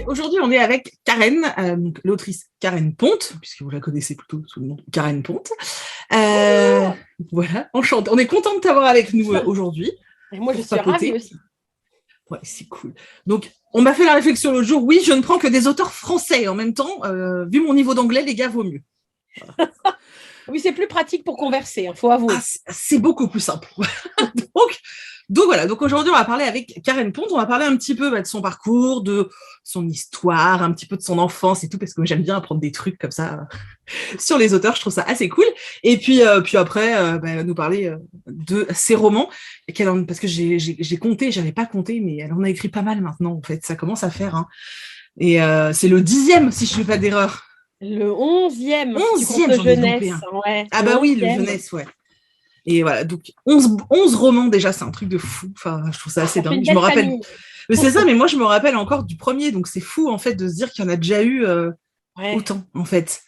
Donc aujourd'hui, on est avec Karen, donc, l'autrice Karen Ponte, puisque vous la connaissez plutôt sous le nom de Karen Ponte. Euh, voilà, enchantée. On est content de t'avoir avec nous aujourd'hui. Et moi, je Pour suis ravie papoter. aussi. Ouais, c'est cool. Donc, on m'a fait la réflexion l'autre jour. Oui, je ne prends que des auteurs français. En même temps, vu mon niveau d'anglais, les gars, vaut mieux. Voilà. Oui, c'est plus pratique pour converser, il faut avouer. C'est beaucoup plus simple. donc voilà, donc aujourd'hui on va parler avec Karen Ponte, on va parler un petit peu de son parcours, de son histoire, un petit peu de son enfance et tout, parce que j'aime bien apprendre des trucs comme ça sur les auteurs, je trouve ça assez cool. Et puis après, nous parler de ses romans, parce que j'ai compté, j'avais pas compté, mais elle en a écrit pas mal maintenant en fait, ça commence à faire. Hein. Et c'est le 10e si je ne fais pas d'erreur. Le 11e, si tu comptes 11e, le j'en ai loupé jeunesse. un. Ouais, Ah le bah oui, le 11e. jeunesse, ouais. Et voilà, donc 11 romans déjà, c'est un truc de fou. Enfin, je trouve ça assez Ça fait dingue. une Je me belle rappelle. famille. Mais c'est ça, mais moi je me rappelle encore du premier, donc c'est fou en fait de se dire qu'il y en a déjà eu Ouais. autant en fait.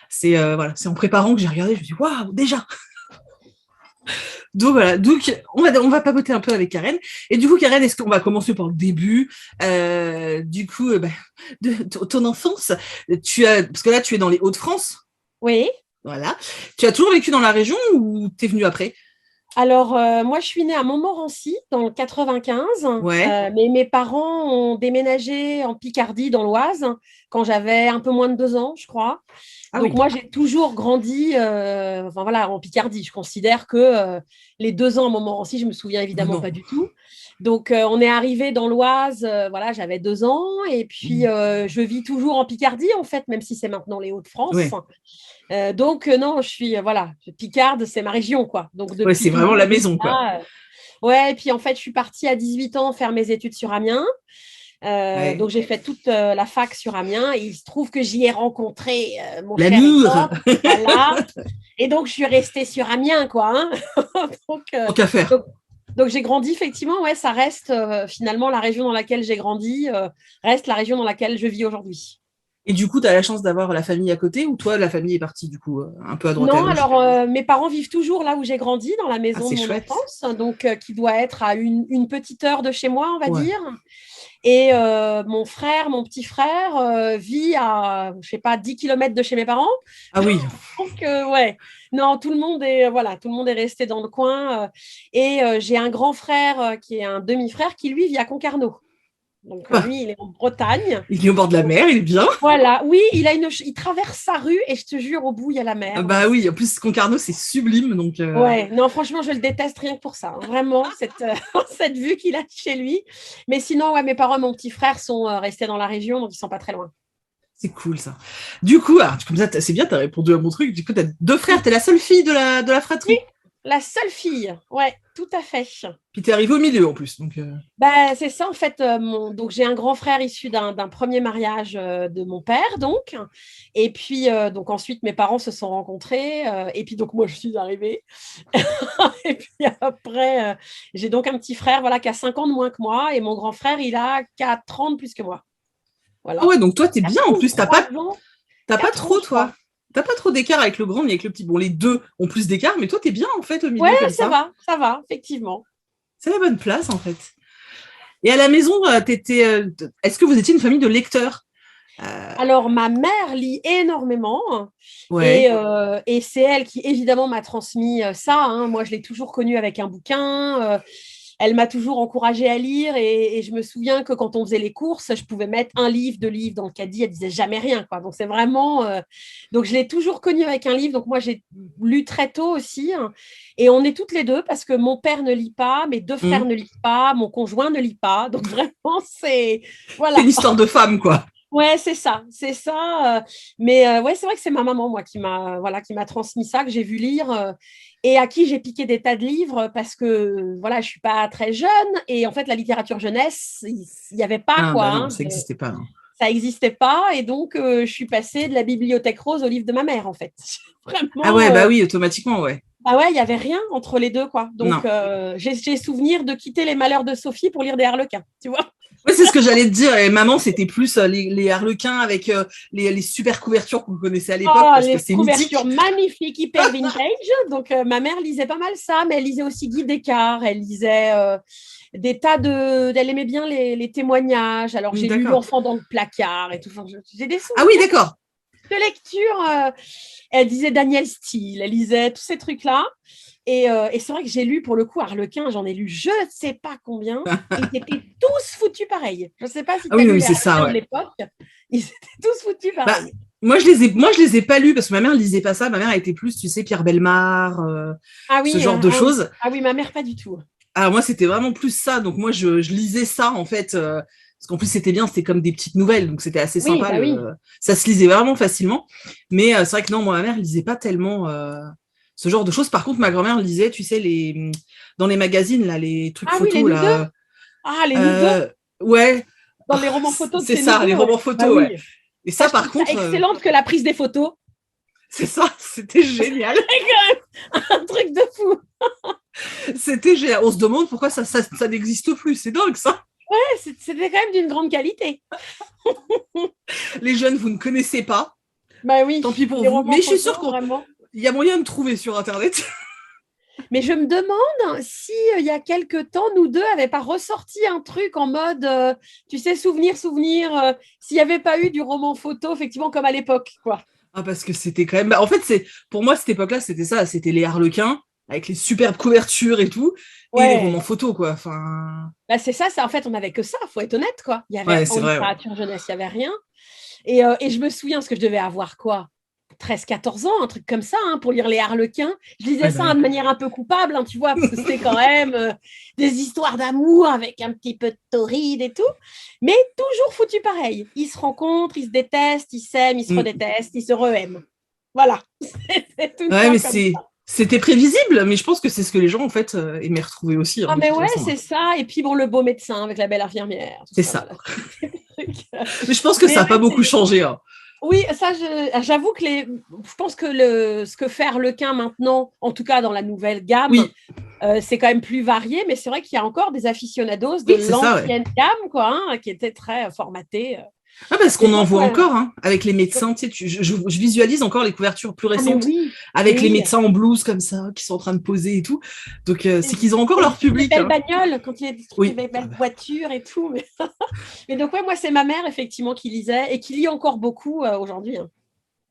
C'est voilà, c'est en préparant que j'ai regardé, je me dis waouh, déjà. Donc voilà, donc on va papoter un peu avec Karen. Et du coup, Karen, est-ce qu'on va commencer par le début de ton enfance, parce que là tu es dans les Hauts-de-France. Oui. Voilà. Tu as toujours vécu dans la région ou t'es venue après? Alors, moi, je suis née à Montmorency, dans le 95, Ouais. mais mes parents ont déménagé en Picardie, dans l'Oise, quand j'avais un peu moins de 2 ans, je crois. Ah Donc, oui. moi, j'ai toujours grandi en Picardie. Je considère que les 2 ans à Montmorency, je me souviens évidemment Non. pas du tout. Donc, on est arrivé dans l'Oise, j'avais 2 ans, et puis je vis toujours en Picardie, en fait, même si c'est maintenant les Hauts-de-France. Ouais. Donc, non, je suis, Picarde, c'est ma région, quoi. Donc, Ouais, depuis c'est toujours, vraiment la je vis maison, quoi. là. Ouais, et puis en fait, je suis partie à 18 ans faire mes études sur Amiens. Ouais. Donc, j'ai fait toute la fac sur Amiens et il se trouve que j'y ai rencontré mon cher L'amour. Edouard. Voilà. Et donc, je suis restée sur Amiens, quoi. Hein. donc, Tant qu'à faire. donc, donc, j'ai grandi, effectivement. Ouais, ça reste finalement la région dans laquelle j'ai grandi, reste la région dans laquelle je vis aujourd'hui. Et du coup, tu as la chance d'avoir la famille à côté ou toi, la famille est partie, du coup, un peu à droite et à Non, gauche? alors mes parents vivent toujours là où j'ai grandi, dans la Ah, maison c'est de mon chouette. enfance, donc qui doit être à une petite heure de chez moi, on va Ouais. dire. Et mon petit frère, vit à, je sais pas, 10 kilomètres de chez mes parents. Ah oui. Donc, ouais, non, tout le monde est resté dans le coin. Et j'ai un grand frère qui est un demi-frère qui, lui, vit à Concarneau. Donc, Bah, lui, il est en Bretagne. il est au bord de la Donc, mer, il est bien. voilà, oui, il traverse sa rue et je te jure, au bout, il y a la Ah mer. bah oui, en plus, Concarneau, c'est sublime, donc... Ouais, non, franchement, je le déteste rien que pour ça. Hein. Vraiment, cette vue qu'il a de chez lui. Mais sinon, ouais, mes parents et mon petit frère sont restés dans la région, donc ils sont pas très loin. C'est cool, ça. Du coup, comme ça, c'est bien, t'as répondu à mon truc. Du coup, t'as 2 frères, t'es la seule fille de la Oui, fratrie. la seule fille. Ouais, tout à fait. Puis t'es arrivée au milieu, en plus, donc... Bah, c'est ça, en fait. Donc, j'ai un grand frère issu d'un premier mariage de mon père, donc. Et puis, donc, ensuite, mes parents se sont rencontrés. Et puis, donc, moi, je suis arrivée. Et puis après, j'ai donc un petit frère, voilà, qui a 5 ans de moins que moi. Et mon grand frère, il a 4 ans de plus que moi. Ah Voilà. ouais, donc toi, t'es bien, 4 en ans ou plus, 3 ans. t'as pas 4 ans, trop, je crois. toi. T'as pas trop d'écart avec le grand ni avec le petit. Bon, les deux ont plus d'écart, mais toi, t'es bien, en fait, au Ouais, milieu, comme ça. ça va, effectivement. C'est la bonne place, en fait. Et à la maison, est-ce que vous étiez une famille de lecteurs? Alors, ma mère lit énormément Ouais. et c'est elle qui, évidemment, m'a transmis ça. Hein. Moi, je l'ai toujours connue avec un bouquin. Elle m'a toujours encouragée à lire et je me souviens que quand on faisait les courses, je pouvais mettre un livre, 2 livres dans le caddie. Elle disait jamais rien, quoi. Donc, c'est vraiment... Donc, je l'ai toujours connue avec un livre. Donc, moi, j'ai lu très tôt aussi. Hein. Et on est toutes les deux parce que mon père ne lit pas, mes 2 frères Mmh. ne lisent pas, mon conjoint ne lit pas. Donc, vraiment, c'est... C'est une Voilà. histoire de femme, quoi. Ouais, c'est ça, c'est ça. Mais ouais, c'est vrai que c'est ma maman, moi, qui m'a transmis ça, que j'ai vu lire et à qui j'ai piqué des tas de livres parce que voilà, je suis pas très jeune et en fait, la littérature jeunesse, il n'y avait pas Ah, quoi. bah non, Hein, ça n'existait pas. Non. ça n'existait pas et donc je suis passée de la bibliothèque rose au livre de ma mère, en fait. Ah Vraiment. ouais, bah oui, automatiquement, ouais. Ah ouais, il y avait rien entre les deux, quoi. Donc Non. j'ai souvenir de quitter les Malheurs de Sophie pour lire des Harlequins, tu vois. Ouais, c'est ce que j'allais te dire. Et maman, c'était plus les harlequins avec les super couvertures qu'on connaissait à l'époque Oh, parce que les c'est couvertures mythique. magnifiques, hyper vintage. Donc, ma mère lisait pas mal ça, mais elle lisait aussi Guy Descartes. Elle lisait des tas de. Elle aimait bien les témoignages. Alors, j'ai lu L'enfant dans le placard et tout. Enfin, j'ai des souvenirs. Ah oui, d'accord. De lecture. Elle disait Daniel Steele, elle lisait tous ces trucs-là. Et c'est vrai que j'ai lu, pour le coup, Harlequin, j'en ai lu je ne sais pas combien. Ils étaient tous foutus pareil. Je ne sais pas si tu as lu les Harlequins de l'époque. Ils étaient tous foutus pareil. Moi, je les ai pas lus parce que ma mère ne lisait pas ça. Ma mère était plus, tu sais, Pierre Bellemare, ce genre de choses. Ah oui, ma mère, pas du tout. Alors moi, c'était vraiment plus ça. Donc moi, je lisais ça, en fait, parce qu'en plus, c'était bien, c'était comme des petites nouvelles. Donc c'était assez sympa. Ça se lisait vraiment facilement. Mais c'est vrai que non, moi, ma mère ne lisait pas tellement ce genre de choses. Par contre, ma grand-mère lisait, tu sais, dans les magazines, là, les trucs photos. Oui, les là. Les noudeux. Ouais. Dans les romans photos. C'est ça, les romans photos, ouais. Et ça, par contre. Excellente que la prise des photos. C'est ça, c'était génial. Un truc de fou. C'était génial. On se demande pourquoi ça n'existe plus. C'est dingue, ça. Ouais, c'était quand même d'une grande qualité. Les jeunes, vous ne connaissez pas. Bah oui. Tant pis pour vous. Mais je suis sûre qu'il y a moyen de trouver sur Internet. Mais je me demande si il y a quelque temps, nous deux n'avions pas ressorti un truc en mode, tu sais, souvenir, s'il n'y avait pas eu du roman photo, effectivement, comme à l'époque, quoi. Ah, parce que c'était quand même. En fait, pour moi, cette époque-là, c'était ça. C'était les Harlequins avec les superbes couvertures et tout, et les romans photos, quoi. Enfin. Bah, c'est ça. En fait, on n'avait que ça. Faut être honnête, quoi. Il y avait en littérature jeunesse, il y avait rien. Et je me souviens ce que je devais avoir, quoi. 13-14 ans, un truc comme ça, pour lire les Harlequins. Je lisais ça de manière un peu coupable, tu vois, parce que c'était quand même des histoires d'amour avec un petit peu de torride et tout, mais toujours foutu pareil. Ils se rencontrent, ils se détestent, ils s'aiment, ils se redétestent, ils se re-aiment. Voilà. C'est tout mais c'était prévisible, mais je pense que c'est ce que les gens, en fait, aimaient retrouver aussi. Ah, mais ouais, c'est ça. Et puis, bon, le beau médecin avec la belle infirmière. C'est ça. Voilà. Mais je pense que ça n'a pas beaucoup changé. Oui, ça, j'avoue que je pense que ce que fait Harlequin maintenant, en tout cas dans la nouvelle gamme, c'est quand même plus varié, mais c'est vrai qu'il y a encore des aficionados de l'ancienne gamme, quoi, qui étaient très formatés. Ah, parce qu'on en voit encore, avec les médecins, tu sais, je visualise encore les couvertures plus récentes, avec les médecins en blouse comme ça, qui sont en train de poser et tout. Donc, c'est qu'ils ont encore leur public. Des belles bagnoles, quand il y a des belles voitures et tout. Mais donc, moi, c'est ma mère, effectivement, qui lisait et qui lit encore beaucoup aujourd'hui.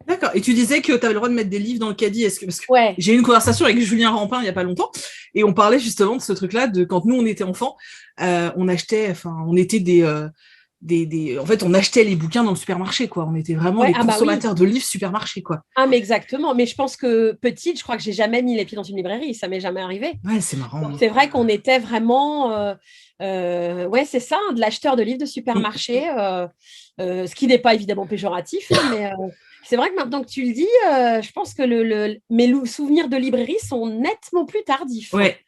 D'accord. Et tu disais que tu avais le droit de mettre des livres dans le caddie. Parce que j'ai eu une conversation avec Julien Rampin il n'y a pas longtemps, et on parlait justement de ce truc-là, de quand nous, on était enfants, on achetait, on était en fait, on achetait les bouquins dans le supermarché, quoi. On était vraiment des consommateurs de livres supermarché, quoi. Ah, mais exactement. Mais je pense que petite, je crois que j'ai jamais mis les pieds dans une librairie. Ça m'est jamais arrivé. Ouais, c'est marrant. Donc, c'est vrai qu'on était vraiment, c'est ça, de l'acheteur de livres de supermarché, ce qui n'est pas évidemment péjoratif, mais c'est vrai que maintenant que tu le dis, je pense que mes souvenirs de librairie sont nettement plus tardifs. Ouais.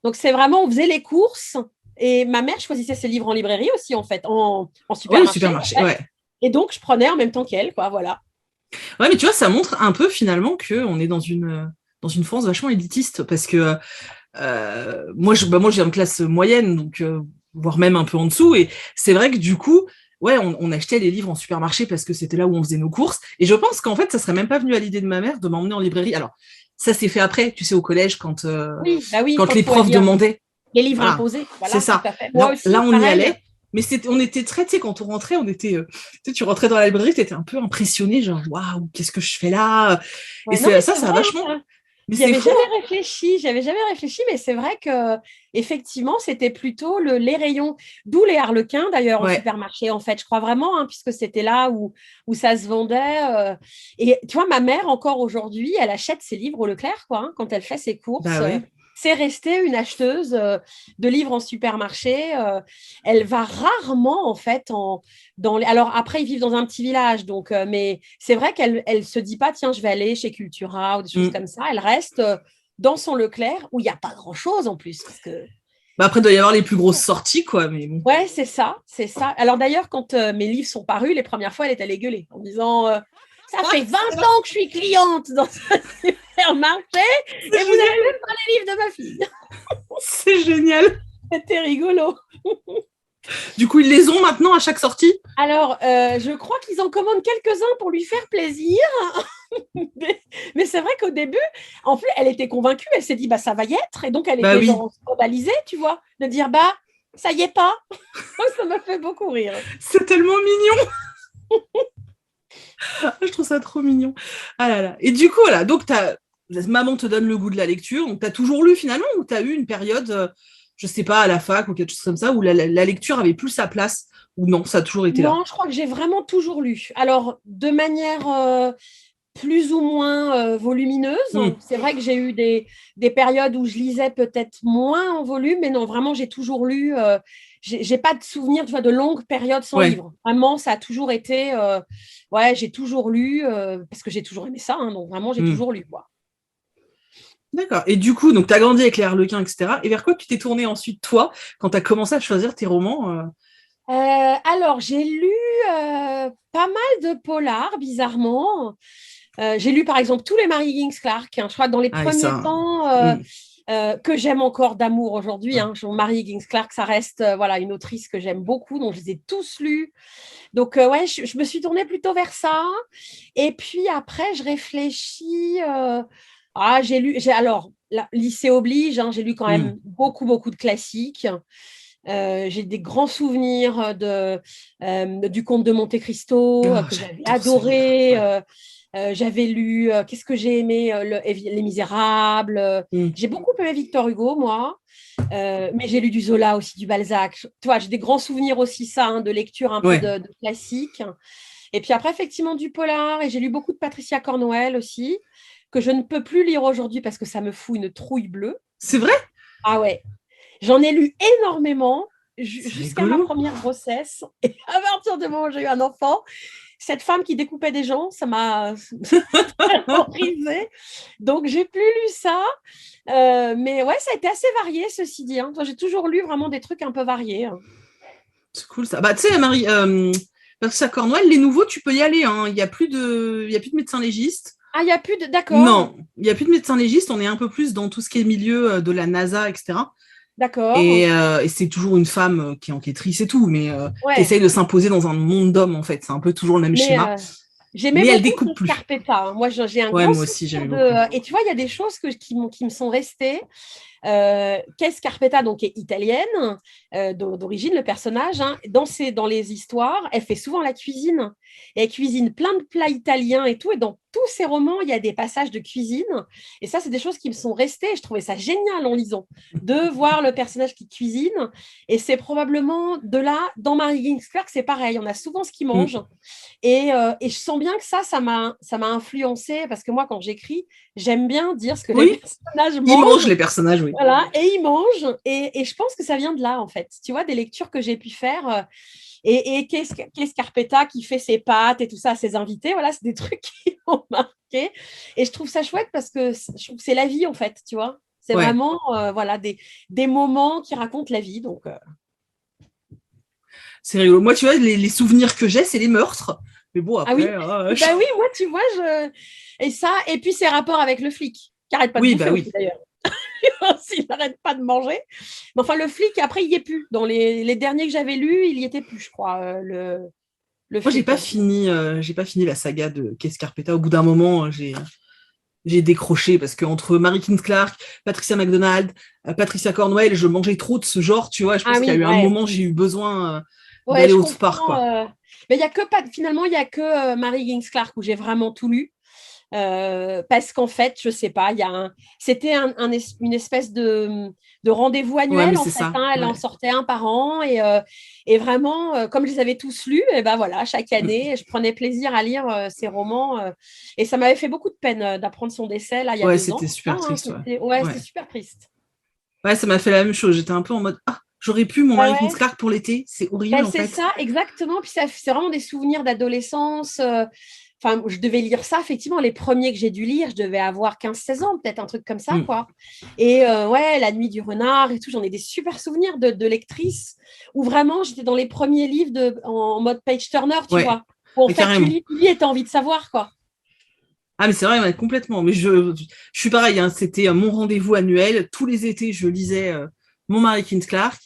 Donc, c'est vraiment, on faisait les courses. Et ma mère choisissait ses livres en librairie aussi, en fait, en supermarché. Oui, supermarché, ouais. Et donc, je prenais en même temps qu'elle, quoi, voilà. Ouais, mais tu vois, ça montre un peu, finalement, qu'on est dans une France vachement élitiste, parce que moi, je viens de classe moyenne, donc, voire même un peu en dessous, et c'est vrai que, du coup, on achetait les livres en supermarché parce que c'était là où on faisait nos courses, et je pense qu'en fait, ça serait même pas venu à l'idée de ma mère de m'emmener en librairie. Alors, ça s'est fait après, tu sais, au collège, quand les profs demandaient. Les livres imposés. Voilà, c'est ça. Moi aussi, là, on y allait. Mais on était très, tu sais, quand on rentrait, tu rentrais dans la librairie, tu étais un peu impressionné, genre, waouh, qu'est-ce que je fais là? Et ça a vachement. Mais j'avais jamais réfléchi, mais c'est vrai que effectivement, c'était plutôt les rayons, d'où les Harlequins d'ailleurs au supermarché, en fait. Je crois vraiment, puisque c'était là où ça se vendait. Et tu vois, ma mère, encore aujourd'hui, elle achète ses livres au Leclerc, quoi, quand elle fait ses courses. C'est resté une acheteuse de livres en supermarché. Elle va rarement, en fait, alors, après, ils vivent dans un petit village, donc, mais c'est vrai qu'elle ne se dit pas, tiens, je vais aller chez Cultura ou des choses comme ça. Elle reste dans son Leclerc, où il n'y a pas grand-chose, en plus. Parce que... après, il doit y avoir les plus grosses sorties, quoi. Mais bon. Ouais, c'est ça. Alors, d'ailleurs, quand mes livres sont parus, les premières fois, elle est allée gueuler en disant... ça fait 20 ans que je suis cliente dans un supermarché et vous n'avez même pas les livres de ma fille. C'est génial. C'était rigolo. Du coup, ils les ont maintenant à chaque sortie? Alors, je crois qu'ils en commandent quelques-uns pour lui faire plaisir. mais c'est vrai qu'au début, en fait, elle était convaincue. Elle s'est dit, ça va y être. Et donc, elle était scandalisée, tu vois, de dire, Ça y est pas. Ça me fait beaucoup rire. C'est tellement mignon. Je trouve ça trop mignon. Ah là là. Et du coup, voilà, donc maman te donne le goût de la lecture, donc tu as toujours lu finalement, ou tu as eu une période, je sais pas, à la fac ou quelque chose comme ça, où la lecture avait plus sa place, ou non, ça a toujours été là? Non, je crois que j'ai vraiment toujours lu. Alors, de manière plus ou moins volumineuse. C'est vrai que j'ai eu des périodes où je lisais peut-être moins en volume, mais non, vraiment, j'ai toujours lu. J'ai pas de souvenir de longues périodes sans livre. Vraiment, ça a toujours été. Ouais, j'ai toujours lu parce que j'ai toujours aimé ça. Donc, vraiment, j'ai toujours lu, quoi. D'accord. Et du coup, donc tu as grandi avec les Harlequins, etc. Et vers quoi tu t'es tournée ensuite, toi, quand tu as commencé à choisir tes romans Alors, j'ai lu pas mal de polars, bizarrement. J'ai lu, par exemple, tous les Mary Higgins Clark. Je crois que dans les premiers temps, que j'aime encore d'amour aujourd'hui. Mary Higgins Clark, ça reste voilà, une autrice que j'aime beaucoup, donc je les ai tous lus. Donc, ouais, je me suis tournée plutôt vers ça. Et puis après, je réfléchis. Alors, lycée oblige, j'ai lu quand même beaucoup, beaucoup de classiques. J'ai des grands souvenirs du Comte de Monte-Cristo que j'avais adoré. J'avais lu, qu'est-ce que j'ai aimé Les Misérables. J'ai beaucoup aimé Victor Hugo, moi. Mais j'ai lu du Zola aussi, du Balzac. Tu vois, j'ai des grands souvenirs aussi, ça, de lecture un peu de classique. Et puis après, effectivement, du polar. Et j'ai lu beaucoup de Patricia Cornwell aussi, que je ne peux plus lire aujourd'hui parce que ça me fout une trouille bleue. C'est vrai? Ah ouais. J'en ai lu énormément jusqu'à ma première grossesse. Et à partir du moment où j'ai eu un enfant, cette femme qui découpait des gens, ça m'a horrorisée. Donc, j'ai plus lu ça. Mais ouais, ça a été assez varié, ceci dit. J'ai toujours lu vraiment des trucs un peu variés. C'est cool ça. Bah, tu sais, Marie, Patricia Cornwell, les nouveaux, tu peux y aller. Il n'y a plus de médecins légistes. Ah, il n'y a plus de. D'accord. Non, il n'y a plus de médecins légistes. On est un peu plus dans tout ce qui est milieu de la NASA, etc. D'accord. Et c'est toujours une femme qui est enquêtrice et tout, mais qui essaye de s'imposer dans un monde d'hommes, en fait. C'est un peu toujours le même schéma. J'aimais elle découpe plus. Scarpetta. Moi, j'ai un grand souvenir Et tu vois, il y a des choses qui me sont restées. Qu'est Scarpetta, donc, est italienne d'origine, le personnage. Dans les histoires, elle fait souvent la cuisine. Et elle cuisine plein de plats italiens et tout. Et dans tous ses romans, il y a des passages de cuisine. Et ça, c'est des choses qui me sont restées. Je trouvais ça génial en lisant, de voir le personnage qui cuisine. Et c'est probablement de là, dans Mary Higgins Clark, c'est pareil. On a souvent ce qu'ils mangent. Et je sens bien que ça m'a influencé parce que moi, quand j'écris, j'aime bien dire ce que les personnages mangent. Ils mangent les personnages, oui. Voilà, et ils mangent. Et je pense que ça vient de là, en fait. Tu vois, des lectures que j'ai pu faire. Et qu'est-ce Scarpetta qui fait ses pâtes et tout ça à ses invités. Voilà, c'est des trucs qui m'ont marqué. Et je trouve ça chouette parce que je trouve que c'est la vie, en fait, tu vois. C'est vraiment voilà, des moments qui racontent la vie. Donc, c'est rigolo. Moi, tu vois, les souvenirs que j'ai, c'est les meurtres. Mais bon, après... Bah oui, moi, tu vois, Et ça, et puis ses rapports avec le flic, qui n'arrête pas de bouffer aussi, d'ailleurs. S'il n'arrête pas de manger. Mais enfin, le flic, après, il n'y est plus. Dans les derniers que j'avais lus, il n'y était plus, je crois. Moi, j'ai pas fini la saga de Scarpetta. Au bout d'un moment, j'ai décroché parce qu'entre Mary Higgins Clark, Patricia MacDonald, Patricia Cornwell, je mangeais trop de ce genre, tu vois. Je pense qu'il y a eu un moment, j'ai eu besoin d'aller autre part, quoi. Mais finalement, il n'y a que Mary Higgins Clark où j'ai vraiment tout lu. Parce qu'en fait, je sais pas, c'était une espèce de rendez-vous annuel en fait. Elle en sortait un par an et vraiment, comme je les avais tous lus, et ben voilà, chaque année, je prenais plaisir à lire ces romans et ça m'avait fait beaucoup de peine d'apprendre son décès là il y a 2 ans. C'était super triste. C'était super triste. Ouais, ça m'a fait la même chose. J'étais un peu en mode j'aurais pu mon Mary Higgins Clark pour l'été. C'est horrible en fait. C'est ça, exactement. Puis c'est vraiment des souvenirs d'adolescence. Enfin, je devais lire ça, effectivement, les premiers que j'ai dû lire, je devais avoir 15-16 ans, peut-être un truc comme ça, quoi. Et La Nuit du renard et tout, j'en ai des super souvenirs de lectrice, où vraiment, j'étais dans les premiers livres en mode page-turner, tu vois, où en fait, tu lis et tu as envie de savoir, quoi. Ah, mais c'est vrai, complètement. Mais je suis pareil, c'était mon rendez-vous annuel. Tous les étés, je lisais mon Mary Higgins Clark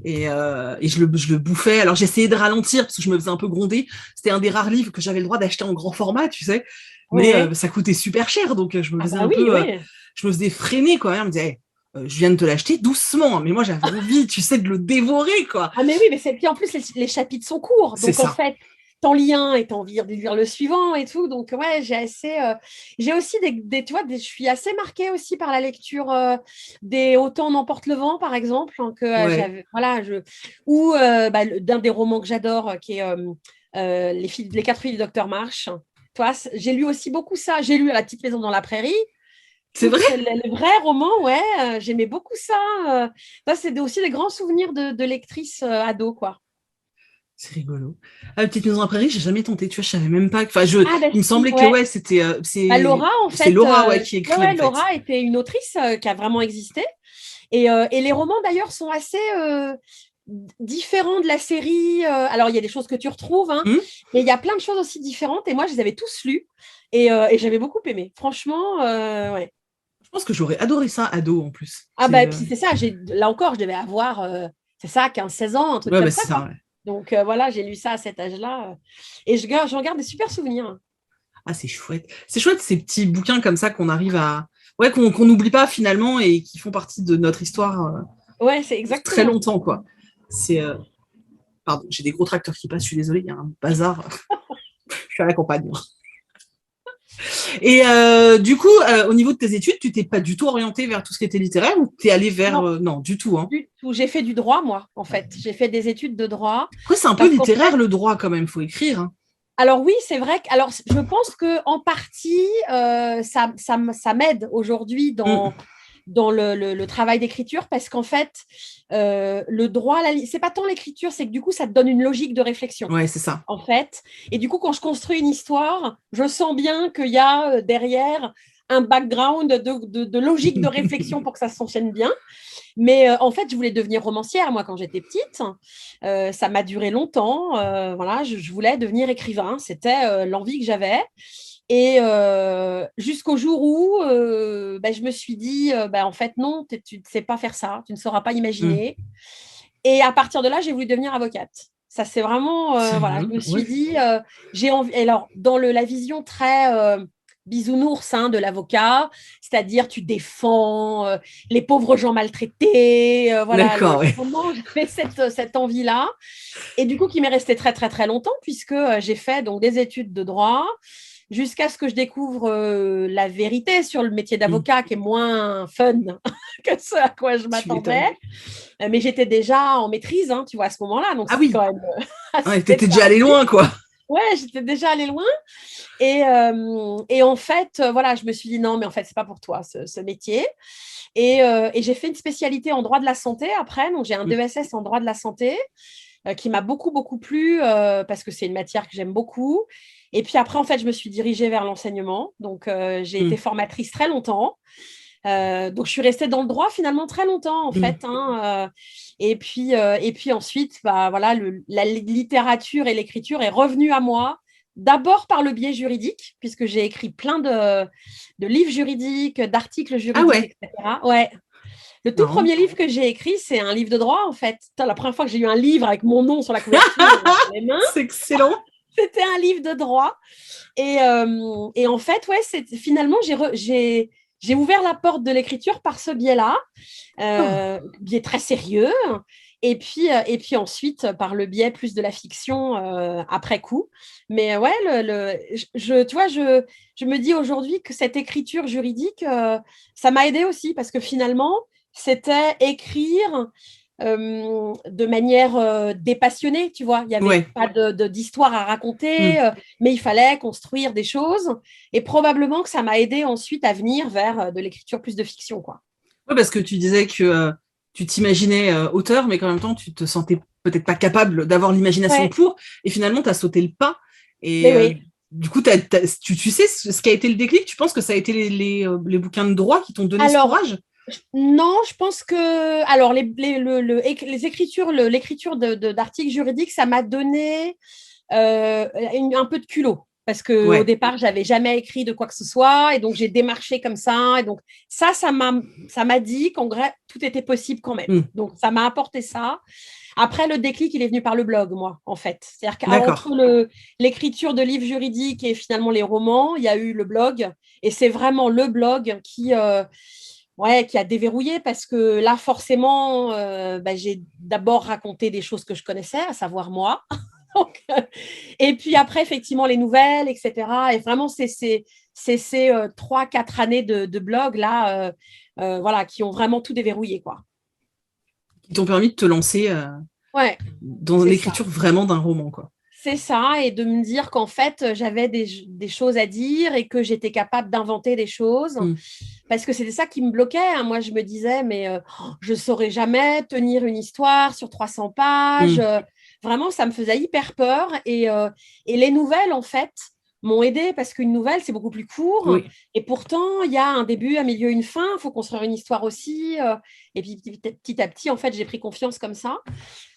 et je le bouffais. Alors j'essayais de ralentir parce que je me faisais un peu gronder. C'était un des rares livres que j'avais le droit d'acheter en grand format, tu sais, mais ça coûtait super cher, donc je me faisais je me faisais freiner, quoi. On me disait je viens de te l'acheter doucement, mais moi j'avais envie, tu sais, de le dévorer, quoi. Ah, mais oui, mais puis en plus, les chapitres sont courts. C'est Donc, en ça. fait, t'en lis un et t'as envie de lire le suivant et tout. Donc, ouais, j'ai aussi tu vois, je suis assez marquée aussi par la lecture des Autant n'emporte le vent, par exemple, hein, que Ouais. j'avais, voilà, ou d'un des romans que j'adore, qui est Les 4 filles du docteur Marsh. Toi, j'ai lu aussi beaucoup ça. J'ai lu La petite maison dans la prairie. C'est vrai? Les vrais romans, ouais, j'aimais beaucoup ça. Ça, c'est aussi des grands souvenirs de lectrice ado, quoi. C'est rigolo. Ah, Petite maison à prairie, j'ai jamais tenté, tu vois, je savais même pas. Enfin, Ah, ben il me si, semblait que ouais. ouais, c'était Laura, en c'est fait, Laura ouais, qui ouais, écrit ouais, en fait. Laura était une autrice qui a vraiment existé. Et les romans, d'ailleurs, sont assez différents de la série. Alors, il y a des choses que tu retrouves, hein, Hmm. mais il y a plein de choses aussi différentes. Et moi, je les avais tous lus et j'avais beaucoup aimé. Franchement, ouais. Je pense que j'aurais adoré ça ado en plus. Ah, bah, et puis c'est ça, là encore, je devais avoir, c'est ça, 15 16 ans, un truc Ouais, comme bah, ça, c'est ça. quoi. Ouais. Donc, voilà, j'ai lu ça à cet âge-là. Et j'en garde des super souvenirs. Ah, c'est chouette. C'est chouette ces petits bouquins comme ça qu'on arrive à ouais qu'on n'oublie pas finalement et qui font partie de notre histoire Ouais, c'est pour très exactement. longtemps quoi. C'est pardon, j'ai des gros tracteurs qui passent, je suis désolée, il y a un bazar. Je suis à la campagne. Et du coup, au niveau de tes études, tu t'es pas du tout orienté vers tout ce qui était littéraire ou t'es allé vers Non, non du tout hein. du tout. J'ai fait du droit, moi, en fait. J'ai fait des études de droit. Après, c'est un peu Parce qu'en littéraire fait, le droit quand même, faut écrire. Hein. alors oui, c'est vrai que, alors je pense que en partie, ça m'aide aujourd'hui Mm. dans le travail d'écriture parce qu'en fait, le droit, c'est pas tant l'écriture, c'est que du coup, ça te donne une logique de réflexion. Ouais, c'est ça. En fait. Et du coup, quand je construis une histoire, je sens bien qu'il y a derrière un background de logique de réflexion pour que ça s'enchaîne bien. Mais en fait, je voulais devenir romancière, moi, quand j'étais petite. Ça m'a duré longtemps. Voilà, je voulais devenir écrivain. C'était l'envie que j'avais. Et jusqu'au jour où je me suis dit, en fait, non, tu ne sais pas faire ça, tu ne sauras pas Mm. imaginer. Et à partir de là, j'ai voulu devenir avocate. Ça, c'est vraiment, C'est voilà, rigolo. je me suis Ouais. dit, j'ai envie. Alors, dans la vision très bisounours hein, de l'avocat, c'est-à-dire tu défends les pauvres gens maltraités, voilà, D'accord, ouais. vraiment, j'avais cette envie-là. Et du coup, qui m'est restée très, très, très longtemps, puisque j'ai fait donc, des études de droit jusqu'à ce que je découvre la vérité sur le métier Mm. d'avocat, qui est moins fun que ce à quoi je Tu m'attendais. m'étonnes. Mais j'étais déjà en maîtrise, hein, tu vois, à ce moment-là. Donc, Ah c'était oui. quand même Ouais, assez t'étais déjà allé tardif. loin, quoi. Ouais, j'étais déjà allée loin. Et en fait, voilà, je me suis dit non, mais en fait, c'est pas pour toi ce métier. Et j'ai fait une spécialité en droit de la santé après. Donc, j'ai un Mm. 2SS en droit de la santé qui m'a beaucoup, beaucoup plu parce que c'est une matière que j'aime beaucoup. Et puis après, en fait, je me suis dirigée vers l'enseignement. Donc, j'ai été Mm. formatrice très longtemps. Donc, je suis restée dans le droit finalement très longtemps, en Mm. fait. Hein, et puis ensuite, bah, voilà, la littérature et l'écriture est revenue à moi. D'abord par le biais juridique, puisque j'ai écrit plein de livres juridiques, d'articles Ah juridiques, ouais, etc. Ouais. Le tout marrant. premier livre que j'ai écrit, c'est un livre de droit, en fait. Putain, la première fois que j'ai eu un livre avec mon nom sur la couverture dans les mains, C'est excellent. c'était un livre de droit. Et en fait, ouais, finalement, j'ai ouvert la porte de l'écriture par ce biais-là, Ah. biais très sérieux. Et puis ensuite, par le biais plus de la fiction après coup. Mais ouais, tu vois, je me dis aujourd'hui que cette écriture juridique, ça m'a aidé aussi parce que finalement, c'était écrire de manière dépassionnée, tu vois. Il n'y avait Ouais. pas d'histoire à raconter, Mm. mais il fallait construire des choses. Et probablement que ça m'a aidé ensuite à venir vers de l'écriture plus de fiction, quoi. Ouais, parce que tu disais que tu t'imaginais auteur, mais qu'en même temps, tu te sentais peut-être pas capable d'avoir l'imagination Ouais, pour, et finalement, tu as sauté le pas. mais Et oui. du coup, tu sais ce qui a été le déclic? Tu penses que ça a été les bouquins de droit qui t'ont donné ce Alors, courage? non, je pense que alors les écritures, l'écriture d'articles juridiques, ça m'a donné un peu de culot. Parce qu'au Ouais, départ, j'avais jamais écrit de quoi que ce soit, et donc j'ai démarché comme ça. Et donc ça m'a dit qu'en vrai, tout était possible quand même. mm, Donc ça m'a apporté ça. Après, le déclic, il est venu par le blog, moi, en fait. C'est-à-dire d'accord. qu'entre l'écriture de livres juridiques et finalement les romans, il y a eu le blog. Et c'est vraiment le blog Ouais, qui a déverrouillé parce que là, forcément, j'ai d'abord raconté des choses que je connaissais, à savoir moi. Donc, et puis après, effectivement, les nouvelles, etc. Et vraiment, c'est ces 3-4 années de blog là, voilà, qui ont vraiment tout déverrouillé, quoi. Qui t'ont permis de te lancer Ouais, dans c'est ça. l'écriture vraiment d'un roman, quoi. C'est ça, et de me dire qu'en fait, j'avais des choses à dire et que j'étais capable d'inventer des choses. Mm. Parce que c'était ça qui me bloquait, hein. Moi, je me disais, mais je ne saurais jamais tenir une histoire sur 300 pages. Mm. Vraiment, ça me faisait hyper peur. Et les nouvelles, en fait, m'ont aidée parce qu'une nouvelle, c'est beaucoup plus court. Oui. Et pourtant, il y a un début, un milieu, une fin. Il faut construire une histoire aussi. Et puis, petit à petit, en fait, j'ai pris confiance comme ça.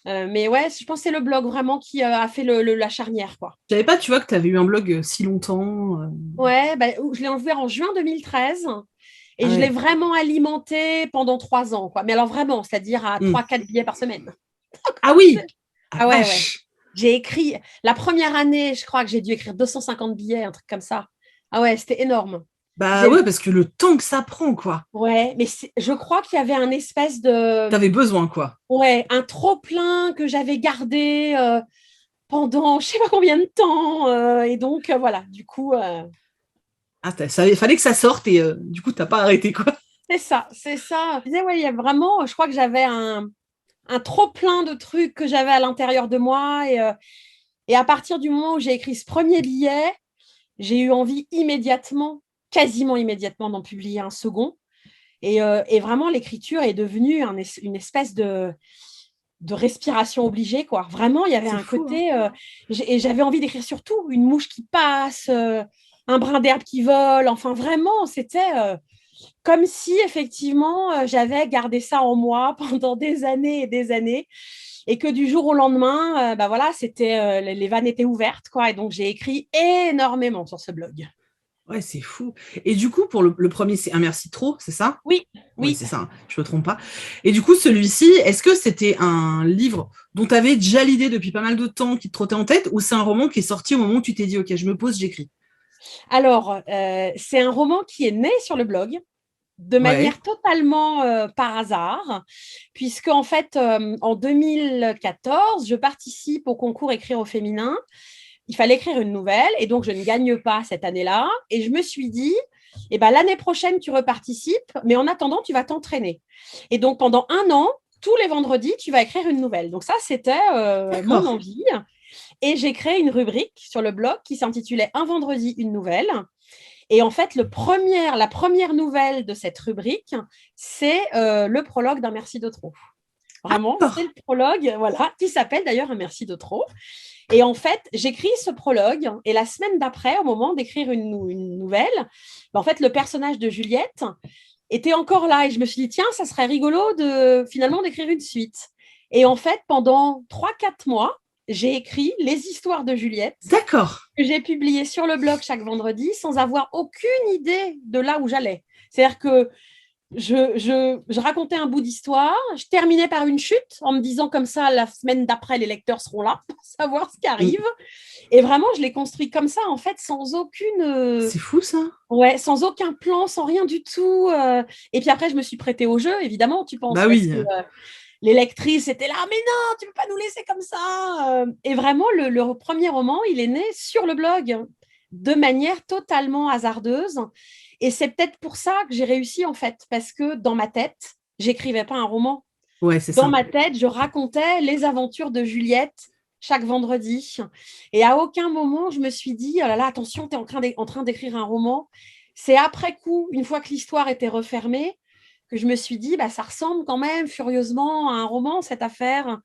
Mais ouais, je pense que c'est le blog vraiment qui a fait la charnière, quoi. Je savais pas, tu vois, que tu avais eu un blog si longtemps. Ouais, je l'ai ouvert en juin 2013. Ah Et je l'ai ouais. vraiment alimenté pendant 3 ans, quoi. Mais alors vraiment, c'est-à-dire à Mm. 3-4 billets par semaine. Ah oui! Ah Ah ouais, ouais. vache! J'ai écrit, la première année, je crois que j'ai dû écrire 250 billets, un truc comme ça. Ah ouais, c'était énorme. Bah J'ai, ouais, parce que le temps que ça prend, quoi. ouais, mais je crois qu'il y avait un espèce de, T'avais besoin, quoi. ouais, un trop-plein que j'avais gardé pendant je sais pas combien de temps. Et donc, voilà, du coup, Ah, fallait que ça sorte et du coup, t'as pas arrêté, quoi. c'est ça, c'est ça. Je disais, ouais, il y a vraiment, je crois que j'avais un trop plein de trucs que j'avais à l'intérieur de moi. Et à partir du moment où j'ai écrit ce premier billet, j'ai eu envie immédiatement, quasiment immédiatement, d'en publier un second. Et vraiment, l'écriture est devenue une espèce de respiration obligée, quoi. Vraiment, il y avait C'est un fou, hein. côté... et j'avais envie d'écrire sur tout. Une mouche qui passe, un brin d'herbe qui vole. Enfin, vraiment, c'était... comme si effectivement j'avais gardé ça en moi pendant des années et des années et que du jour au lendemain, voilà, c'était les vannes étaient ouvertes, quoi. Et donc j'ai écrit énormément sur ce blog. Ouais, c'est fou. Et du coup, pour le premier, c'est un merci trop, c'est ça? Oui, Oui, oui. c'est ça, hein, je me trompe pas. Et du coup, celui-ci, est-ce que c'était un livre dont tu avais déjà l'idée depuis pas mal de temps, qui te trottait en tête, ou c'est un roman qui est sorti au moment où tu t'es dit, OK, je me pose, j'écris? Alors, c'est un roman qui est né sur le blog de Ouais, manière totalement par hasard, puisque en fait, en 2014, je participe au concours Écrire au féminin. Il fallait écrire une nouvelle et donc je ne gagne pas cette année-là. Et je me suis dit, eh ben, l'année prochaine, tu reparticipes, mais en attendant, tu vas t'entraîner. Et donc pendant 1 an, tous les vendredis, tu vas écrire une nouvelle. Donc ça, c'était mon d'accord. envie. Et j'ai créé une rubrique sur le blog qui s'intitulait Un vendredi, une nouvelle. Et en fait, la première nouvelle de cette rubrique, c'est le prologue d'un Merci de trop. Ah, Vraiment, c'est d'accord. le prologue, voilà, qui s'appelle d'ailleurs Un Merci de trop. Et en fait, j'écris ce prologue et la semaine d'après, au moment d'écrire une nouvelle, en fait, le personnage de Juliette était encore là et je me suis dit, tiens, ça serait rigolo finalement d'écrire une suite. Et en fait, pendant 3-4 mois, j'ai écrit les histoires de Juliette D'accord. que j'ai publiées sur le blog chaque vendredi sans avoir aucune idée de là où j'allais. C'est-à-dire que je racontais un bout d'histoire, je terminais par une chute en me disant comme ça, la semaine d'après, les lecteurs seront là pour savoir ce qui Mm. arrive. Et vraiment, je l'ai construit comme ça, en fait, sans aucune, C'est fou, ça. ouais, sans aucun plan, sans rien du tout. Et puis après, je me suis prêtée au jeu, évidemment, tu penses, Bah parce oui. que les lectrices étaient là, mais non, tu ne peux pas nous laisser comme ça. Et vraiment, le premier roman, il est né sur le blog de manière totalement hasardeuse. Et c'est peut-être pour ça que j'ai réussi, en fait, parce que dans ma tête, j'écrivais pas un roman. Ouais, c'est Dans ça. ma tête, je racontais les aventures de Juliette chaque vendredi. Et à aucun moment, je me suis dit, oh là là, attention, tu es en train d'écrire un roman. C'est après coup, une fois que l'histoire était refermée, que je me suis dit, bah, ça ressemble quand même furieusement à un roman, cette affaire,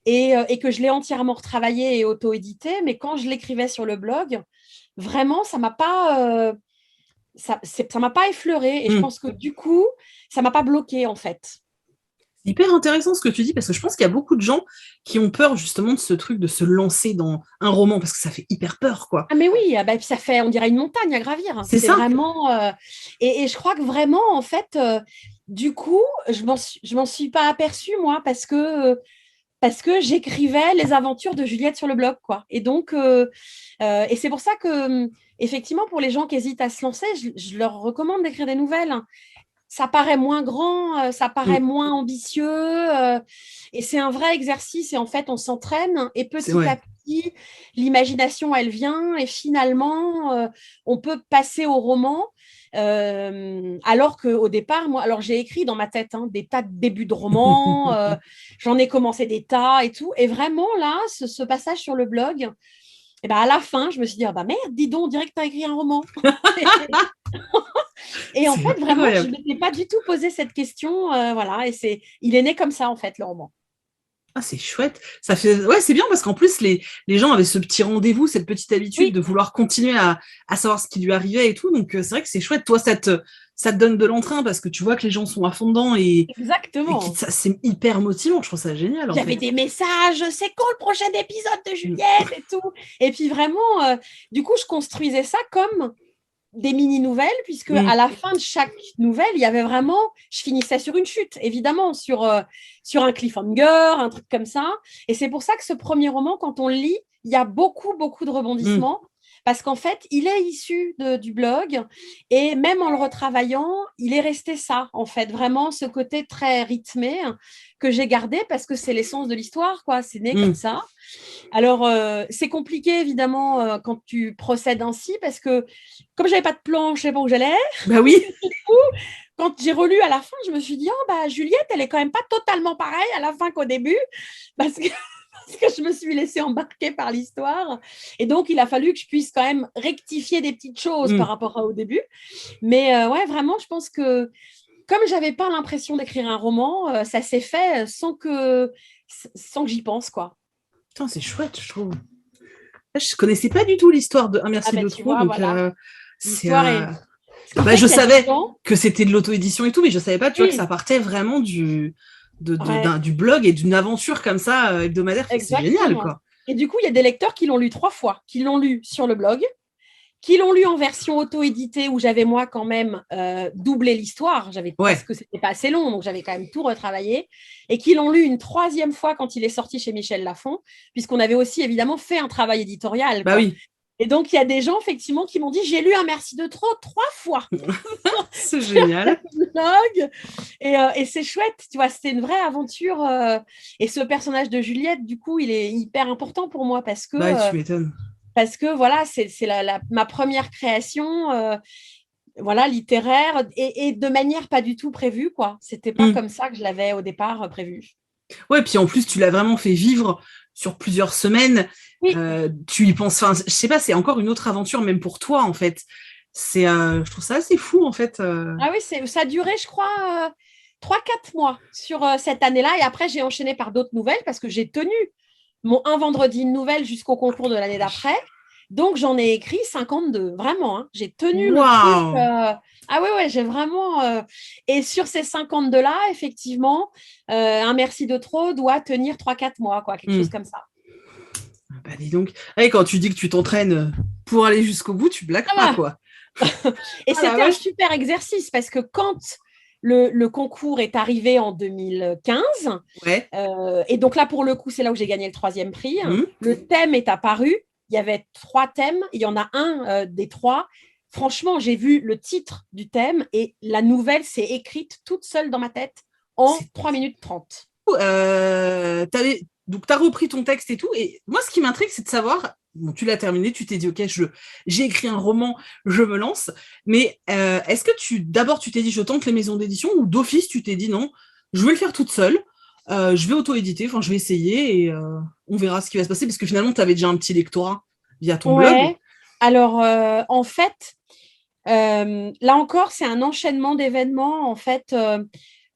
et que je l'ai entièrement retravaillé et auto-édité. Mais quand je l'écrivais sur le blog, vraiment, ça m'a pas effleuré. Et je Mm. pense que du coup, ça m'a pas bloqué, en fait. C'est hyper intéressant ce que tu dis, parce que je pense qu'il y a beaucoup de gens qui ont peur justement de ce truc de se lancer dans un roman, parce que ça fait hyper peur, quoi. Ah mais oui, ah bah, ça fait, on dirait une montagne à gravir, hein. C'est C'est ça? vraiment... et je crois que vraiment, en fait, du coup, je m'en suis pas aperçue, moi, parce que j'écrivais les aventures de Juliette sur le blog, quoi. Et donc, et c'est pour ça que, effectivement, pour les gens qui hésitent à se lancer, je leur recommande d'écrire des nouvelles. ça paraît moins grand, ça paraît moins ambitieux, et c'est un vrai exercice. Et en fait, on s'entraîne et petit à petit, l'imagination, elle vient et finalement, on peut passer au roman. Alors qu'au départ, moi, alors j'ai écrit dans ma tête des tas de débuts de romans, j'en ai commencé des tas et tout. Et vraiment, là, ce passage sur le blog, et ben à la fin, je me suis dit, ah bah merde, dis donc, on dirait que tu as écrit un roman. Et en fait, vraiment, je ne m'étais pas du tout posé cette question. Voilà, et il est né comme ça, en fait, le roman. Ah, c'est chouette. Ça fait... Ouais, c'est bien parce qu'en plus, les gens avaient ce petit rendez-vous, cette petite habitude de vouloir continuer à savoir ce qui lui arrivait et tout. Donc, c'est vrai que c'est chouette. Toi, ça te donne de l'entrain parce que tu vois que les gens sont à fond dedans Exactement. C'est hyper motivant. Je trouve ça génial. J'avais des messages, c'est quand le prochain épisode de Juliette et tout. Et puis vraiment, du coup, je construisais ça comme des mini-nouvelles, puisque à la fin de chaque nouvelle, il y avait vraiment, je finissais sur une chute, évidemment, sur un cliffhanger, un truc comme ça. Et c'est pour ça que ce premier roman, quand on le lit, il y a beaucoup, beaucoup de rebondissements, parce qu'en fait, il est issu du blog, et même en le retravaillant, il est resté ça, en fait, vraiment ce côté très rythmé que j'ai gardé, parce que c'est l'essence de l'histoire, quoi, c'est né comme ça. Alors, c'est compliqué, évidemment, quand tu procèdes ainsi, parce que comme je n'avais pas de plan, je ne savais pas où j'allais. Bah oui. Du coup, quand j'ai relu à la fin, je me suis dit, Juliette, elle est quand même pas totalement pareille à la fin qu'au début, parce que je me suis laissée embarquer par l'histoire. Et donc, il a fallu que je puisse quand même rectifier des petites choses par rapport au début. Mais ouais, vraiment, je pense que comme je n'avais pas l'impression d'écrire un roman, ça s'est fait sans que j'y pense, quoi. Putain, c'est chouette, je trouve. Je connaissais pas du tout l'histoire de Un merci de trop. Vois, donc, voilà. je savais que c'était de l'auto-édition et tout, mais je savais pas, tu vois, que ça partait vraiment du blog et d'une aventure comme ça hebdomadaire. C'est génial, quoi. Et du coup, il y a des lecteurs qui l'ont lu 3 fois, qui l'ont lu sur le blog, qui l'ont lu en version auto-éditée où j'avais moi quand même doublé l'histoire, parce que c'était pas assez long, donc j'avais quand même tout retravaillé, et qui l'ont lu une 3e fois quand il est sorti chez Michel Lafon, puisqu'on avait aussi évidemment fait un travail éditorial. Bah oui. Et donc il y a des gens effectivement qui m'ont dit j'ai lu Un merci de trop 3 fois. C'est génial. Et c'est chouette, tu vois, c'était une vraie aventure. Et ce personnage de Juliette, du coup, il est hyper important pour moi parce que. Bah, tu m'étonnes. Parce que voilà, c'est ma première création littéraire et de manière pas du tout prévue, quoi. C'était pas comme ça que je l'avais au départ prévu. Ouais, puis en plus, tu l'as vraiment fait vivre sur plusieurs semaines. Oui. Tu y penses, enfin, je sais pas, c'est encore une autre aventure, même pour toi, en fait. Je trouve ça assez fou, en fait. Ah oui, ça a duré, je crois, 3-4 mois sur cette année-là. Et après, j'ai enchaîné par d'autres nouvelles parce que j'ai tenu un vendredi une nouvelle jusqu'au concours de l'année d'après. Donc, j'en ai écrit 52, vraiment. Hein. J'ai tenu le truc. Ah ouais, j'ai vraiment… Et sur ces 52-là, effectivement, Un merci de trop doit tenir 3-4 mois, quoi, quelque chose comme ça. Bah, dis donc. Et quand tu dis que tu t'entraînes pour aller jusqu'au bout, tu blagues pas, quoi. Et c'était un super exercice parce que quand le concours est arrivé en 2015, et donc là, pour le coup, c'est là où j'ai gagné le 3e prix. Le thème est apparu. Il y avait 3 thèmes. Il y en a un des 3. Franchement, j'ai vu le titre du thème et la nouvelle s'est écrite toute seule dans ma tête en 3 minutes 30. Donc, tu as repris ton texte et tout. Et moi, ce qui m'intrigue, c'est de savoir, bon, tu l'as terminé, tu t'es dit, OK, j'ai écrit un roman, je me lance. Mais est-ce que d'abord, tu t'es dit, je tente les maisons d'édition ou d'office, tu t'es dit, non, je vais le faire toute seule, je vais auto-éditer, je vais essayer et on verra ce qui va se passer parce que finalement, tu avais déjà un petit lectorat via ton blog. Alors, en fait, là encore, c'est un enchaînement d'événements. En fait,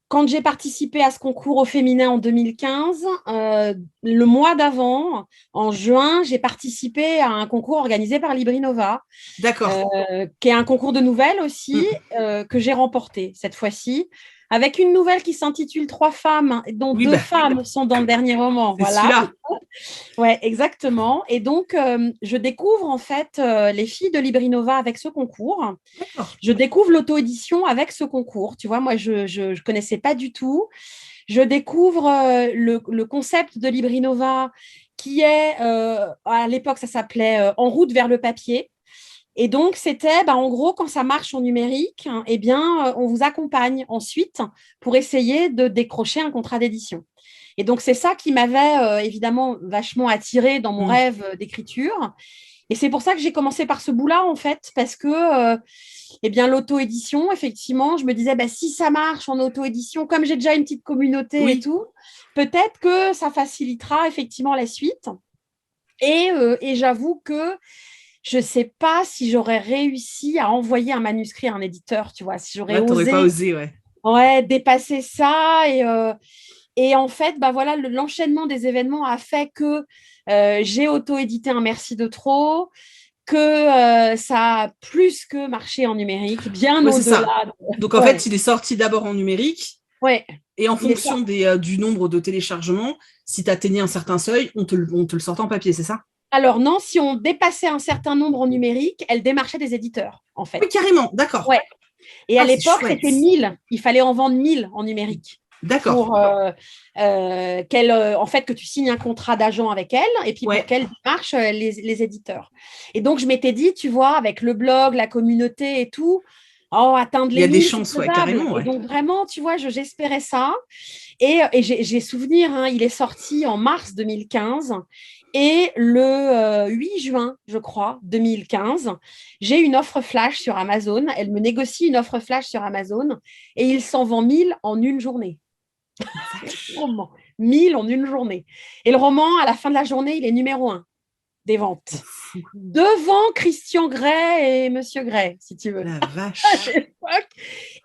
quand j'ai participé à ce concours au féminin en 2015, le mois d'avant, en juin, j'ai participé à un concours organisé par Librinova. D'accord. Qui est un concours de nouvelles aussi, que j'ai remporté cette fois-ci, avec une nouvelle qui s'intitule 3 femmes, dont 2 femmes sont dans le dernier roman. Voilà. Ouais, exactement. Et donc, je découvre en fait les filles de Librinova avec ce concours. Je découvre l'auto-édition avec ce concours. Tu vois, moi, je connaissais pas du tout. Je découvre le concept de Librinova qui est, à l'époque, ça s'appelait En route vers le papier. Et donc, c'était, en gros, quand ça marche en numérique, hein, eh bien, on vous accompagne ensuite pour essayer de décrocher un contrat d'édition. Et donc, c'est ça qui m'avait évidemment vachement attirée dans mon rêve d'écriture. Et c'est pour ça que j'ai commencé par ce bout-là, en fait, parce que eh bien, l'auto-édition, effectivement, je me disais, si ça marche en auto-édition, comme j'ai déjà une petite communauté et tout, peut-être que ça facilitera effectivement la suite. Et j'avoue que je ne sais pas si j'aurais réussi à envoyer un manuscrit à un éditeur, tu vois, si j'aurais T'aurais pas osé, dépasser ça. Et en fait, voilà, l'enchaînement des événements a fait que j'ai auto-édité un Merci de trop, que ça a plus que marché en numérique, bien au-delà. Donc, en fait, il est sorti d'abord en numérique. Ouais. Et en fonction du nombre de téléchargements, si tu atteignais un certain seuil, on te le sortait en papier, c'est ça? Alors non, si on dépassait un certain nombre en numérique, elle démarchait des éditers, en fait. Oui, carrément, d'accord. Ouais. Et à l'époque, c'était 1000. Il fallait en vendre 1000 en numérique. D'accord. Pour en fait, que tu signes un contrat d'agent avec elle et puis pour qu'elle démarche les éditeurs. Et donc, je m'étais dit, tu vois, avec le blog, la communauté et tout, atteindre les 1000, il y a des chances, carrément. Et donc, vraiment, tu vois, j'espérais ça. Et j'ai souvenir, hein, il est sorti en mars 2015. Et le 8 juin, je crois, 2015, j'ai une offre flash sur Amazon. Elle me négocie une offre flash sur Amazon et il s'en vend 1000 en une journée. 1000 en une journée. Et le roman, à la fin de la journée, il est numéro 1 des ventes. Devant Christian Grey et Monsieur Grey, si tu veux. La vache.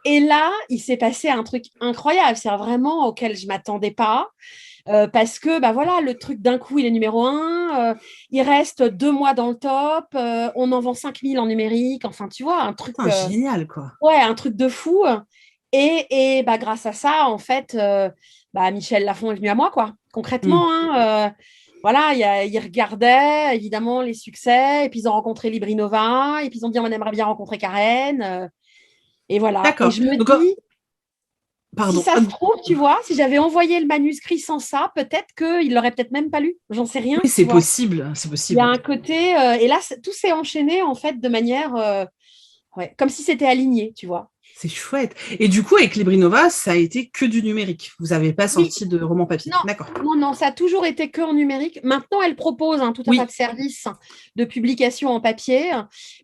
Et là, il s'est passé un truc incroyable. C'est vraiment auquel je ne m'attendais pas. Parce que voilà, le truc d'un coup, il est numéro 1. Il reste 2 mois dans le top. On en vend 5000 en numérique. Enfin, tu vois, un truc. Génial, quoi. Ouais, un truc de fou. Et grâce à ça, en fait, Michel Lafon est venu à moi, quoi. Concrètement, voilà, il regardait évidemment les succès, et puis ils ont rencontré Librinova, et puis ils ont dit on aimerait bien rencontrer Karen. Et voilà. D'accord. Et je me dis, si ça se trouve, tu vois, si j'avais envoyé le manuscrit sans ça, peut-être qu'il l'aurait peut-être même pas lu. J'en sais rien. Oui, c'est possible. Il y a un côté, et là, tout s'est enchaîné en fait de manière, comme si c'était aligné, tu vois. C'est chouette. Et du coup, avec Librinova, ça a été que du numérique. Vous n'avez pas sorti de roman papier. Non, d'accord. Non, ça a toujours été que en numérique. Maintenant, elle propose tout un tas de services de publication en papier.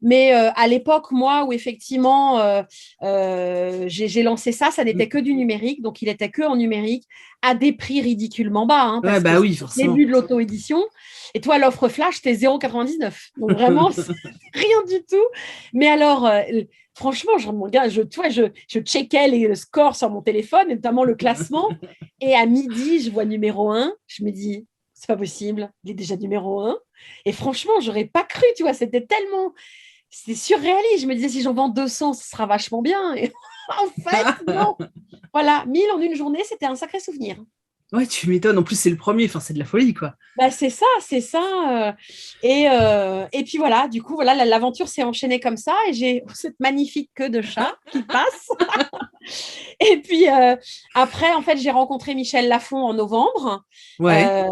Mais à l'époque, moi, où effectivement, j'ai lancé ça, ça n'était que du numérique. Donc, il était que en numérique, à des prix ridiculement bas. Parce que oui, c'est le début de l'auto-édition. Et toi, l'offre flash, c'était 0,99. Donc, vraiment, rien du tout. Mais alors... franchement, je checkais les scores sur mon téléphone, notamment le classement. Et à midi, je vois numéro 1. Je me dis, c'est pas possible, il est déjà numéro 1. Et franchement, j'aurais pas cru, tu vois, c'était surréaliste. Je me disais, si j'en vends 200, ce sera vachement bien. Et en fait, non. Voilà, 1000 en une journée, c'était un sacré souvenir. Ouais, tu m'étonnes. En plus, c'est le premier. Enfin, c'est de la folie, quoi. C'est ça. Et puis voilà, du coup, voilà, l'aventure s'est enchaînée comme ça. Et j'ai cette magnifique queue de chat qui passe. Et puis après, en fait, j'ai rencontré Michel Lafon en novembre. Ouais.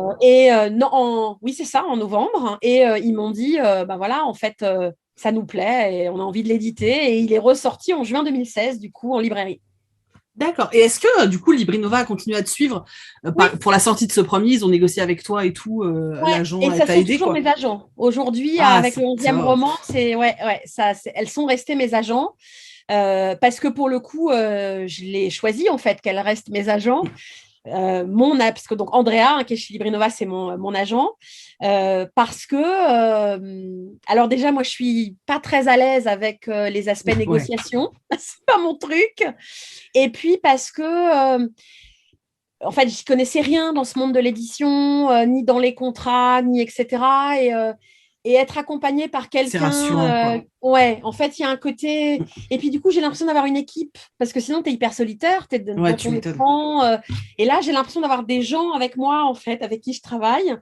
Oui, c'est ça, en novembre. Et ils m'ont dit, voilà, en fait, ça nous plaît et on a envie de l'éditer. Et il est ressorti en juin 2016, du coup, en librairie. D'accord. Et est-ce que, du coup, Librinova a continué à te suivre pour la sortie de ce premier? Ils ont négocié avec toi et tout, l'agent t'a aidé, toujours mes agents. Aujourd'hui, avec le 11e roman, elles sont restées mes agents. Parce que pour le coup, je l'ai choisi, en fait, qu'elles restent mes agents. Parce que donc Andrea, qui est chez Librinova, c'est mon agent. Parce que, alors déjà, moi, je suis pas très à l'aise avec les aspects négociation. C'est pas mon truc. Et puis parce que, en fait, je connaissais rien dans ce monde de l'édition, ni dans les contrats, ni etc. Et être accompagnée par quelqu'un. C'est rassurant, en fait, il y a un côté. Et puis, du coup, j'ai l'impression d'avoir une équipe. Parce que sinon, tu es hyper solitaire. Tu es dans ton écran. Et là, j'ai l'impression d'avoir des gens avec moi, en fait, avec qui je travaille.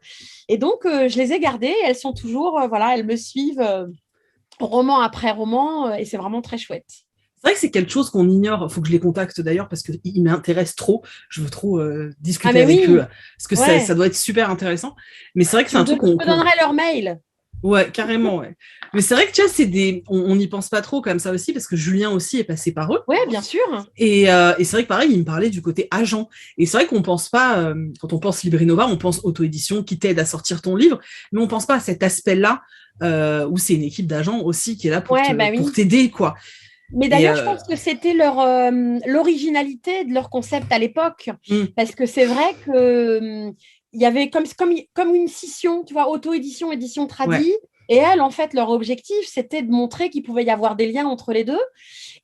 Et donc, je les ai gardées. Elles sont toujours. Elles me suivent roman après roman. Et c'est vraiment très chouette. C'est vrai que c'est quelque chose qu'on ignore. Il faut que je les contacte d'ailleurs parce qu'ils m'intéressent trop. Je veux trop discuter avec eux. Parce que ça doit être super intéressant. Mais c'est vrai que c'est un truc qu'on... Je te donnerai leur mail. Ouais, carrément, ouais. Mais c'est vrai que tu vois, on n'y pense pas trop comme ça aussi, parce que Julien aussi est passé par eux. Ouais, bien sûr. Et c'est vrai que pareil, il me parlait du côté agent. Et c'est vrai qu'on pense pas, quand on pense Librinova, on pense auto-édition qui t'aide à sortir ton livre, mais on pense pas à cet aspect-là où c'est une équipe d'agents aussi qui est là Ouais, bah pour oui. t'aider, quoi. Mais Et d'ailleurs, je pense que c'était l'originalité de leur concept à l'époque, hum, parce que c'est vrai que il y avait comme une scission, tu vois, auto-édition, édition ouais, tradie. Et elles, en fait, leur objectif, c'était de montrer qu'il pouvait y avoir des liens entre les deux.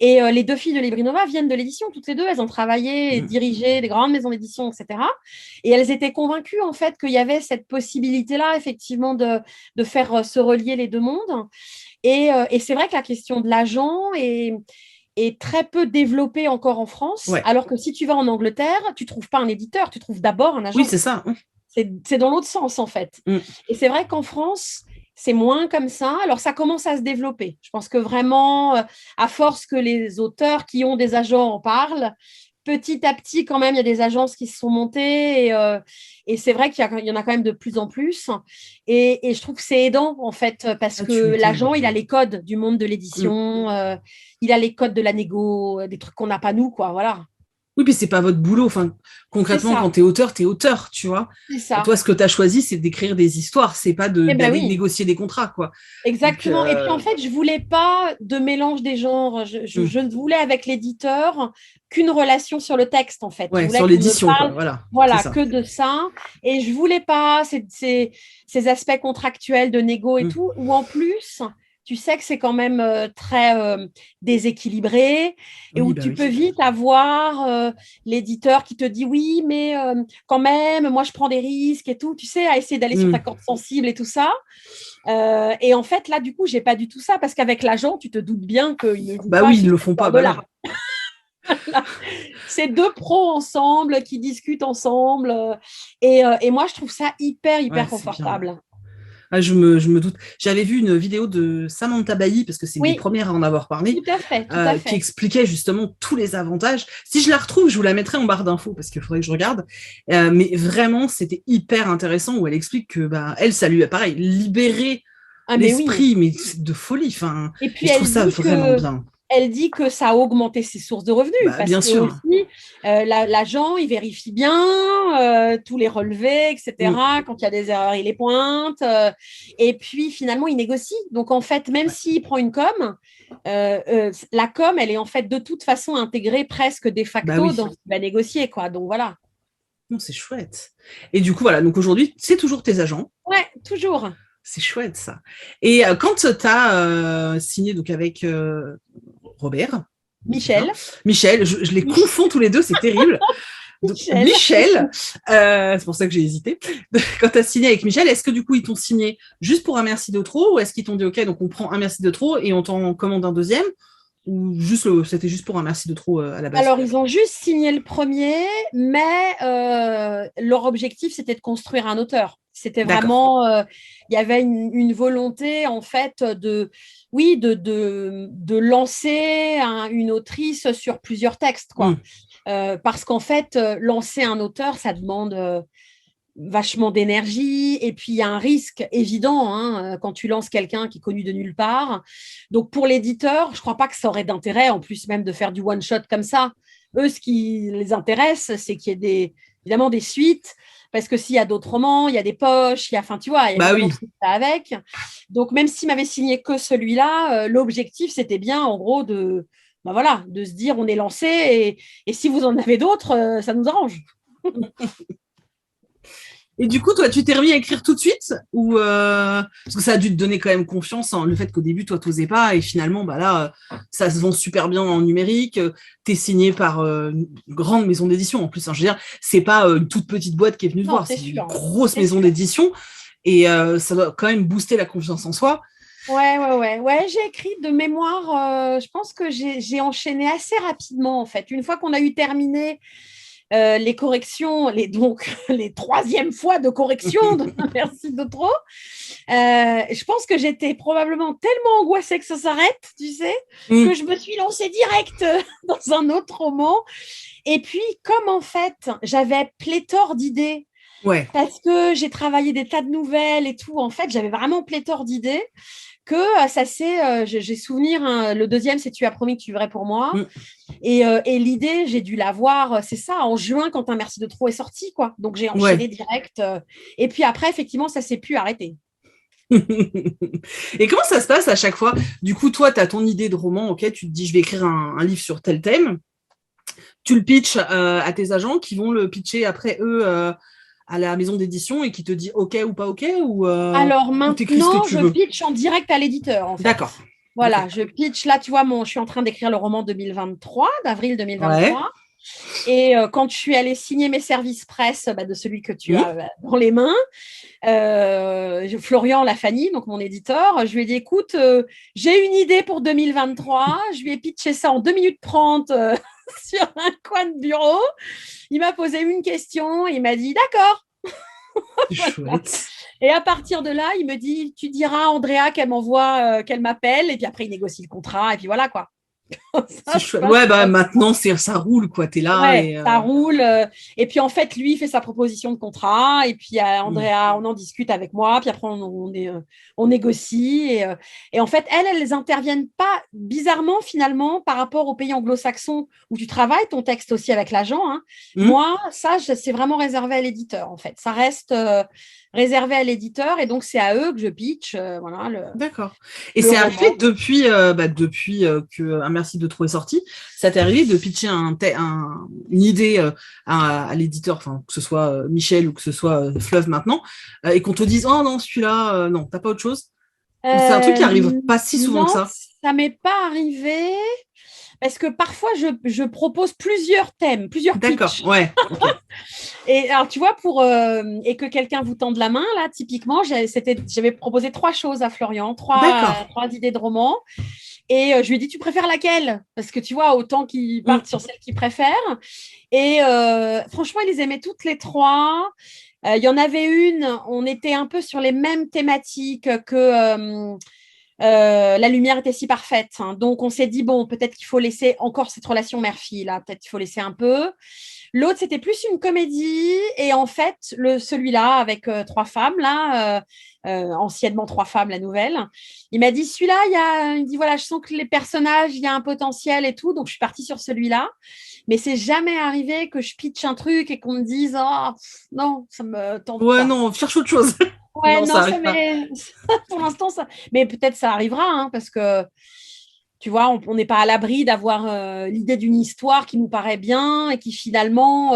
Et les deux filles de Librinova viennent de l'édition, toutes les deux. Elles ont travaillé et hum, dirigé des grandes maisons d'édition, etc. Et elles étaient convaincues, en fait, qu'il y avait cette possibilité-là, effectivement, de faire se relier les deux mondes. Et c'est vrai que la question de l'agent est très peu développée encore en France, ouais. alors que si tu vas en Angleterre, tu ne trouves pas un éditeur, tu trouves d'abord un Oui, agent. c'est ça. C'est dans l'autre sens, en fait. Hum. Et c'est vrai qu'en France, c'est moins comme ça. Alors, ça commence à se développer. Je pense que vraiment, à force que les auteurs qui ont des agents en parlent, petit à petit, quand même, il y a des agences qui se sont montées et c'est vrai qu'il y en a quand même de plus en plus. Et je trouve que c'est aidant, en fait, parce Ah, tu que m'étonnes. l'agent, il a les codes du monde de Hum. l'édition, il a les codes de la négo, des trucs qu'on n'a pas nous, quoi. Voilà. Oui, puis c'est pas votre boulot. Enfin, C'est concrètement, quand ça. t'es auteur, tu vois. C'est ça. Toi, ce que tu as choisi, c'est d'écrire des histoires, c'est pas Eh ben d'aller oui. négocier des contrats, quoi. Donc, Exactement. Et puis en fait, je voulais pas de mélange des genres. hum. Je ne voulais avec l'éditeur qu'une relation sur le texte, en fait. Je Ouais, voulais sur qu'on me l'édition, quoi. parle, Voilà, c'est voilà, ça. que de ça. Et je voulais pas ces aspects contractuels de négo et Hum. tout, où en plus, tu sais que c'est quand même très déséquilibré et Oui, où bah tu peux oui. vite avoir l'éditeur qui te dit oui, mais quand même, moi je prends des risques et tout, tu sais, à essayer d'aller sur ta Hum. corde sensible et tout ça. Et en fait, là, du coup, j'ai pas du tout ça parce qu'avec l'agent, tu te doutes bien qu'il ne joue Bah pas oui, ils sur le cette font pas, bah corde-là. non. C'est deux pros ensemble qui discutent ensemble. Et moi, je trouve ça hyper, Ouais, hyper c'est bien. confortable. Ah, je me doute. J'avais vu une vidéo de Samantha Bailly, parce que c'est une des Oui, premières à en avoir parlé, tout à fait, tout à qui fait. expliquait justement tous les avantages. Si je la retrouve, je vous la mettrai en barre d'infos, parce qu'il faudrait que je regarde. Mais vraiment, c'était hyper intéressant, où elle explique que, bah, elle, ça lui a, pareil, libéré Ah, mais oui. l'esprit, mais de folie. Enfin, Et et puis je trouve ça vraiment bien. elle dit que ça a augmenté ses sources de revenus Bah, parce bien que sûr. aussi l'agent il vérifie bien tous les relevés, Mm. etc. Quand il y a des erreurs, il les pointe. Et puis finalement, il négocie. Donc en fait, même Ouais. s'il prend une com, la com, elle est en fait de toute façon intégrée presque de Bah facto oui. dans ce qu'il va négocier, quoi. Donc voilà. Non, c'est chouette. Et du coup, voilà. Donc aujourd'hui, c'est toujours tes agents. Ouais, toujours. C'est chouette ça. Et quand tu as signé donc avec Robert, c'est ça, Michel. Michel, je les confonds tous les deux, c'est terrible. Donc, Michel. Michel, c'est pour ça que j'ai hésité. Quand tu as signé avec Michel, est-ce que du coup ils t'ont signé juste pour un merci de trop ou est-ce qu'ils t'ont dit ok, donc on prend un merci de trop et on t'en commande un deuxième ou juste c'était juste pour un merci de trop à la base? Alors, ils ont juste signé le premier, mais leur objectif, c'était de construire un auteur. C'était D'accord. vraiment, il y avait une volonté, en fait, oui, de lancer une autrice sur plusieurs textes, quoi. Mm. Parce qu'en fait, lancer un auteur, ça demande vachement d'énergie et puis il y a un risque évident quand tu lances quelqu'un qui est connu de nulle part. Donc pour l'éditeur, je crois pas que ça aurait d'intérêt en plus même de faire du one shot comme ça. Eux, ce qui les intéresse, c'est qu'il y ait évidemment des suites parce que s'il y a d'autres romans, il y a des poches, enfin tu vois, il y a Bah évidemment oui. tout ça avec. Donc même s'il m'avait signé que celui-là, l'objectif c'était bien en gros de se dire on est lancé et si vous en avez d'autres, ça nous arrange. Et du coup, toi, tu t'es remis à écrire tout de suite ou parce que ça a dû te donner quand même confiance en le fait qu'au début, toi, t'osais pas et finalement, bah là, ça se vend super bien en numérique. T'es signé par une grande maison d'édition en plus. Hein, je veux dire, c'est pas une toute petite boîte qui est venue te Non, voir, c'est c'est une sûr. grosse C'est maison sûr. d'édition et ça doit quand même booster la confiance en soi. Ouais, j'ai écrit de mémoire. Je pense que j'ai enchaîné assez rapidement, en fait. Une fois qu'on a eu terminé les corrections, donc les troisièmes fois de correction de merci de trop, je pense que j'étais probablement tellement angoissée que ça s'arrête, tu sais, que Mm. je me suis lancée direct dans un autre roman. Et puis, comme en fait, j'avais pléthore d'idées, Ouais. parce que j'ai travaillé des tas de nouvelles et tout. En fait, j'avais vraiment pléthore d'idées que ça c'est, j'ai souvenir, hein, le deuxième, c'est Tu as promis que tu vivrais pour moi. Mm. Et l'idée, j'ai dû l'avoir, c'est ça, en juin, quand Un Merci de trop est sorti, quoi. Donc, j'ai Ouais. enchaîné direct. Et puis après, effectivement, ça s'est plus arrêté. Et comment ça se passe à chaque fois? Du coup, toi, tu as ton idée de roman, ok, tu te dis, je vais écrire un livre sur tel thème. Tu le pitches à tes agents qui vont le pitcher après eux à la maison d'édition et qui te dit OK ou pas OK Alors ou t'écris ce que maintenant, tu je veux. pitch en direct à l'éditeur, en fait. D'accord. Voilà, OK. je pitch. Là, tu vois, je suis en train d'écrire le roman 2023, d'avril Ouais. 2023. Et quand je suis allée signer mes services presse de celui que tu Mmh. as dans les mains, Florian Lafani, donc mon éditeur, je lui ai dit, écoute, j'ai une idée pour 2023. Je lui ai pitché ça en 2 minutes 30 sur un coin de bureau. Il m'a posé une question, il m'a dit, d'accord. C'est chouette. Et à partir de là, il me dit, tu diras à Andrea qu'elle m'envoie, qu'elle m'appelle, et puis après, il négocie le contrat, et puis voilà quoi. C'est Ça se chouette. passe Ouais, bah comme ça. maintenant, ça roule, quoi. T'es là Ouais, et. ça roule. Et puis en fait, lui, il fait sa proposition de contrat. Et puis Mmh. Andrea, on en discute avec moi. Puis après, on négocie. Et en fait, elles interviennent pas bizarrement finalement par rapport aux pays anglo-saxons où tu travailles ton texte aussi avec l'agent. Hein. Mmh. Moi, ça, c'est vraiment réservé à l'éditeur en fait. Ça reste réservé à l'éditeur. Et donc, c'est à eux que je pitch voilà, D'accord. Et le c'est arrivé roman. depuis que Un Merci de trop est sorti, ça t'est arrivé de pitcher une idée à l'éditeur, enfin, que ce soit Michel ou que ce soit Fleuve maintenant, et qu'on te dise, oh non, celui-là, non, t'as pas autre chose? Ou c'est un truc qui arrive pas si souvent que Non, ça? ça m'est pas arrivé. Parce que parfois, je propose plusieurs thèmes, plusieurs D'accord, pitchs. ouais, ok. Et alors, tu vois, et que quelqu'un vous tende la main, là, typiquement, j'avais proposé 3 choses à Florian, D'accord. trois idées de romans. Et je lui ai dit, tu préfères laquelle? Parce que tu vois, autant qu'ils Mm. partent sur celle qu'ils préfèrent. Et franchement, ils les aimaient toutes les trois. Il y en avait une, on était un peu sur les mêmes thématiques que la lumière était si parfaite. Hein. Donc, on s'est dit, bon, peut-être qu'il faut laisser encore cette relation mère-fille, là. Peut-être qu'il faut laisser un peu. L'autre, c'était plus une comédie. Et en fait, celui-là, avec 3 femmes, là, anciennement 3 femmes, la nouvelle, il m'a dit, celui-là, il dit, voilà, je sens que les personnages, il y a un potentiel et tout. Donc, je suis partie sur celui-là. Mais c'est jamais arrivé que je pitch un truc et qu'on me dise, oh, non, ça me tente Ouais, pas. non, cherche autre chose. Ouais, Non, ça non, ça arrive pas. m'est. Pour l'instant, ça. Mais peut-être ça arrivera, hein, parce que, tu vois, on n'est pas à l'abri d'avoir l'idée d'une histoire qui nous paraît bien et qui finalement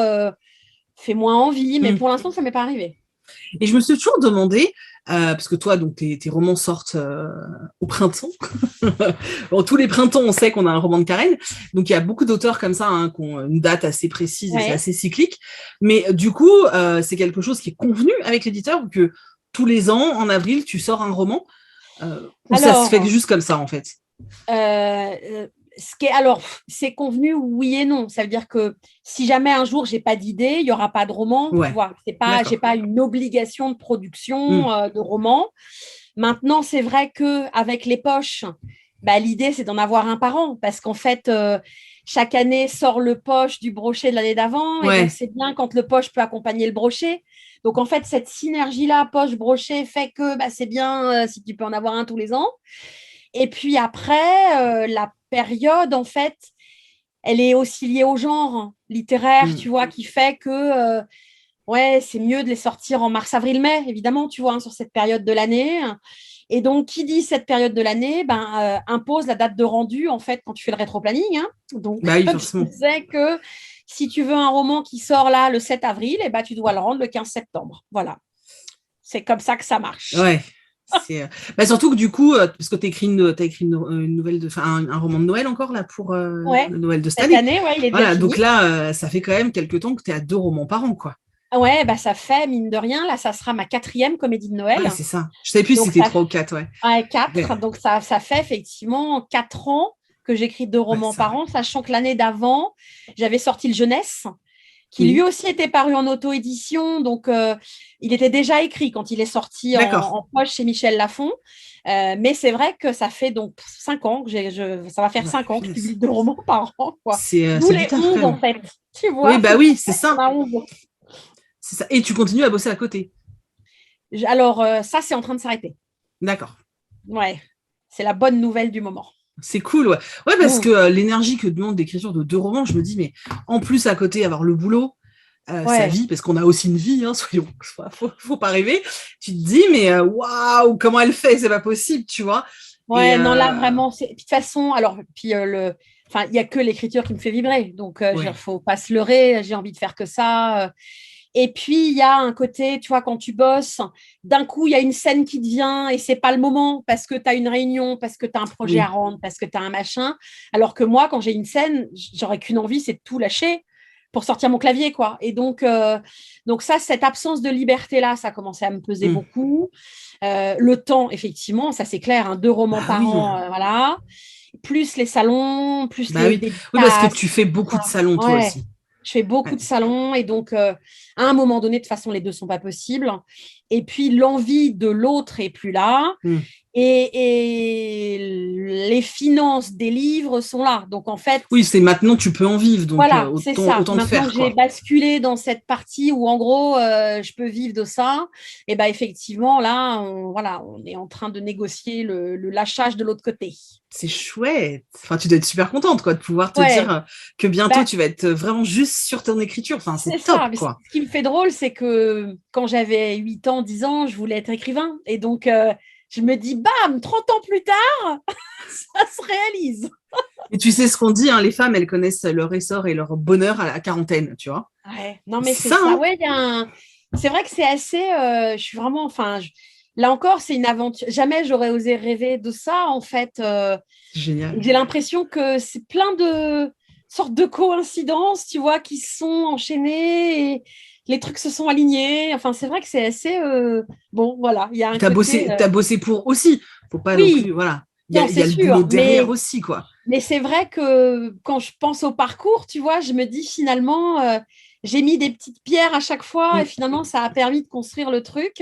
fait moins envie. Mais Mm. pour l'instant, ça ne m'est pas arrivé. Et je me suis toujours demandé, parce que toi, donc tes romans sortent au printemps. Bon, tous les printemps, on sait qu'on a un roman de Karen. Donc il y a beaucoup d'auteurs comme ça qui ont une date assez précise et c'est Ouais. assez cyclique. Mais du coup, c'est quelque chose qui est convenu avec l'éditeur ou que tous les ans, en avril, tu sors un roman ou ça se fait Alors, juste comme ça en fait? alors, c'est convenu, oui et non. Ça veut dire que si jamais un jour j'ai pas d'idée, il y aura pas de roman. Tu Ouais, vois, j'ai d'accord. pas une obligation de production Mm. de roman. Maintenant, c'est vrai que avec les poches, l'idée c'est d'en avoir un par an parce qu'en fait, chaque année sort le poche du brochet de l'année d'avant et donc Ouais, c'est bien quand le poche peut accompagner le brochet. Donc en fait, cette synergie-là, poche-brochet, fait que c'est bien si tu peux en avoir un tous les ans. Et puis après, la période, en fait, elle est aussi liée au genre littéraire, mm. tu vois, qui fait que ouais, c'est mieux de les sortir en mars, avril, mai, évidemment, tu vois, sur cette période de l'année. Et donc, qui dit cette période de l'année, impose la date de rendu, en fait, quand tu fais le rétro-planning. Hein. Donc, Bah oui, tu forcément. sais que si tu veux un roman qui sort là le 7 avril, tu dois le rendre le 15 septembre. Voilà. C'est comme ça que ça marche. Ouais. Surtout que du coup, parce que t'as écrit une nouvelle un roman de Noël encore là pour Ouais. le Noël de cette Cette année. année, ouais, il est déjà Voilà, fini. donc là, ça fait quand même quelques temps que tu es à 2 romans par an, quoi. Ouais, ça fait, mine de rien, là, ça sera ma 4e comédie de Ouais, Noël. c'est ça. Je savais plus si Donc, c'était ça 3 ou 4, ouais. fait Ouais, 4. Donc, ça fait effectivement 4 ans que j'écris 2 ouais, romans ça. par an, sachant que l'année d'avant, j'avais sorti Le Jeunesse, qui lui Oui, aussi était paru en auto-édition. Donc, il était déjà écrit quand il est sorti d'accord. en poche chez Michel Lafon. Mais c'est vrai que ça fait donc 5 ans ça va faire Ouais, 5 ans que je punaise. publie 2 romans par an, quoi. D'où C'est du les taf quand 11, en même. fait. Tu Oui, vois, bah c'est oui, pour c'est ça qu'on ça. a 11. C'est ça. Et tu continues à bosser à côté. Alors, ça, c'est en train de s'arrêter. D'accord. Ouais, c'est la bonne nouvelle du moment. C'est cool, ouais. Ouais, parce que l'énergie que demande l'écriture de 2 romans, je me dis, mais en plus, à côté, avoir le boulot, sa vie, parce qu'on a aussi une vie, hein, soyons, faut pas rêver. Tu te dis, mais waouh, comment elle fait? C'est pas possible, tu vois. Ouais, non, là, vraiment, de toute façon, alors, puis enfin, il n'y a que l'écriture qui me fait vibrer. Donc, il ne faut pas se leurrer, j'ai envie de faire que ça. Et puis, il y a un côté, tu vois, quand tu bosses, d'un coup, il y a une scène qui te vient et c'est pas le moment parce que tu as une réunion, parce que tu as un projet à rendre, parce que tu as un machin. Alors que moi, quand j'ai une scène, j'aurais qu'une envie, c'est de tout lâcher pour sortir mon clavier, quoi. Et donc ça, cette absence de liberté-là, ça commençait à me peser beaucoup. Le temps, effectivement, ça c'est clair, 2 romans par an, voilà. Plus les salons, plus les oui, parce que tu fais beaucoup de salons, toi aussi. Je fais beaucoup de salons et donc, à un moment donné, de toute façon, les 2 ne sont pas possibles. Et puis, l'envie de l'autre n'est plus là. Et les finances des livres sont là. Donc, en fait… Oui, c'est maintenant, tu peux en vivre. Donc, voilà, c'est ça. Autant de faire. Maintenant que j'ai basculé dans cette partie où, en gros, je peux vivre de ça, et bien, effectivement, là, on est en train de négocier le lâchage de l'autre côté. C'est chouette. Enfin, tu dois être super contente, quoi, de pouvoir te dire que bientôt, tu vas être vraiment juste sur ton écriture. Enfin, c'est top, ça. Quoi. Ce qui me fait drôle, c'est que quand j'avais 8 ans, 10 ans, je voulais être écrivain. Et donc, je me dis, bam, 30 ans plus tard, ça se réalise. Et tu sais ce qu'on dit, hein, les femmes, elles connaissent leur essor et leur bonheur à la quarantaine, tu vois. Ouais, non, mais c'est ça. Hein. Ouais, c'est vrai que c'est assez… je suis vraiment… Enfin, là encore, c'est une aventure. Jamais j'aurais osé rêver de ça, en fait. Génial. J'ai l'impression que c'est plein de sortes de coïncidences, tu vois, qui sont enchaînées et les trucs se sont alignés. Enfin, c'est vrai que c'est assez… bon, voilà, il y a un côté… T'as bossé pour aussi. Faut pas non plus… Voilà. Il y a le boulot derrière aussi, quoi. Mais c'est vrai que quand je pense au parcours, tu vois, je me dis finalement… j'ai mis des petites pierres à chaque fois et finalement, ça a permis de construire le truc.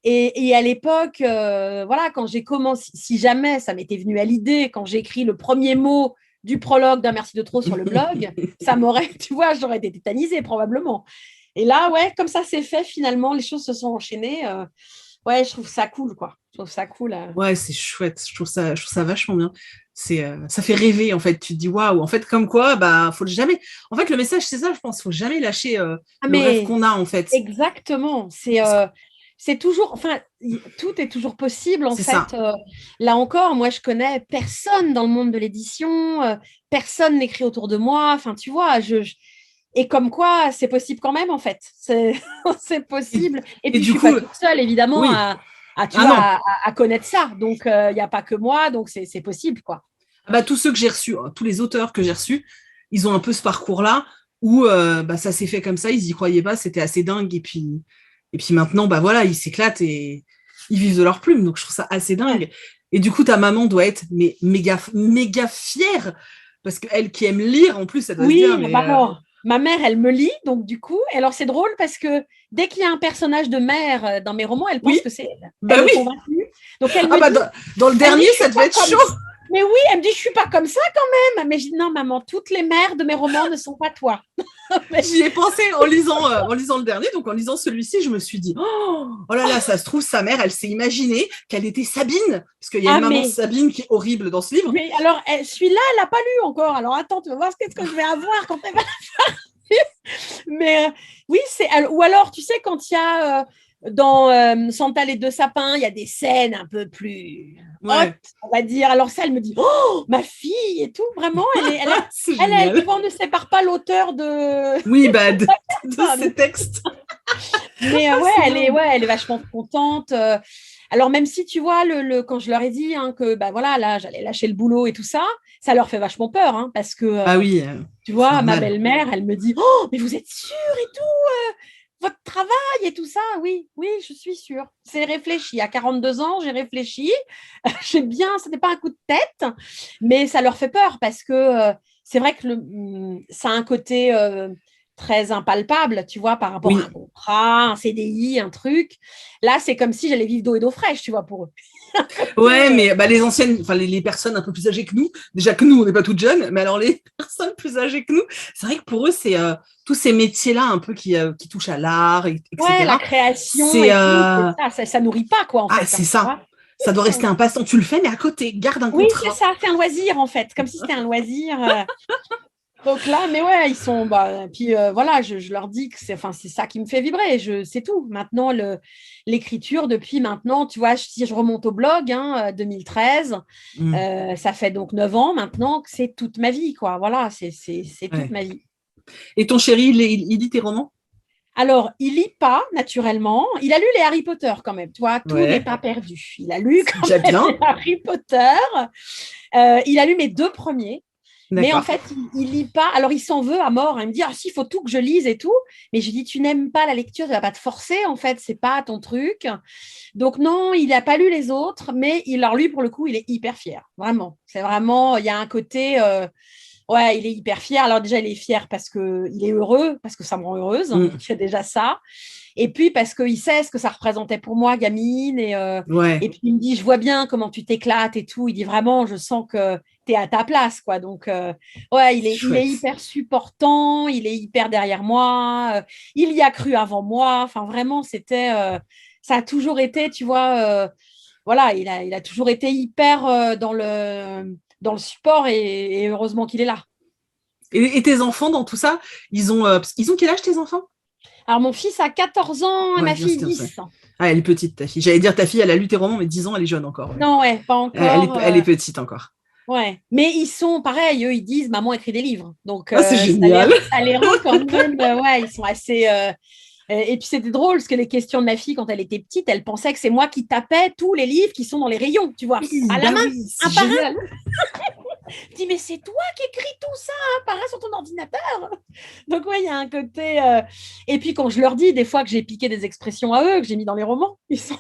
Et à l'époque, voilà, quand j'ai commencé, si jamais ça m'était venu à l'idée, quand j'ai écrit le premier mot du prologue d'un Merci de trop sur le blog, ça m'aurait, tu vois, j'aurais été tétanisée probablement. Et là, ouais, comme ça c'est fait, finalement, les choses se sont enchaînées. Ouais, je trouve ça cool, quoi. Je trouve ça cool. Ouais, c'est chouette. Je trouve ça vachement bien. Ça fait rêver, en fait. Tu te dis, waouh, en fait, comme quoi, bah, faut jamais… En fait, le message, c'est ça, je pense, faut jamais lâcher le rêve qu'on a, en fait. Exactement. C'est toujours… Enfin, tout est toujours possible, en fait. Là encore, moi, je connais personne dans le monde de l'édition. Personne n'écrit autour de moi. Enfin, tu vois, et comme quoi, c'est possible quand même, en fait. C'est possible. Et puis, je ne suis pas toute seule, évidemment, à connaître ça. Donc, il n'y a pas que moi, donc c'est possible, quoi. Bah, tous ceux que j'ai reçus, tous les auteurs que j'ai reçus, ils ont un peu ce parcours-là où ça s'est fait comme ça, ils y croyaient pas, c'était assez dingue. Et puis maintenant, bah voilà, ils s'éclatent et ils vivent de leur plume. Donc, je trouve ça assez dingue. Ouais. Et du coup, ta maman doit être méga fière parce qu'elle qui aime lire, en plus, elle doit se dire… Mais alors, ma mère, elle me lit, donc du coup, alors c'est drôle parce que dès qu'il y a un personnage de mère dans mes romans, elle pense que c'est elle. Bah elle est convaincue. Donc elle me dit, dans le dernier, ça devait être chaud. Mais oui, elle me dit, je suis pas comme ça quand même. Mais je dis, non, maman, toutes les mères de mes romans ne sont pas toi. J'y ai pensé en lisant le dernier, donc en lisant celui-ci, je me suis dit, oh là là, ça se trouve, sa mère, elle s'est imaginée qu'elle était Sabine, parce qu'il y a une maman Sabine qui est horrible dans ce livre. Mais alors, celui-là, elle n'a pas lu encore. Alors attends, tu vas voir ce que je vais avoir quand elle va la faire. Mais oui, ou alors, tu sais, quand il y a… dans Santa les 2 sapins, il y a des scènes un peu plus hautes, on va dire. Alors ça, elle me dit, oh, ma fille et tout, vraiment, elle ne sépare pas l'auteur de… Oui, de ses textes. Mais elle est vachement contente. Alors même si, tu vois, quand je leur ai dit que bah, voilà, là, j'allais lâcher le boulot et tout ça, ça leur fait vachement peur, parce que, tu vois, ma belle-mère, elle me dit, oh, mais vous êtes sûre et tout votre travail et tout ça, oui, je suis sûre. C'est réfléchi. À 42 ans, j'ai réfléchi. J'ai bien, ce n'était pas un coup de tête, mais ça leur fait peur parce que c'est vrai que ça a un côté très impalpable, tu vois, par rapport Oui. à un contrat, un CDI, un truc. Là, c'est comme si j'allais vivre d'eau et d'eau fraîche, tu vois, pour eux. Ouais, mais les anciennes, enfin les personnes un peu plus âgées que nous, déjà que nous, on n'est pas toutes jeunes, mais alors les personnes plus âgées que nous, c'est vrai que pour eux, c'est tous ces métiers-là un peu qui touchent à l'art, Ouais, etc. la création C'est et tout, c'est ça nourrit pas, quoi, en fait. c'est Tu ça. vois. Ça doit rester un passe-temps. Tu le fais, mais à côté, garde un Oui, c'est contrat. ça, c'est un loisir, en fait, comme si c'était un loisir. Donc là, mais ouais, ils sont. Bah, puis voilà, je leur dis que c'est ça qui me fait vibrer. C'est tout. Maintenant, l'écriture, depuis maintenant, tu vois, si je remonte au blog, 2013, Mm. ça fait donc 9 ans maintenant que c'est toute ma vie, quoi. Voilà, c'est toute Ouais. ma vie. Et ton chéri, il lit tes romans? Alors, il lit pas, naturellement. Il a lu les Harry Potter quand même. Tu vois, tout n'est Ouais, pas perdu. Il a lu c'est quand déjà même les bien. Harry Potter. Il a lu mes 2 premiers. Mais en D'accord. fait, il lit pas. Alors, il s'en veut à mort. Il me dit, ah si, il faut tout que je lise et tout. Mais je dis, tu n'aimes pas la lecture, tu vas pas te forcer. En fait, c'est pas ton truc. Donc non, il n'a pas lu les autres, mais lui, pour le coup, il est hyper fier. Vraiment. C'est vraiment, il y a un côté, ouais, il est hyper fier. Alors déjà, il est fier parce qu'il est heureux, parce que ça me rend heureuse. Mm. Donc, il y a déjà ça. Et puis, parce qu'il sait ce que ça représentait pour moi, gamine. Ouais, Et puis, il me dit, je vois bien comment tu t'éclates et tout. Il dit, vraiment, je sens que tu es à ta place, quoi. Donc, ouais, c'est il est chouette. hyper supportant. Il est hyper derrière moi. Il y a cru avant moi. Enfin, vraiment, ça a toujours été, tu vois, voilà, il a toujours été hyper dans le support et heureusement qu'il est là. Et tes enfants dans tout ça, ils ont quel âge tes enfants? Alors, mon fils a 14 ans et Ouais, ma bien fille sûr, ça. 10. Ah, elle est petite, ta fille. J'allais dire ta fille, elle a lu tes romans, mais 10 ans, elle est jeune encore. Ouais. Non, ouais, pas encore. Elle est petite encore. Ouais. Mais ils sont pareils, eux, ils disent maman écrit des livres. Donc, Ah, c'est génial. ça les rend quand même, ouais, ils sont assez. Et puis, c'était drôle parce que les questions de ma fille, quand elle était petite, elle pensait que c'est moi qui tapais tous les livres qui sont dans les rayons, tu vois, Oui, à la bah main, oui, c'est un par un. génial. Je dis, mais c'est toi qui écris tout ça, un par un sur ton ordinateur. Donc, ouais, il y a un côté. Et puis, quand je leur dis des fois que j'ai piqué des expressions à eux, que j'ai mis dans les romans, ils sont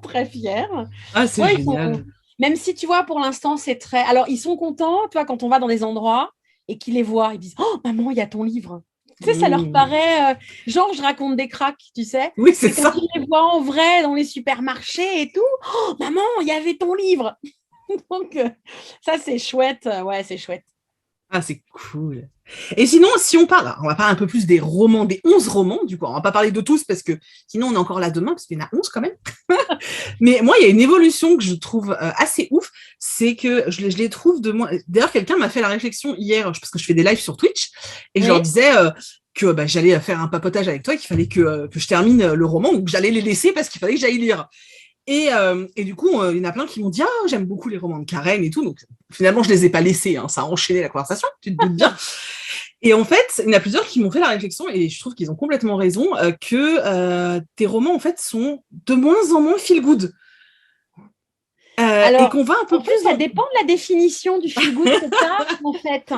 très fiers. Ah, c'est Ouais, génial. même si tu vois, pour l'instant, c'est très. Alors, ils sont contents, tu vois, quand on va dans des endroits et qu'ils les voient, ils disent, oh, maman, il y a ton livre. Tu sais, ça leur Mmh. paraît. Genre, je raconte des cracks, tu sais. Oui, c'est Mais quand ça. ils les voient en vrai dans les supermarchés et tout, oh, maman, il y avait ton livre. Donc, ça, c'est chouette. Ouais, c'est chouette. Ah, c'est cool. Et sinon, si on parle, alors, on va parler un peu plus des romans, des 11 romans, du coup, on va pas parler de tous parce que sinon on est encore là demain, parce qu'il y en a 11 quand même. Mais moi, il y a une évolution que je trouve assez ouf, c'est que je les trouve de moi. D'ailleurs, quelqu'un m'a fait la réflexion hier, parce que je fais des lives sur Twitch, et je leur Oui. disais que j'allais faire un papotage avec toi, qu'il fallait que je termine le roman, donc j'allais les laisser parce qu'il fallait que j'aille lire. Et du coup, il y en a plein qui m'ont dit ah, j'aime beaucoup les romans de Karen et tout. Donc finalement, je les ai pas laissés. Hein, ça a enchaîné la conversation, tu te doutes bien. Et en fait, il y en a plusieurs qui m'ont fait la réflexion et je trouve qu'ils ont complètement raison que tes romans en fait sont de moins en moins feel good et Alors, qu'on va un peu en fait, plus ça dans. dépend de la définition du feel good que tu as, en fait.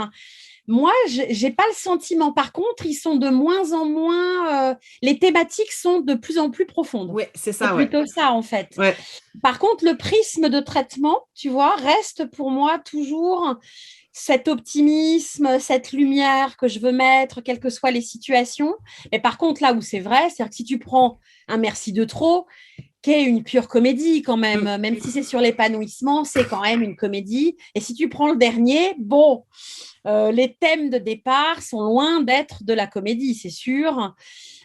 Moi, je n'ai pas le sentiment. Par contre, ils sont de moins en moins. Les thématiques sont de plus en plus profondes. Ouais, c'est C'est ça, ouais. plutôt ça, en fait. Ouais. Par contre, le prisme de traitement, tu vois, reste pour moi toujours cet optimisme, cette lumière que je veux mettre, quelles que soient les situations. Mais par contre, là où c'est vrai, c'est-à-dire que si tu prends un merci de trop, qui est une pure comédie quand même, Mm. même si c'est sur l'épanouissement, c'est quand même une comédie. Et si tu prends le dernier, bon, les thèmes de départ sont loin d'être de la comédie, c'est sûr,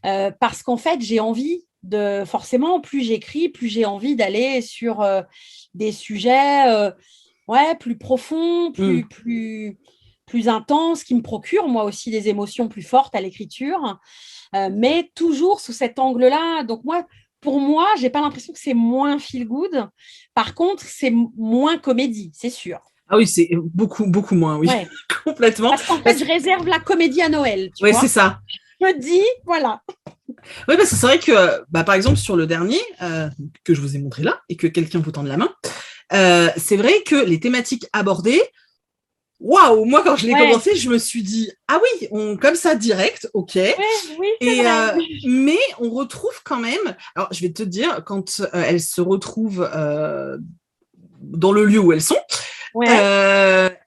parce qu'en fait, j'ai envie de, forcément, plus j'écris, plus j'ai envie d'aller sur des sujets ouais, plus profonds, Mm. plus intenses, qui me procurent moi aussi des émotions plus fortes à l'écriture, mais toujours sous cet angle-là. Donc moi, pour moi, j'ai pas l'impression que c'est moins feel good. Par contre, c'est moins comédie, c'est sûr. Ah oui, c'est beaucoup, beaucoup moins, oui, Ouais. complètement. Parce qu'en fait, je réserve la comédie à Noël, tu Ouais, c'est vois. ça. Je me dis, voilà. Oui, parce que c'est vrai que, par exemple, sur le dernier, que je vous ai montré là, et que quelqu'un vous tende la main, c'est vrai que les thématiques abordées, waouh, moi, quand je l'ai Ouais, commencé, je me suis dit, ah oui, comme ça, direct, ok. ouais, oui, c'est Et, vrai. mais on retrouve quand même, alors je vais te dire, quand elles se retrouvent dans le lieu où elles sont,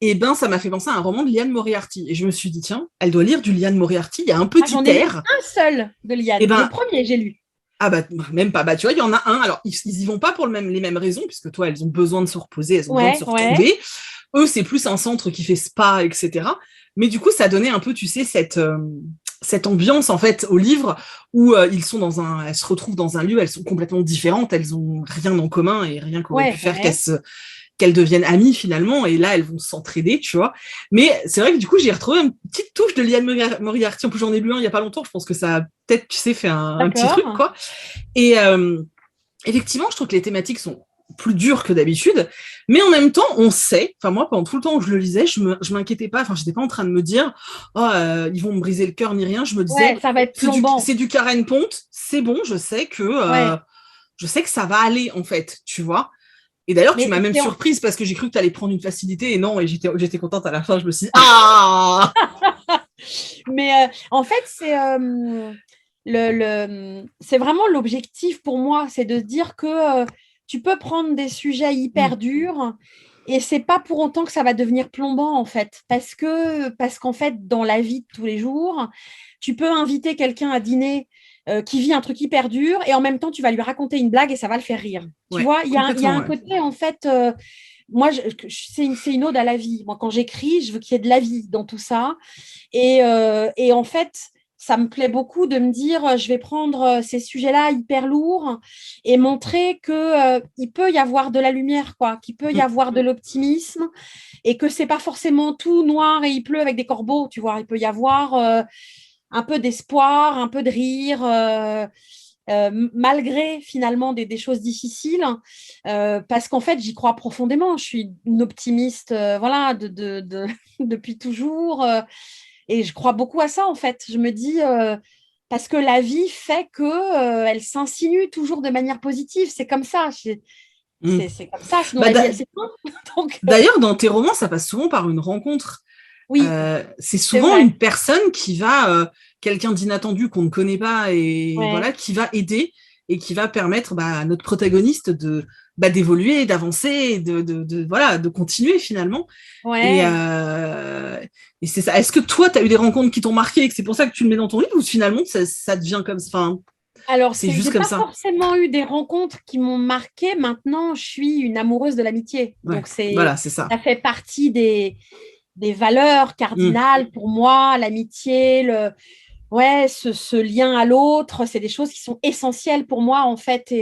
Et ben, ça m'a fait penser à un roman de Liane Moriarty. Et je me suis dit, tiens, elle doit lire du Liane Moriarty. Il y a un petit j'en ai lu air. un seul de Liane. Et ben, le premier, j'ai lu. Ah bah, même pas. Bah, tu vois, il y en a un. Alors, ils y vont pas pour les mêmes raisons, puisque toi, elles ont besoin de se reposer, elles ont besoin de se retrouver. Eux, c'est plus un centre qui fait spa, etc. Mais du coup, ça donnait un peu, tu sais, cette ambiance, en fait, au livre, où elles se retrouvent dans un lieu, elles sont complètement différentes, elles ont rien en commun et rien qu'aurait pu faire qu'elles deviennent amies finalement, et là elles vont s'entraider, tu vois. Mais c'est vrai que du coup j'ai retrouvé une petite touche de Liane Moriarty. En plus j'en ai lu un il y a pas longtemps, je pense que ça a peut-être, tu sais, fait un petit truc, quoi. Et effectivement, je trouve que les thématiques sont plus dures que d'habitude, mais en même temps on sait, enfin moi pendant tout le temps où je le lisais, je m'inquiétais pas, enfin j'étais pas en train de me dire ils vont me briser le cœur ni rien, je me disais ça va être plombant. c'est du Karen Ponte, c'est bon, je sais que ça va aller en fait, tu vois. Et d'ailleurs, tu m'as même surprise parce que j'ai cru que tu allais prendre une facilité et non, et j'étais contente à la fin. Je me suis dit, ah Mais en fait, c'est c'est vraiment l'objectif pour moi, c'est de se dire que tu peux prendre des sujets hyper durs et c'est pas pour autant que ça va devenir plombant en fait, parce qu'en fait, dans la vie de tous les jours, tu peux inviter quelqu'un à dîner qui vit un truc hyper dur et en même temps, tu vas lui raconter une blague et ça va le faire rire. Tu vois, il y a un côté, en fait, moi, c'est une ode à la vie. Moi, quand j'écris, je veux qu'il y ait de la vie dans tout ça. Et en fait, ça me plaît beaucoup de me dire, je vais prendre ces sujets-là hyper lourds et montrer qu'il peut y avoir de la lumière, quoi, qu'il peut y avoir de l'optimisme et que c'est pas forcément tout noir et il pleut avec des corbeaux, tu vois. Il peut y avoir un peu d'espoir, un peu de rire, malgré finalement des choses difficiles, parce qu'en fait, j'y crois profondément. Je suis une optimiste, voilà, depuis toujours, et je crois beaucoup à ça, en fait. Je me dis, parce que la vie fait qu'elle s'insinue toujours de manière positive. C'est comme ça. C'est comme ça, sinon la vie, elle s'éteint. D'ailleurs, dans tes romans, ça passe souvent par une rencontre. Oui, c'est souvent une personne qui va, quelqu'un d'inattendu qu'on ne connaît pas et voilà, qui va aider et qui va permettre à notre protagoniste d'évoluer, d'avancer, de continuer finalement. Et c'est ça. Est-ce que toi, tu as eu des rencontres qui t'ont marqué et que c'est pour ça que tu le mets dans ton livre ou finalement ça devient comme ça? Alors, c'est juste comme ça. J'ai pas forcément eu des rencontres qui m'ont marqué. Maintenant, je suis une amoureuse de l'amitié. Donc, voilà, c'est ça. Ça fait partie des valeurs cardinales pour moi, l'amitié, ce lien à l'autre, c'est des choses qui sont essentielles pour moi en fait.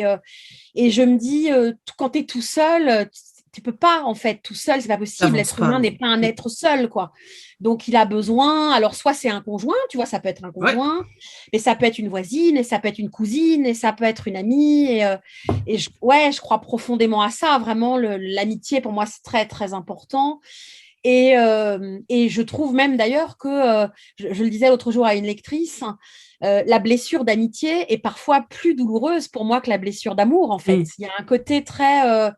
Et je me dis, quand tu es tout seul, tu peux pas en fait, tout seul, c'est pas possible. L'être humain n'est pas un être seul, quoi. Donc il a besoin, alors soit c'est un conjoint, tu vois, ça peut être un conjoint, mais ça peut être une voisine, et ça peut être une cousine, et ça peut être une amie. Et je crois profondément à ça, vraiment, l'amitié pour moi c'est très très important. Et je trouve même d'ailleurs que, je le disais l'autre jour à une lectrice, la blessure d'amitié est parfois plus douloureuse pour moi que la blessure d'amour, en fait. Il y a un côté très,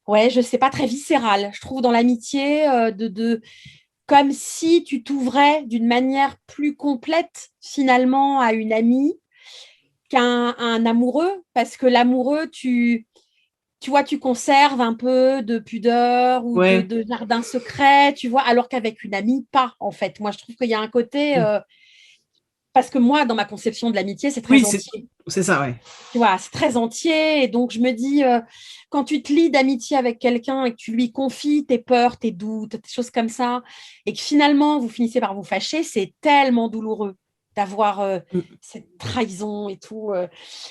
je sais pas, très viscéral, je trouve, dans l'amitié, comme si tu t'ouvrais d'une manière plus complète, finalement, à une amie qu'un amoureux, parce que l'amoureux, tu vois, tu conserves un peu de pudeur ou de jardin secret, tu vois, alors qu'avec une amie, pas, en fait. Moi, je trouve qu'il y a un côté... parce que moi, dans ma conception de l'amitié, c'est très entier. C'est ça, ouais. Tu vois, c'est très entier. Et donc, je me dis, quand tu te lis d'amitié avec quelqu'un et que tu lui confies tes peurs, tes doutes, des choses comme ça, et que finalement, vous finissez par vous fâcher, c'est tellement douloureux d'avoir cette trahison et tout.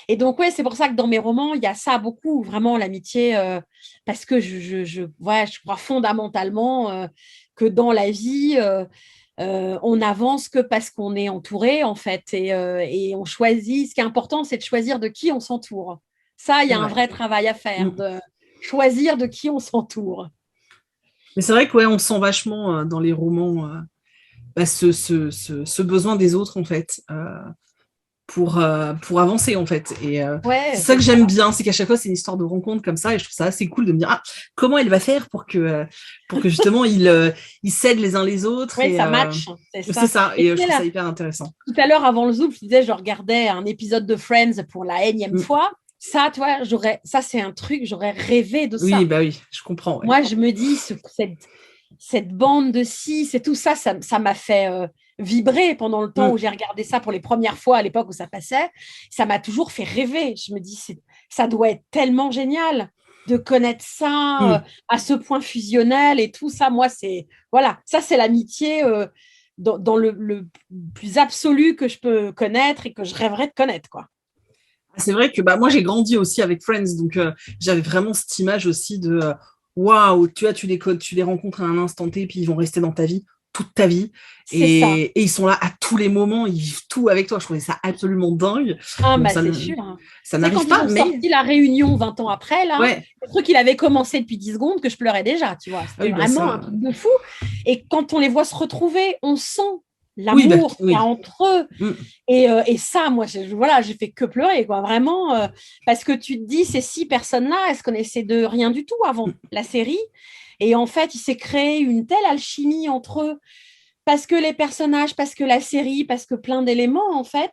Et donc, c'est pour ça que dans mes romans, il y a ça beaucoup, vraiment, l'amitié, parce que je crois fondamentalement que dans la vie, on n'avance que parce qu'on est entouré, en fait, et on choisit. Ce qui est important, c'est de choisir de qui on s'entoure. Ça, il y a un vrai travail à faire, de choisir de qui on s'entoure. Mais c'est vrai qu'on sent vachement dans les romans ce besoin des autres, en fait, pour avancer, en fait. Et c'est ça que j'aime bien, c'est qu'à chaque fois, c'est une histoire de rencontre comme ça, et je trouve ça assez cool de me dire, comment il va faire pour que justement, ils s'aident les uns les autres. Oui, ça match, c'est ça. Et je trouve ça hyper intéressant. Tout à l'heure, avant le Zoom, je disais, je regardais un épisode de Friends pour la énième fois. Ça, tu vois, ça, c'est un truc, j'aurais rêvé de ça. Oui, bah oui, je comprends. Ouais. Moi, je me dis, cette bande de six et tout ça, ça m'a fait vibrer pendant le temps où j'ai regardé ça pour les premières fois à l'époque où ça passait. Ça m'a toujours fait rêver. Je me dis, ça doit être tellement génial de connaître ça à ce point fusionnel et tout ça. Moi, voilà, ça, c'est l'amitié dans le plus absolu que je peux connaître et que je rêverais de connaître, quoi. C'est vrai que moi, j'ai grandi aussi avec Friends, donc j'avais vraiment cette image aussi de waouh, tu vois, tu les rencontres à un instant T, puis ils vont rester dans ta vie toute ta vie. Et ils sont là à tous les moments, ils vivent tout avec toi. Je trouvais ça absolument dingue. Ah, bah, c'est sûr. Ça n'arrive pas, mais... Quand ils ont sorti La Réunion 20 ans après, là, le truc, il avait commencé depuis 10 secondes que je pleurais déjà, tu vois. C'était vraiment un truc de fou. Et quand on les voit se retrouver, on sent l'amour qu'il y a entre eux. Et ça, moi, j'ai fait que pleurer, quoi, vraiment. Parce que tu te dis, ces 6 personnes-là, elles se connaissaient de rien du tout avant la série. Et en fait, il s'est créé une telle alchimie entre eux, parce que les personnages, parce que la série, parce que plein d'éléments, en fait,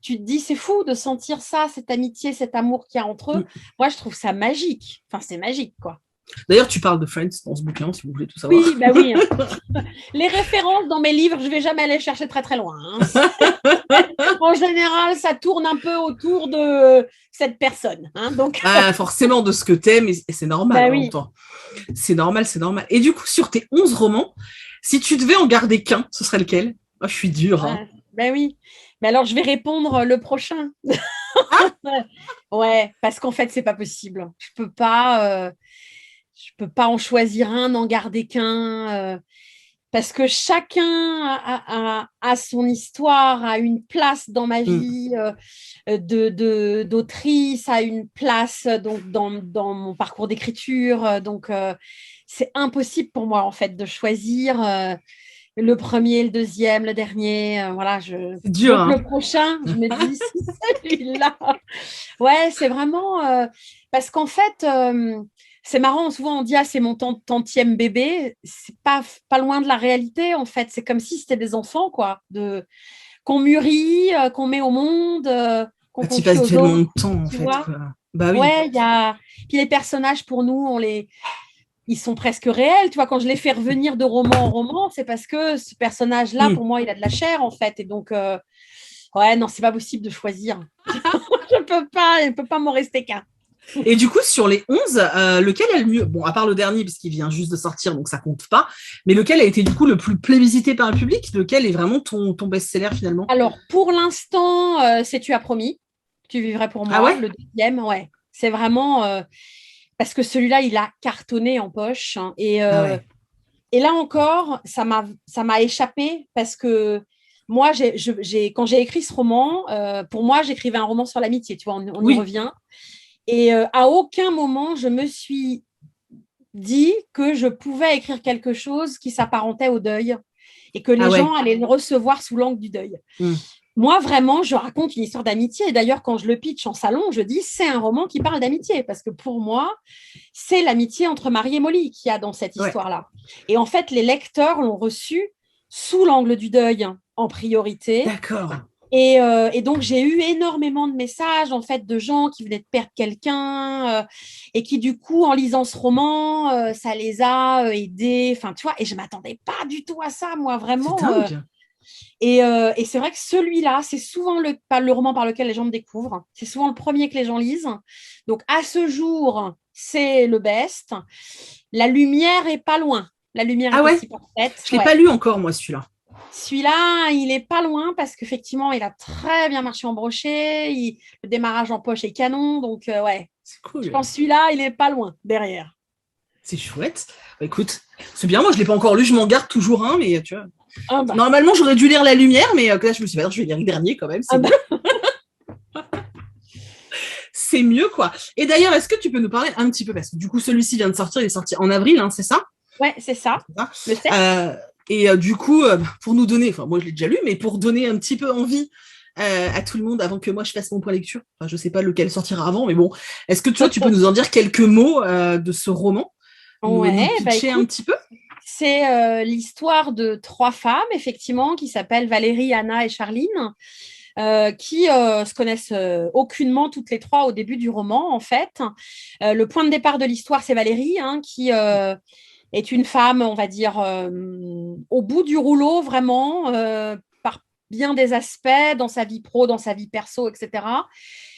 tu te dis, c'est fou de sentir ça, cette amitié, cet amour qu'il y a entre eux. Moi, je trouve ça magique. Enfin, c'est magique, quoi. D'ailleurs, tu parles de Friends dans ce bouquin, si vous voulez tout savoir. Oui, bah oui. Hein. Les références dans mes livres, je ne vais jamais aller chercher très, très loin. Hein. En général, ça tourne un peu autour de cette personne. Hein, donc... forcément de ce que t'aimes, et c'est normal en même temps. C'est normal, c'est normal. Et du coup, sur tes 11 romans, si tu devais en garder qu'un, ce serait lequel? Je suis dure. Hein. Ben oui. Mais alors, je vais répondre le prochain. Ouais, parce qu'en fait, c'est pas possible. Je peux pas en choisir un, n'en garder qu'un. Parce que chacun a son histoire, a une place dans ma vie d'autrice, a une place donc, dans mon parcours d'écriture. Donc, c'est impossible pour moi, en fait, de choisir le premier, le deuxième, le dernier. Voilà, c'est dur, donc, hein. le prochain, je me dis, c'est celui-là. Ouais, c'est vraiment... parce qu'en fait... c'est marrant, souvent on dit c'est mon tantième bébé, c'est pas loin de la réalité en fait, c'est comme si c'était des enfants quoi, qu'on mûrit, qu'on met au monde, qu'on confie passes aux tellement autres, de temps en fait. Vois. Bah oui. Ouais, puis les personnages pour nous, ils sont presque réels, tu vois, quand je les fais revenir de roman en roman, c'est parce que ce personnage-là pour moi il a de la chair en fait, et donc ouais non c'est pas possible de choisir, il peut pas m'en rester qu'un. Et du coup, sur les 11, lequel est le mieux? Bon, à part le dernier, parce qu'il vient juste de sortir, donc ça compte pas. Mais lequel a été du coup le plus plébiscité par le public? Lequel est vraiment ton best-seller finalement? Alors, pour l'instant, c'est Tu as promis. Tu vivrais pour moi. Ah ouais? Le deuxième, ouais. C'est vraiment... parce que celui-là, il a cartonné en poche. Hein, et là encore, ça m'a échappé parce que moi, quand j'ai écrit ce roman, pour moi, j'écrivais un roman sur l'amitié. Tu vois, on y revient. Et à aucun moment, je me suis dit que je pouvais écrire quelque chose qui s'apparentait au deuil et que les gens allaient le recevoir sous l'angle du deuil. Moi, vraiment, je raconte une histoire d'amitié. Et d'ailleurs, quand je le pitch en salon, je dis c'est un roman qui parle d'amitié parce que pour moi, c'est l'amitié entre Marie et Molly qu'il y a dans cette histoire-là. Et en fait, les lecteurs l'ont reçu sous l'angle du deuil en priorité. D'accord. Et donc, j'ai eu énormément de messages, en fait, de gens qui venaient de perdre quelqu'un et qui, du coup, en lisant ce roman, ça les a aidés. Enfin, tu vois, et je ne m'attendais pas du tout à ça, moi, vraiment. C'est dingue. Et c'est vrai que celui-là, c'est souvent le roman par lequel les gens me découvrent. C'est souvent le premier que les gens lisent. Donc, à ce jour, c'est le best. La lumière est pas loin. La lumière est aussi parfaite. Je ne l'ai pas lu encore, moi, celui-là. Celui-là, il est pas loin parce qu'effectivement, il a très bien marché en brochet. Le démarrage en poche est canon. Donc, ouais. C'est cool. Je pense que celui-là, il est pas loin derrière. C'est chouette. Bah, écoute, c'est bien. Moi, je ne l'ai pas encore lu. Je m'en garde toujours un, mais tu vois. Normalement, j'aurais dû lire La Lumière, mais là, je me suis dit, je vais lire le dernier quand même. C'est c'est mieux, quoi. Et d'ailleurs, est-ce que tu peux nous parler un petit peu, parce que du coup, celui-ci vient de sortir, il est sorti en avril, hein, c'est ça? Ouais, c'est ça. Le 7. Et du coup, pour nous donner, enfin, moi, je l'ai déjà lu, mais pour donner un petit peu envie à tout le monde avant que moi je fasse mon point lecture, enfin, je ne sais pas lequel sortira avant, mais bon, est-ce que tu peux nous en dire quelques mots de ce roman? Nous pitcher un petit peu? C'est l'histoire de 3 femmes, effectivement, qui s'appellent Valérie, Anna et Charline, qui se connaissent aucunement toutes les trois au début du roman, en fait. Le point de départ de l'histoire, c'est Valérie, hein, qui est une femme, on va dire, au bout du rouleau, vraiment, par bien des aspects, dans sa vie pro, dans sa vie perso, etc.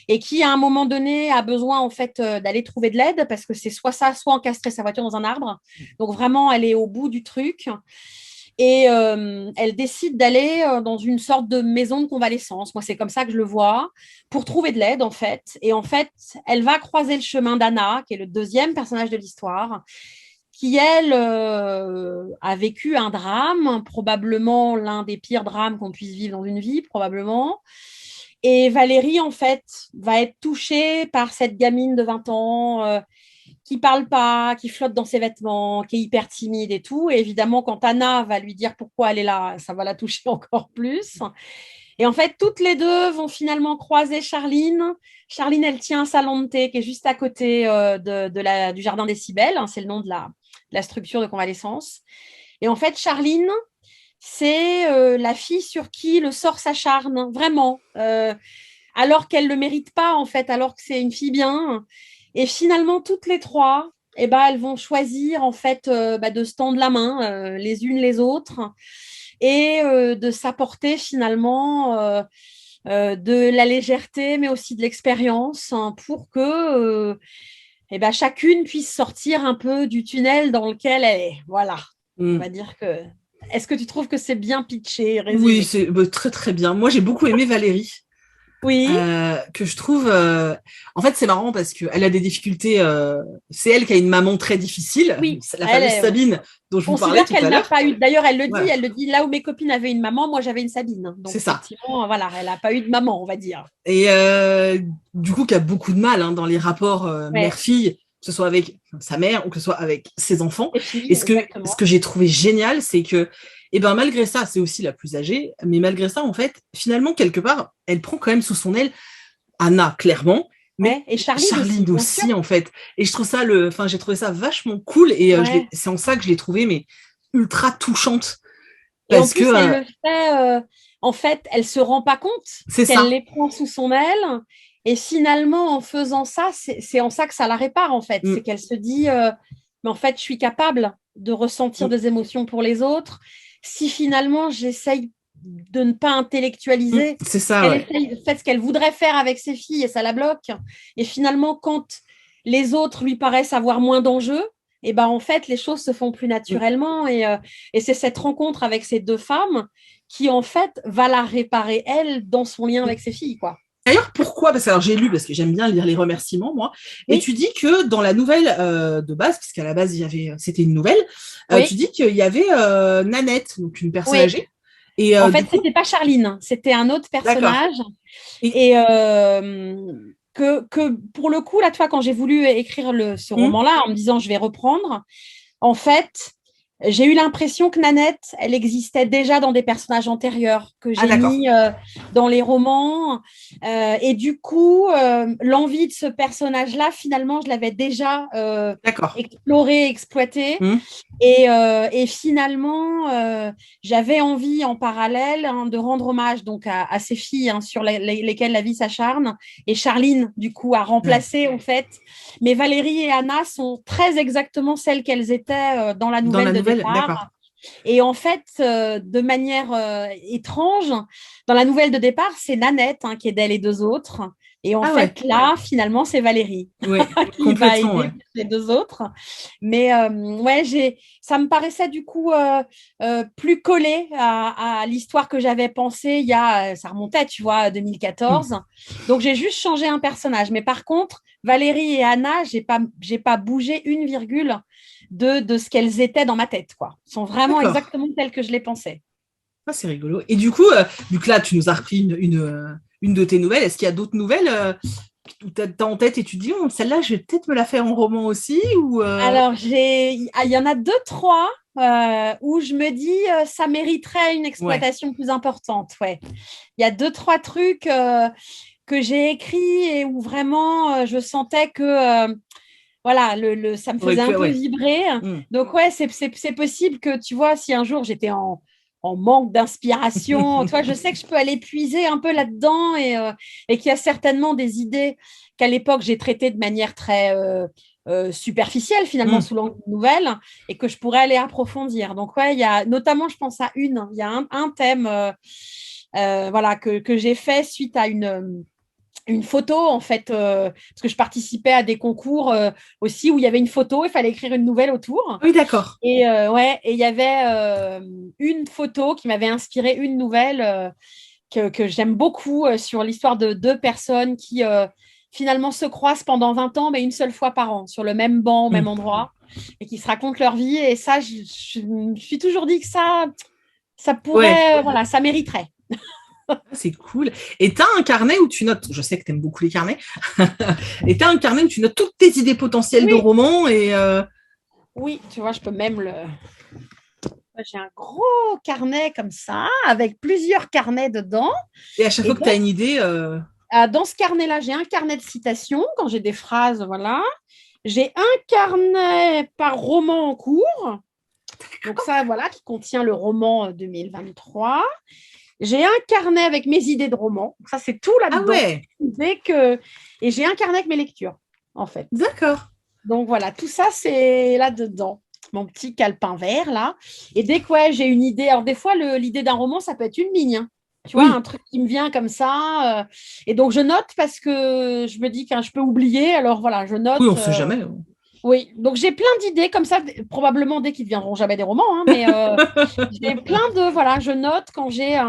Et qui, à un moment donné, a besoin, en fait, d'aller trouver de l'aide, parce que c'est soit ça, soit encastrer sa voiture dans un arbre. Donc, vraiment, elle est au bout du truc. Et elle décide d'aller dans une sorte de maison de convalescence. Moi, c'est comme ça que je le vois, pour trouver de l'aide, en fait. Et en fait, elle va croiser le chemin d'Anna, qui est le deuxième personnage de l'histoire, qui, elle, a vécu un drame, probablement l'un des pires drames qu'on puisse vivre dans une vie, probablement. Et Valérie, en fait, va être touchée par cette gamine de 20 ans qui parle pas, qui flotte dans ses vêtements, qui est hyper timide et tout. Et évidemment, quand Anna va lui dire pourquoi elle est là, ça va la toucher encore plus. Et en fait, toutes les deux vont finalement croiser Charline. Charline, elle tient un salon de thé qui est juste à côté du Jardin des Cybèles, hein, c'est le nom de la structure de convalescence. Et en fait, Charline, c'est la fille sur qui le sort s'acharne, vraiment, alors qu'elle ne le mérite pas, en fait, alors que c'est une fille bien. Et finalement, toutes les trois, eh ben, elles vont choisir, en fait, de se tendre la main, les unes les autres, et de s'apporter finalement de la légèreté, mais aussi de l'expérience, hein, pour que eh ben, chacune puisse sortir un peu du tunnel dans lequel elle est. Voilà, on va dire que... Est-ce que tu trouves que c'est bien pitché, résumé? Oui, c'est très très bien. Moi, j'ai beaucoup aimé Valérie. Oui. Que je trouve... En fait, c'est marrant parce qu'elle a des difficultés. C'est elle qui a une maman très difficile, Oui, la fameuse Sabine dont je vous parlais tout à qu'elle n'a l'heure. pas eu. D'ailleurs, Voilà. elle le dit, là où mes copines avaient une maman, moi j'avais une Sabine. Donc C'est ça. effectivement, voilà, elle n'a pas eu de maman, on va dire. Et du coup, qui a beaucoup de mal dans les rapports mère-fille, que ce soit avec sa mère ou que ce soit avec ses enfants. Et ce que j'ai trouvé génial, c'est que, eh ben, malgré ça, c'est aussi la plus âgée, mais malgré ça, en fait, finalement, quelque part, elle prend quand même sous son aile Anna, clairement, mais et Charline aussi en fait. Et je trouve ça, j'ai trouvé ça vachement cool, et c'est en ça que je l'ai trouvée, mais ultra touchante. Parce et en plus, elle le fait, en fait, elle se rend pas compte qu'elle les prend sous son aile. Et finalement, en faisant ça, c'est en ça que ça la répare, en fait. C'est qu'elle se dit, mais en fait, je suis capable de ressentir des émotions pour les autres. Si finalement, j'essaye de ne pas intellectualiser, c'est ça, essaye de faire ce qu'elle voudrait faire avec ses filles et ça la bloque. Et finalement, quand les autres lui paraissent avoir moins d'enjeux, et ben en fait, les choses se font plus naturellement. Et c'est cette rencontre avec ces deux femmes qui, en fait, va la réparer, elle, dans son lien avec ses filles, quoi. D'ailleurs, pourquoi? Parce que alors, j'ai lu, parce que j'aime bien lire les remerciements, moi. Oui. Et tu dis que dans la nouvelle de base, puisqu'à la base, c'était une nouvelle, tu dis qu'il y avait Nanette, donc une personne âgée. Et, en fait, c'était pas Charline, c'était un autre personnage. Et que pour le coup, là, toi, quand j'ai voulu écrire ce roman-là, en me disant je vais reprendre, en fait, j'ai eu l'impression que Nanette, elle existait déjà dans des personnages antérieurs que j'ai mis dans les romans. Et du coup, l'envie de ce personnage-là, finalement, je l'avais déjà exploré, exploité. Et finalement, j'avais envie en parallèle de rendre hommage donc à ces filles sur lesquelles la vie s'acharne. Et Charline, du coup, a remplacé en fait. Mais Valérie et Anna sont très exactement celles qu'elles étaient dans la nouvelle de départ. Et en fait, de manière étrange, dans la nouvelle de départ, c'est Nanette qui aide les deux autres. Et en fait, là, finalement, c'est Valérie qui va aider les deux autres. Mais ça me paraissait du coup plus collé à l'histoire que j'avais pensée ça remontait, tu vois, à 2014. Donc, j'ai juste changé un personnage. Mais par contre, Valérie et Anna, j'ai pas bougé une virgule de ce qu'elles étaient dans ma tête, quoi. Elles sont vraiment exactement telles que je les pensais. Ah, c'est rigolo. Et du coup, là, tu nous as repris une de tes nouvelles. Est-ce qu'il y a d'autres nouvelles où tu as en tête et tu dis, celle-là, je vais peut-être me la faire en roman aussi ou Alors, il y en a 2, 3 où je me dis, ça mériterait une exploitation plus importante. Ouais. Il y a 2, 3 trucs que j'ai écrits et où vraiment, je sentais que... voilà, ça me faisait un peu vibrer. Donc, c'est possible que, tu vois, si un jour j'étais en en manque d'inspiration. Tu vois, je sais que je peux aller puiser un peu là-dedans et qu'il y a certainement des idées qu'à l'époque, j'ai traitées de manière très superficielle, finalement, sous l'angle de nouvelle, et que je pourrais aller approfondir. Donc, ouais, il y a notamment, je pense à il y a un thème voilà, que j'ai fait suite à une photo, en fait, parce que je participais à des concours aussi où il y avait une photo, il fallait écrire une nouvelle autour. Oui, d'accord. Et ouais, et il y avait une photo qui m'avait inspiré une nouvelle que j'aime beaucoup sur l'histoire de deux personnes qui finalement se croisent pendant 20 ans, mais une seule fois par an, sur le même banc, au même endroit, et qui se racontent leur vie. Et ça, je me suis toujours dit que ça pourrait, voilà, ça mériterait. C'est cool. Et tu as un carnet où tu notes, je sais que tu aimes beaucoup les carnets, et tu as un carnet où tu notes toutes tes idées potentielles de Oui, romans et oui, tu vois, je peux même le. J'ai un gros carnet comme ça, avec plusieurs carnets dedans. et à chaque Et fois que tu as une idée, dans ce carnet-là, j'ai un carnet de citations quand j'ai des phrases, voilà. J'ai un carnet par roman en cours. Donc ça, voilà, qui contient le roman 2023. J'ai un carnet avec mes idées de roman. Ça, c'est tout ah là-dedans. ouais, Et j'ai un carnet avec mes lectures, en fait. d'accord. Donc voilà, tout ça, c'est là-dedans. Mon petit calepin vert, là. Et dès que ouais, j'ai une idée, alors des fois, l'idée d'un roman, ça peut être une ligne, hein. Tu vois, Oui, un truc qui me vient comme ça. Et donc, je note parce que je me dis que je peux oublier. Alors voilà, je note. oui, on sait jamais. Oui, donc j'ai plein d'idées comme ça, probablement des qui ne deviendront jamais des romans, hein, mais j'ai plein de. Voilà, je note quand j'ai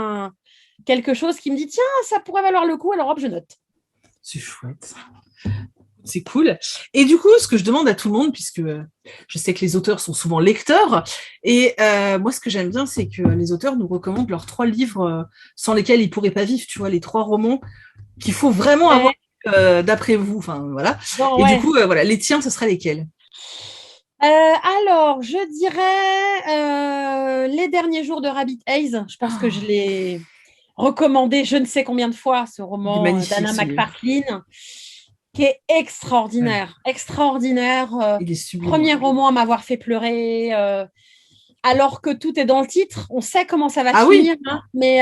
quelque chose qui me dit, tiens, ça pourrait valoir le coup, alors hop, je note. C'est chouette. C'est cool. Et du coup, ce que je demande à tout le monde, puisque je sais que les auteurs sont souvent lecteurs, et moi, ce que j'aime bien, c'est que les auteurs nous recommandent leurs 3 livres sans lesquels ils ne pourraient pas vivre, tu vois, les 3 romans qu'il faut vraiment avoir Ouais, d'après vous. Enfin, voilà. bon, Et du ouais. coup, voilà, les tiens, ce seraient lesquels? Alors, je dirais Les derniers jours de Rabbit Haze. Je pense que je Oh, l'ai recommandé je ne sais combien de fois, ce il est roman magnifique, d'Anna ce livre. McPartlin, qui est Ouais, extraordinaire. Extraordinaire. il est sublime. Premier roman à m'avoir fait pleurer. Alors que tout est dans le titre, on sait comment ça va Ah oui, finir, hein, mais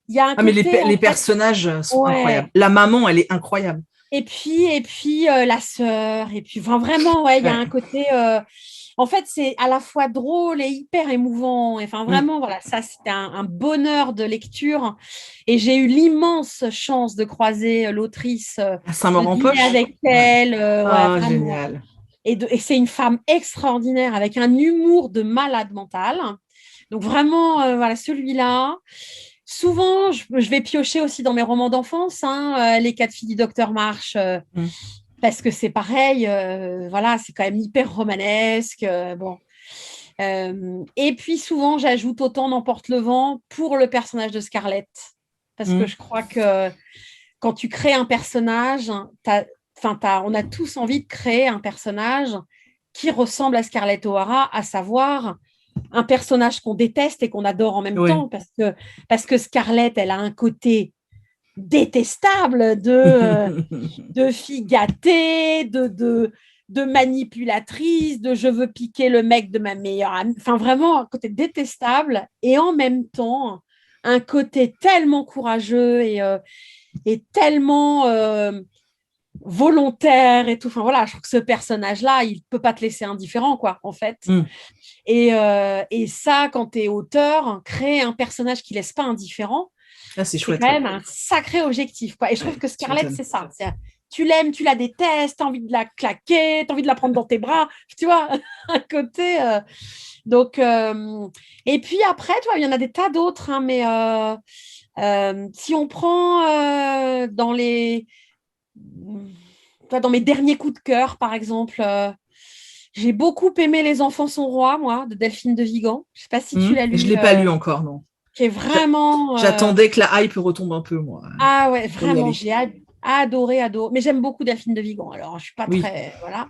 il y a un ah, mais côté, en les fait, personnages sont incroyables. ouais. La maman, elle est incroyable. Et puis la sœur, et puis enfin, vraiment, ouais, il y a Ouais. un côté. En fait, c'est à la fois drôle et hyper émouvant. Enfin, Mm. vraiment, voilà, ça, c'était un bonheur de lecture. Et j'ai eu l'immense chance de croiser l'autrice, À de dîner Saint-Maur-en-Poche. avec Ouais. elle, ouais, Ah, vraiment. génial. Et c'est une femme extraordinaire avec un humour de malade mental. Donc vraiment, voilà, celui-là. Souvent, je vais piocher aussi dans mes romans d'enfance, hein, Les 4 filles du docteur March, Mm. parce que c'est pareil, voilà, c'est quand même hyper romanesque. Bon. Et puis souvent, j'ajoute Autant n'emporte le vent pour le personnage de Scarlett, parce que Mm. je crois que quand tu crées un personnage, on a tous envie de créer un personnage qui ressemble à Scarlett O'Hara, à savoir un personnage qu'on déteste et qu'on adore en même Ouais. temps, parce que Scarlett, elle a un côté détestable de fille gâtée, de manipulatrice, de je veux piquer le mec de ma meilleure amie. Enfin, vraiment, un côté détestable et en même temps, un côté tellement courageux et tellement volontaire et tout. Enfin, voilà, je trouve que ce personnage-là, il ne peut pas te laisser indifférent, quoi, en fait. Mm. Et ça, quand tu es auteur, créer un personnage qui ne laisse pas indifférent, Ah, c'est c'est chouette, quand ouais. même un sacré objectif, quoi. Et je trouve Ouais, que tu Scarlett, m'étonnes. c'est ça. Tu l'aimes, tu la détestes, tu as envie de la claquer, tu as envie de la prendre dans tes bras, tu vois, un côté. Donc, et puis après, tu vois, il y en a des tas d'autres, hein, mais si on prend dans mes derniers coups de cœur, par exemple, j'ai beaucoup aimé Les enfants sont rois, moi, de Delphine de Vigan. Je ne sais pas si tu Mm. l'as Je lu, l'ai pas lu encore, non. qui est J'a- vraiment. J'attendais que la hype retombe un peu, moi, Ah ouais, pour y vraiment, aller. j'ai adoré, adoré. Mais j'aime beaucoup Delphine de Vigan, alors je suis pas Oui, très. Voilà.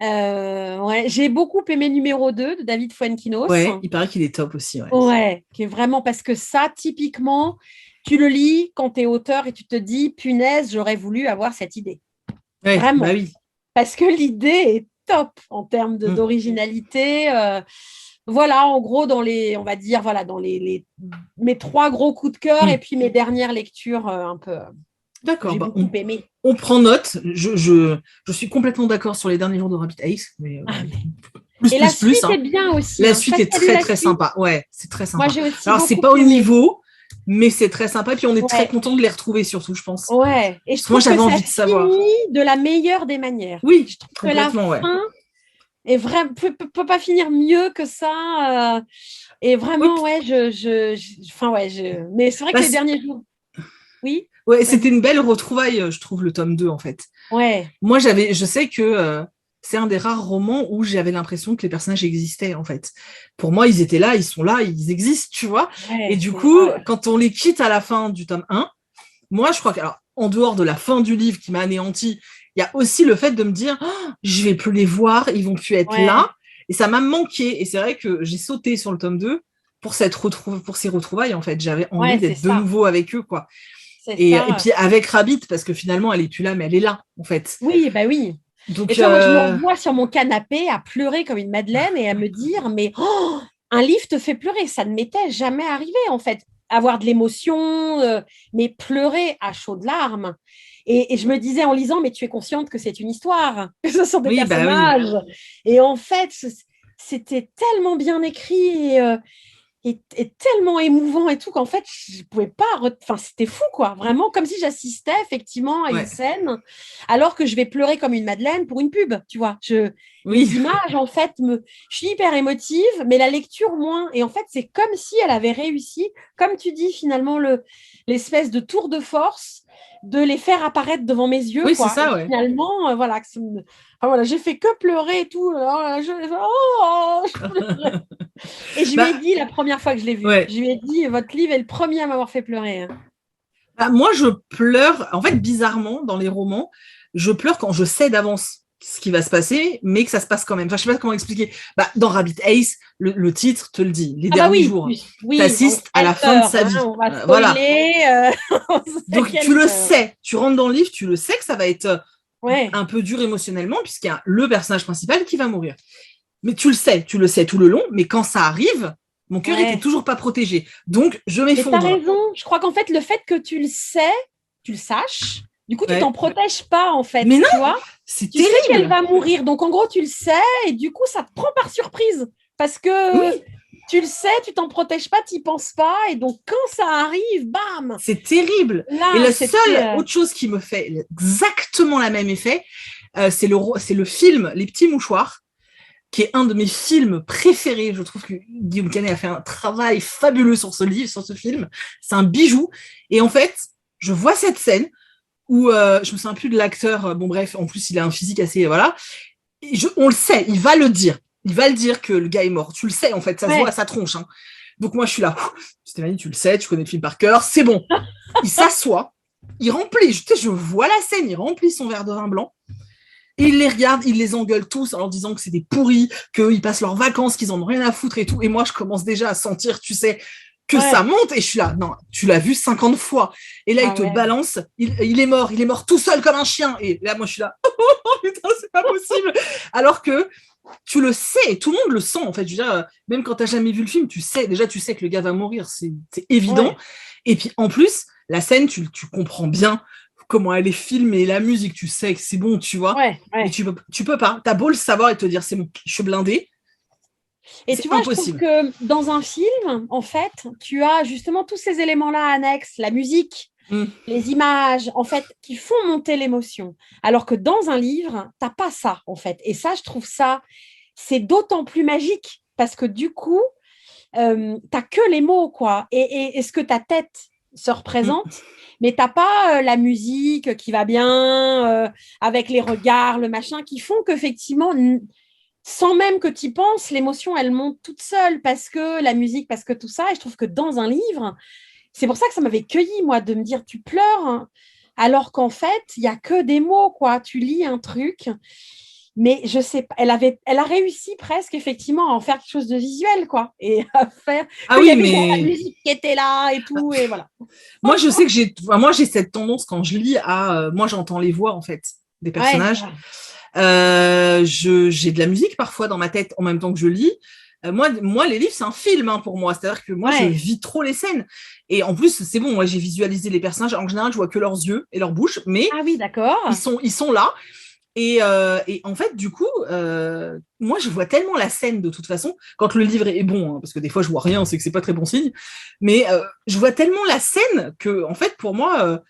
Ouais, j'ai beaucoup aimé Numéro 2 de David Fuenquinos. ouais, il paraît qu'il est top aussi, ouais. Ouais, qui est vraiment parce que ça, typiquement, tu le lis quand tu es auteur et tu te dis, punaise, j'aurais voulu avoir cette idée. Ouais, bah Vraiment. oui. Parce que l'idée est top en termes Mm. d'originalité. Voilà, en gros, on va dire, voilà, dans mes 3 gros coups de cœur et puis mes dernières lectures un peu que D'accord, j'ai beaucoup aimées. on prend note. Je suis complètement d'accord sur les derniers jours de Rabbit Ace, mais Ah, plus, et la plus, plus. suite Hein. est bien aussi. La Je sais suite pas si est tu as lu très, la très suite. sympa. Ouais, c'est très Moi, sympa. j'ai aussi Alors, c'est beaucoup pas au aimé. niveau, mais c'est très sympa. Puis, on est très Ouais, content de les retrouver, surtout, je pense. ouais. Et je Parce que moi, trouve que j'avais ça envie de savoir. finit de la meilleure des manières. Oui, Je trouve que la complètement, ouais. fin est vraiment peut pas finir mieux que ça. Et Oui, vraiment, ouais, enfin, ouais, mais c'est vrai bah, que les derniers jours, oui, ouais, c'était vas-y. une belle retrouvaille, je trouve, le tome 2, en fait. Ouais, Moi, je sais que c'est un des rares romans où j'avais l'impression que les personnages existaient, en fait. Pour moi, ils étaient là, ils sont là, ils existent, tu vois. Et ouais, du c'est. coup, quand on les quitte à la fin du tome 1, moi, je crois que, alors, en dehors de la fin du livre qui m'a anéanti, il y a aussi le fait de me dire, oh, je vais plus les voir, ils vont plus être Ouais, là. Et ça m'a manqué. Et c'est vrai que j'ai sauté sur le tome 2 pour pour ces retrouvailles, en fait. J'avais envie ouais, c'est d'être de ça. nouveau avec eux, quoi. C'est Et ça. puis avec Rabbit, parce que finalement, elle est plus là, mais elle est là, en fait. Oui, bah oui. Et Donc, tu vois, moi, je me revois sur mon canapé à pleurer comme une madeleine et à me dire, mais un livre te fait pleurer. Ça ne m'était jamais arrivé, en fait. Avoir de l'émotion, mais pleurer à chaudes larmes. Et je me disais en lisant, mais tu es consciente que c'est une histoire, que ce sont des oui, bah oui. personnages. Et en fait, c'était tellement bien écrit. Et tellement émouvant et tout qu'en fait, je pouvais pas. Enfin, c'était fou, quoi. Vraiment, comme si j'assistais effectivement à une Ouais. scène, alors que je vais pleurer comme une madeleine pour une pub, tu vois. Oui. Les images, en fait, je suis hyper émotive, mais la lecture moins. Et en fait, c'est comme si elle avait réussi, comme tu dis, finalement, l'espèce de tour de force de les faire apparaître devant mes yeux, Oui, c'est quoi. Et ça, ouais. finalement, voilà, enfin, voilà, j'ai fait que pleurer et tout. Alors, je pleurais. Et je lui ai Bah, dit la première fois que je l'ai vu, ouais. je lui ai dit, votre livre est le premier à m'avoir fait pleurer. Hein. Bah, moi, je pleure. En fait, bizarrement, dans les romans, je pleure quand je sais d'avance ce qui va se passer, mais que ça se passe quand même. Enfin, je sais pas comment expliquer. Bah, dans Rabbit Ace, le titre te le dit. Les Ah bah derniers oui, jours, oui, oui, t'assistes à la fin de peur, sa hein, vie. on va Voilà. spoiler. On sait Donc, tu quelle le peur. sais. Tu rentres dans le livre, tu le sais que ça va être Ouais, un peu dur émotionnellement, puisqu'il y a le personnage principal qui va mourir. Mais tu le sais tout le long, mais quand ça arrive, mon cœur était ouais. toujours pas protégé. Donc, je Mais t'as m'effondre. raison. Je crois qu'en fait, le fait que tu le sais, tu le saches, du coup, tu t'en Ouais. protèges pas, en fait, Mais non, tu vois. c'est Tu sais qu'elle terrible. va mourir. Donc, en gros, tu le sais et du coup, ça te prend par surprise. Parce que Oui, tu le sais, tu t'en protèges pas, tu n'y penses pas. Et donc, quand ça arrive, bam, c'est terrible. Et là, la c'était. seule autre chose qui me fait exactement la même effet, c'est le film Les Petits Mouchoirs, qui est un de mes films préférés. Je trouve que Guillaume Canet a fait un travail fabuleux sur ce livre, sur ce film. C'est un bijou. Et en fait, je vois cette scène où je me souviens plus de l'acteur. Bon bref, en plus il a un physique assez voilà. On le sait, il va le dire. Il va le dire que le gars est mort. Tu le sais en fait, ça se voit à Ouais. sa tronche. Hein. Donc moi je suis là. Stéphanie, tu le sais, tu connais le film par cœur, c'est bon. Il s'assoit, il remplit. Je vois la scène, il remplit son verre de vin blanc. Et il les regarde, il les engueule tous en leur disant que c'est des pourris, qu'ils passent leurs vacances, qu'ils en ont rien à foutre et tout. Et moi, je commence déjà à sentir, tu sais, que ça Ouais. monte. Et je suis là, non, tu l'as vu 50 fois. Et là, il Ah te ouais. balance, il est mort tout seul comme un chien. Et là, moi, je suis là, oh putain, c'est pas possible. Alors que tu le sais, tout le monde le sent en fait. Je veux dire, même quand t'as jamais vu le film, tu sais, déjà, tu sais que le gars va mourir, c'est évident. Ouais. Et puis en plus, la scène, tu comprends bien comment elle est filmée, la musique, tu sais que c'est bon, tu vois. Ouais. Mais Ouais. tu peux pas. T'as beau le savoir et te dire, c'est bon, je suis blindé, Et c'est tu vois, je trouve impossible. que dans un film, en fait, tu as justement tous ces éléments-là annexes, la musique, Mm. les images, en fait, qui font monter l'émotion. Alors que dans un livre, t'as pas ça, en fait. Et ça, je trouve ça, c'est d'autant plus magique parce que du coup, t'as que les mots, quoi. Et ce que ta tête se Mm. représente, mais t'as pas la musique qui va bien, avec les regards, le machin, qui font qu'effectivement, sans même que tu y penses, l'émotion, elle monte toute seule parce que la musique, parce que tout ça. Et je trouve que dans un livre, c'est pour ça que ça m'avait cueilli, moi, de me dire, tu pleures, hein, alors qu'en fait, il n'y a que des mots, quoi. Tu lis un truc, mais je sais pas, elle a réussi presque, effectivement, à en faire quelque chose de visuel, quoi. Et à faire Ah qu'il y oui, avait genre la mais musique qui était là et tout, et voilà. moi, je sais que moi, j'ai cette tendance quand je lis à, moi, j'entends les voix en fait des Ouais, personnages. J'ai de la musique parfois dans ma tête en même temps que je lis. Moi, les livres, c'est un film pour moi. C'est-à-dire que moi, je vis trop les scènes. Et en plus, c'est bon, moi, j'ai visualisé les personnages. En général, je vois que leurs yeux et leur bouche, mais Ah oui, d'accord. Ils sont là. Et en fait, du coup, moi, je vois tellement la scène de toute façon, quand le livre est bon, parce que des fois, je vois rien, c'est que c'est pas très bon signe, mais je vois tellement la scène que, en fait, pour moi,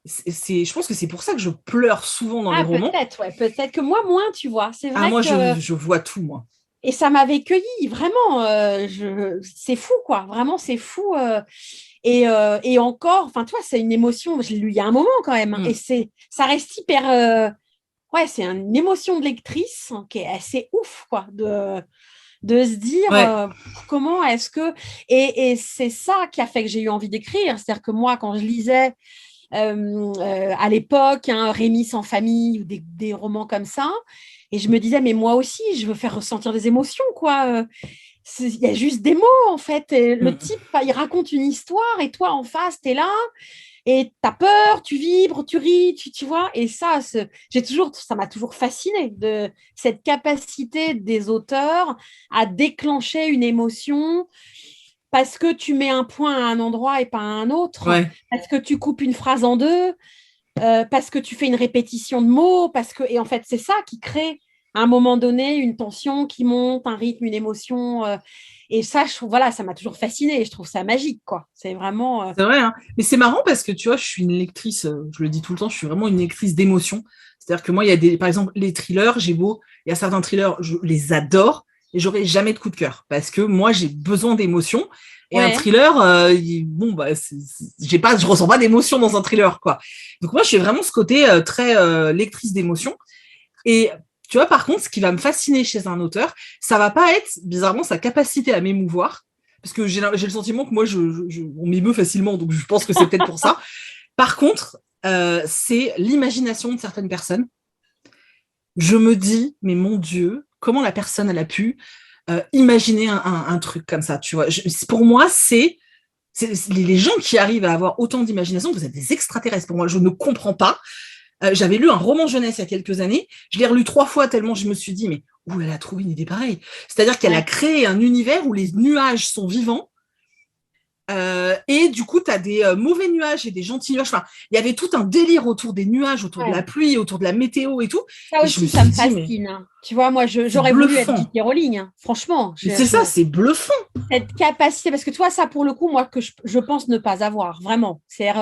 je pense que c'est pour ça que je pleure souvent dans les romans. Peut-être, peut-être que moi, moins, tu vois. C'est vrai moi, que... je vois tout, moi. Et ça m'avait cueilli, vraiment. C'est fou, quoi. Vraiment, c'est fou. Et encore, enfin, tu vois, c'est une émotion. Je l'ai lu il y a un moment quand même. Et ça reste hyper. C'est une émotion de lectrice qui est assez ouf, quoi, de se dire comment est-ce que. Et c'est ça qui a fait que j'ai eu envie d'écrire. C'est-à-dire que moi, quand je lisais à l'époque, Rémi sans famille ou des romans comme ça, et je me disais, mais moi aussi, je veux faire ressentir des émotions, quoi. Il y a juste des mots, en fait. Et le type, il raconte une histoire et toi, en face, tu es là et tu as peur, tu vibres, tu ris, tu vois. Et ça, ça m'a toujours fasciné, de cette capacité des auteurs à déclencher une émotion parce que tu mets un point à un endroit et pas à un autre, parce que tu coupes une phrase en deux, parce que tu fais une répétition de mots, et en fait, c'est ça qui crée à un moment donné une tension qui monte, un rythme, une émotion. Et ça, je trouve, ça m'a toujours fascinée. Je trouve ça magique, quoi. C'est vraiment. C'est vrai, hein. Mais c'est marrant parce que tu vois, je suis une lectrice, je le dis tout le temps, je suis vraiment une lectrice d'émotions. C'est-à-dire que moi, il y a par exemple, les thrillers, il y a certains thrillers, je les adore et j'aurai jamais de coup de cœur parce que moi, j'ai besoin d'émotions. Et un thriller, je ressens pas d'émotion dans un thriller, quoi. Donc moi, je suis vraiment ce côté très lectrice d'émotions. Et tu vois, par contre, ce qui va me fasciner chez un auteur, ça va pas être, bizarrement, sa capacité à m'émouvoir, parce que j'ai le sentiment que moi, on m'émeut facilement, donc je pense que c'est peut-être pour ça. Par contre, c'est l'imagination de certaines personnes. Je me dis, mais mon Dieu, comment la personne, elle a pu imaginer un truc comme ça, tu vois. Pour moi, c'est les gens qui arrivent à avoir autant d'imagination, vous êtes des extraterrestres. Pour moi, je ne comprends pas. J'avais lu un roman jeunesse il y a quelques années. Je l'ai relu 3 fois tellement je me suis dit, mais où elle a trouvé une idée pareille. C'est-à-dire qu'elle a créé un univers où les nuages sont vivants. Et du coup, tu as des mauvais nuages et des gentils nuages. Enfin, il y avait tout un délire autour des nuages, autour de la pluie, autour de la météo et tout. Ça aussi, ça me fascine. Tu vois, moi, j'aurais voulu être J.K. Rowling, franchement. C'est ça, c'est bluffant. Cette capacité, parce que tu vois, ça, pour le coup, moi, que je pense ne pas avoir, vraiment. C'est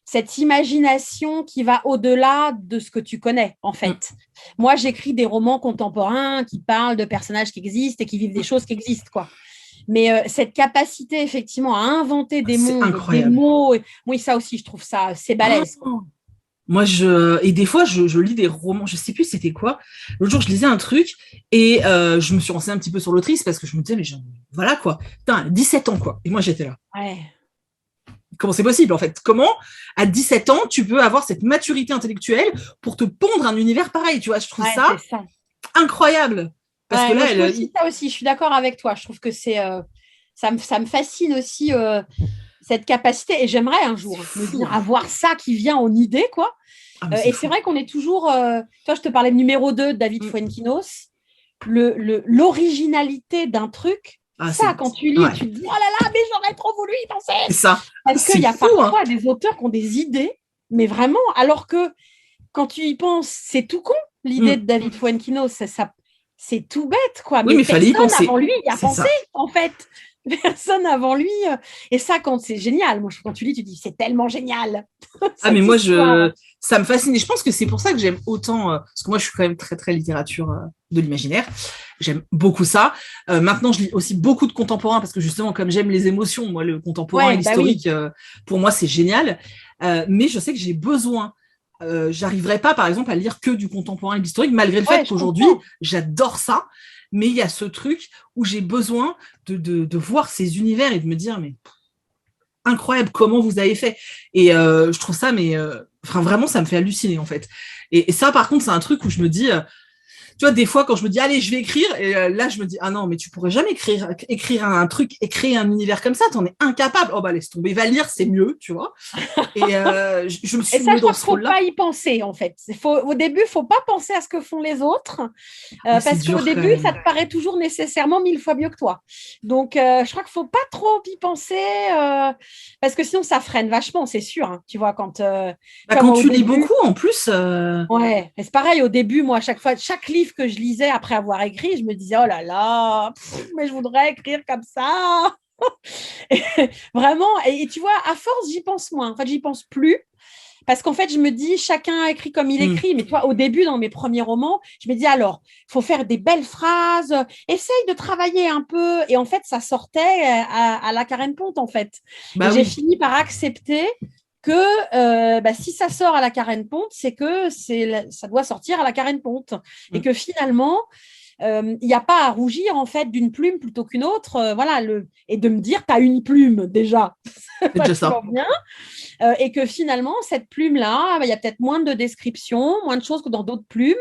cette imagination qui va au-delà de ce que tu connais, en fait. Moi, j'écris des romans contemporains qui parlent de personnages qui existent et qui vivent des choses qui existent, quoi. Mais cette capacité, effectivement, à inventer des mondes, incroyable. des mots, oui, ça aussi, je trouve ça, c'est balèze. Moi, et des fois, je lis des romans, je sais plus c'était quoi. L'autre jour, je lisais un truc et je me suis renseignée un petit peu sur l'autrice parce que je me disais, mais voilà quoi. Putain, 17 ans quoi. Et moi, j'étais là. Comment c'est possible en fait? Comment à 17 ans tu peux avoir cette maturité intellectuelle pour te pondre un univers pareil? Tu vois, je trouve ça incroyable. Parce que là, ça aussi, je suis d'accord avec toi. Je trouve que ça me fascine aussi cette capacité. Et j'aimerais un jour me dire avoir ça qui vient en idée, quoi. Et c'est vrai qu'on est toujours. Toi, je te parlais de numéro 2 de David Fuenquinos. L'originalité d'un truc. Quand tu lis, tu te dis, oh là là, mais j'aurais trop voulu y penser. C'est ça. Parce qu'il y a parfois des auteurs qui ont des idées, mais vraiment, alors que quand tu y penses, c'est tout con, l'idée de David Fuenquinos. C'est tout bête, quoi. Oui, mais fallait y penser. Avant lui, il a pensé, en fait. Personne avant lui. Et ça, c'est génial. Moi, quand tu lis, tu dis, c'est tellement génial. Mais moi, ça me fascine. Et je pense que c'est pour ça que j'aime autant, parce que moi, je suis quand même très, très littérature de l'imaginaire. J'aime beaucoup ça. Maintenant, je lis aussi beaucoup de contemporains parce que justement, comme j'aime les émotions, moi, le contemporain et l'historique, pour moi, c'est génial. Mais je sais que j'ai besoin. J'arriverai pas, par exemple, à lire que du contemporain et de l'historique, malgré le fait qu'aujourd'hui, j'adore ça. Mais il y a ce truc où j'ai besoin de voir ces univers et de me dire, mais incroyable, comment vous avez fait. Et je trouve ça, vraiment, ça me fait halluciner, en fait. Et ça, par contre, c'est un truc où je me dis, tu vois, des fois, quand je me dis, allez, je vais écrire, et là, je me dis, ah non, mais tu pourrais jamais écrire un truc et créer un univers comme ça, t'en es incapable. Oh, bah, laisse tomber, va lire, c'est mieux, tu vois. Et je me Et suis ça, mis je dans crois qu'il ce ne faut rôle-là. pas y penser, en fait. Au début, il ne faut pas penser à ce que font les autres, C'est parce qu'au dur quand début, ça même. te paraît toujours nécessairement 1000 fois mieux que toi. Donc, je crois qu'il ne faut pas trop y penser, parce que sinon, ça freine vachement, c'est sûr. Hein. Tu vois, Bah, comme quand au tu lis début, beaucoup, en plus, ouais, et c'est pareil, au début, moi, à chaque fois, chaque livre que je lisais après avoir écrit, je me disais, oh là là, mais je voudrais écrire comme ça. Vraiment, et tu vois, à force, j'y pense moins. En fait, j'y pense plus. Parce qu'en fait, je me dis, chacun écrit comme il hmm. écrit. Mais toi, au début, dans mes premiers romans, je me dis, alors, il faut faire des belles phrases, essaye de travailler un peu. Et en fait, ça sortait à la Karen Ponte, en fait. Et Bah j'ai oui. fini par accepter que si ça sort à la Karen Ponte, c'est que ça doit sortir à la Karen Ponte. Et Hmm. que finalement, il n'y a pas à rougir en fait d'une plume plutôt qu'une autre. Voilà, et de me dire, tu as une plume déjà. C'est déjà ça. Vachement bien. Et que finalement, cette plume-là, il y a peut-être moins de descriptions, moins de choses que dans d'autres plumes.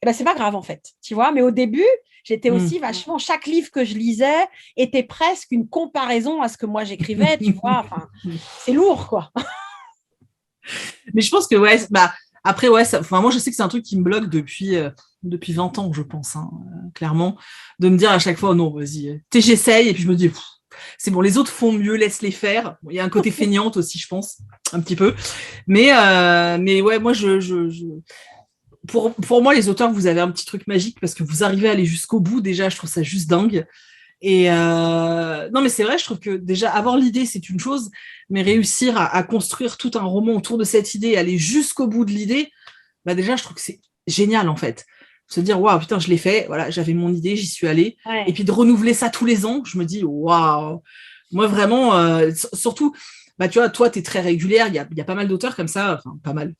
Et ben, c'est pas grave en fait, tu vois. Mais au début, j'étais Hmm. aussi vachement, chaque livre que je lisais était presque une comparaison à ce que moi j'écrivais, tu vois. Enfin, c'est lourd, quoi. Mais je pense que, ouais, bah, après, ouais, enfin, moi, je sais que c'est un truc qui me bloque depuis 20 ans, je pense, hein, clairement, de me dire à chaque fois, oh non, vas-y, j'essaye, et puis je me dis, c'est bon, les autres font mieux, laisse-les faire. Bon, il y a un côté feignante aussi, je pense, un petit peu. Mais ouais, moi, pour moi, les auteurs, vous avez un petit truc magique parce que vous arrivez à aller jusqu'au bout. Déjà, je trouve ça juste dingue. Et non, mais c'est vrai, je trouve que déjà avoir l'idée, c'est une chose, mais réussir à construire tout un roman autour de cette idée, aller jusqu'au bout de l'idée, bah déjà, je trouve que c'est génial en fait. Se dire, waouh, putain, je l'ai fait, voilà, j'avais mon idée, j'y suis allée. Et Ouais. puis de renouveler ça tous les ans, je me dis, waouh, moi vraiment, surtout, bah tu vois, toi, tu es très régulière, il y a pas mal d'auteurs comme ça, enfin, pas mal,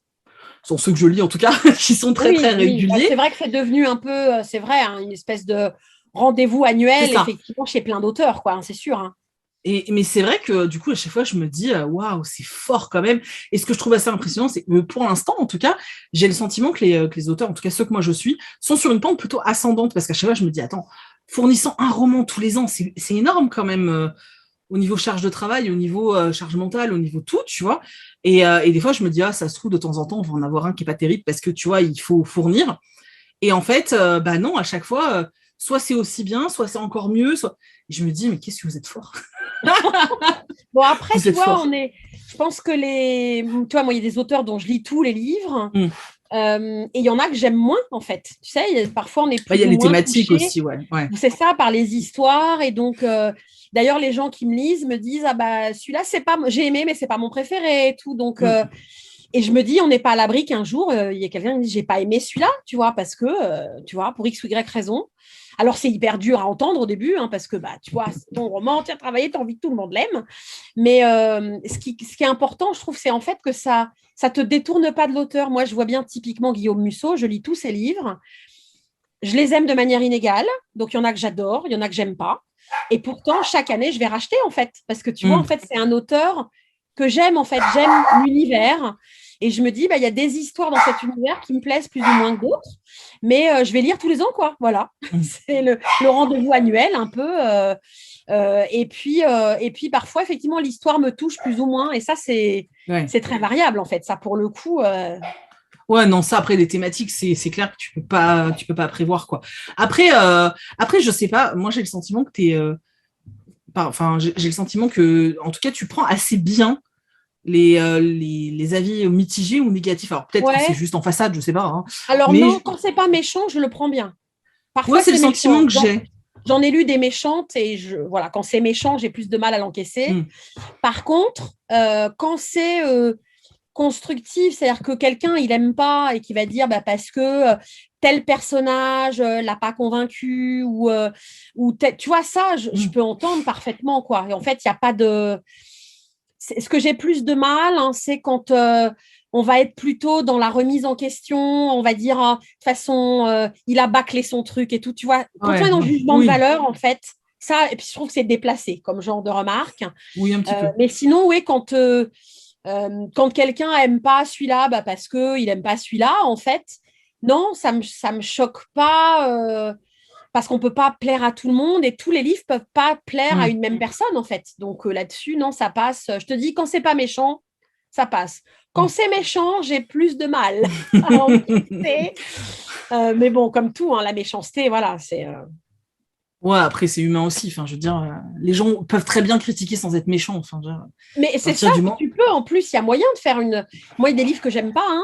ce sont ceux que je lis en tout cas, qui sont très très Oui, oui. Bah, c'est réguliers. vrai que c'est devenu un peu, c'est vrai, hein, une espèce de rendez-vous C'est annuel, ça. effectivement, chez plein d'auteurs, quoi, hein, c'est sûr. Hein. Mais c'est vrai que du coup, à chaque fois, je me dis, waouh, c'est fort quand même. Et ce que je trouve assez impressionnant, c'est que pour l'instant, en tout cas, j'ai le sentiment que les auteurs, en tout cas ceux que moi je suis, sont sur une pente plutôt ascendante. Parce qu'à chaque fois, je me dis, attends, fournissant un roman tous les ans, c'est énorme quand même au niveau charge de travail, au niveau charge mentale, au niveau tout, tu vois. Et des fois, je me dis, ah, ça se trouve, de temps en temps, on va en avoir un qui est pas terrible parce que, tu vois, il faut fournir. Et en fait, bah non, à chaque fois, soit c'est aussi bien, soit c'est encore mieux. Soit... Et je me dis, mais qu'est-ce que vous êtes fort. Bon, après, Vous tu êtes vois, fort. je pense que tu vois, moi, il y a des auteurs dont je lis tous les livres, Mm. et il y en a que j'aime moins, en fait. Tu sais, parfois, on est Bah, il y a plus ou les moins thématiques touché, aussi, ouais. Ouais. c'est ça, par les histoires, et donc, d'ailleurs, les gens qui me lisent me disent, ah bah, celui-là, c'est pas, j'ai aimé, mais c'est pas mon préféré, et tout, donc, Mm. et je me dis, on n'est pas à l'abri qu'un jour, il y a quelqu'un qui me dit, j'ai pas aimé celui-là, tu vois, parce que, tu vois, pour X ou Y raison. Alors, c'est hyper dur à entendre au début, hein, parce que, bah, tu vois, c'est ton roman, tu as travaillé, tu as envie que tout le monde l'aime. Mais ce qui est important, je trouve, c'est en fait que ça te détourne pas de l'auteur. Moi, je vois bien typiquement Guillaume Musso, je lis tous ses livres. Je les aime de manière inégale. Donc, il y en a que j'adore, il y en a que j'aime pas. Et pourtant, chaque année, je vais racheter, en fait. Parce que tu vois, en Mm. fait, c'est un auteur que j'aime, en fait. J'aime l'univers. Et je me dis, bah, il y a des histoires dans cet univers qui me plaisent plus ou moins que d'autres. Mais je vais lire tous les ans, quoi. Voilà. Mm. C'est le rendez-vous annuel, un peu. Et puis, parfois, effectivement, l'histoire me touche plus ou moins. Et ça, Ouais. c'est très variable, en fait. Ça, pour le coup. Ouais, non, ça, après, les thématiques, c'est clair que tu peux pas prévoir, quoi. Après, je sais pas, moi, j'ai le sentiment que enfin, j'ai le sentiment que, en tout cas, tu prends assez bien les avis mitigés ou négatifs. Alors, peut-être que c'est Ouais. juste en façade, je sais pas, hein. Alors, Mais non, quand c'est pas méchant, je le prends bien. moi, Parfois, c'est le c'est sentiment méchant. que j'ai. J'en ai lu des méchantes et voilà, quand c'est méchant, j'ai plus de mal à l'encaisser. Mm. Par contre, quand c'est constructif, c'est-à-dire que quelqu'un, il aime pas et qui va dire bah, parce que tel personnage l'a pas convaincu ou tu vois, ça, je Mm. peux entendre parfaitement, quoi. Et en fait, il n'y a pas de. Ce que j'ai plus de mal, hein, c'est quand on va être plutôt dans la remise en question, on va dire, de toute façon, il a bâclé son truc et tout, tu vois. Quand on Ouais, est dans le ouais. jugement de Oui, valeur, en fait, ça, et puis je trouve que c'est déplacé comme genre de remarque. oui, un petit peu. Mais sinon, oui, quand quelqu'un aime pas celui-là, bah, parce qu'il aime pas celui-là, en fait, Non, ça me choque pas parce qu'on peut pas plaire à tout le monde et tous les livres peuvent pas plaire à Mm. une même personne en fait. Donc là-dessus, non, ça passe. Je te dis, quand c'est pas méchant, ça passe. Quand c'est méchant, j'ai plus de mal à encaisser. Mais bon, comme tout, hein, la méchanceté, voilà, c'est. Ouais, après, c'est humain aussi. Enfin, je veux dire, les gens peuvent très bien critiquer sans être méchants. Enfin, je veux dire, Mais à c'est ça, partir du puis moment. tu peux. En plus, il y a moyen de faire une. Moi, il y a des livres que j'aime pas, hein,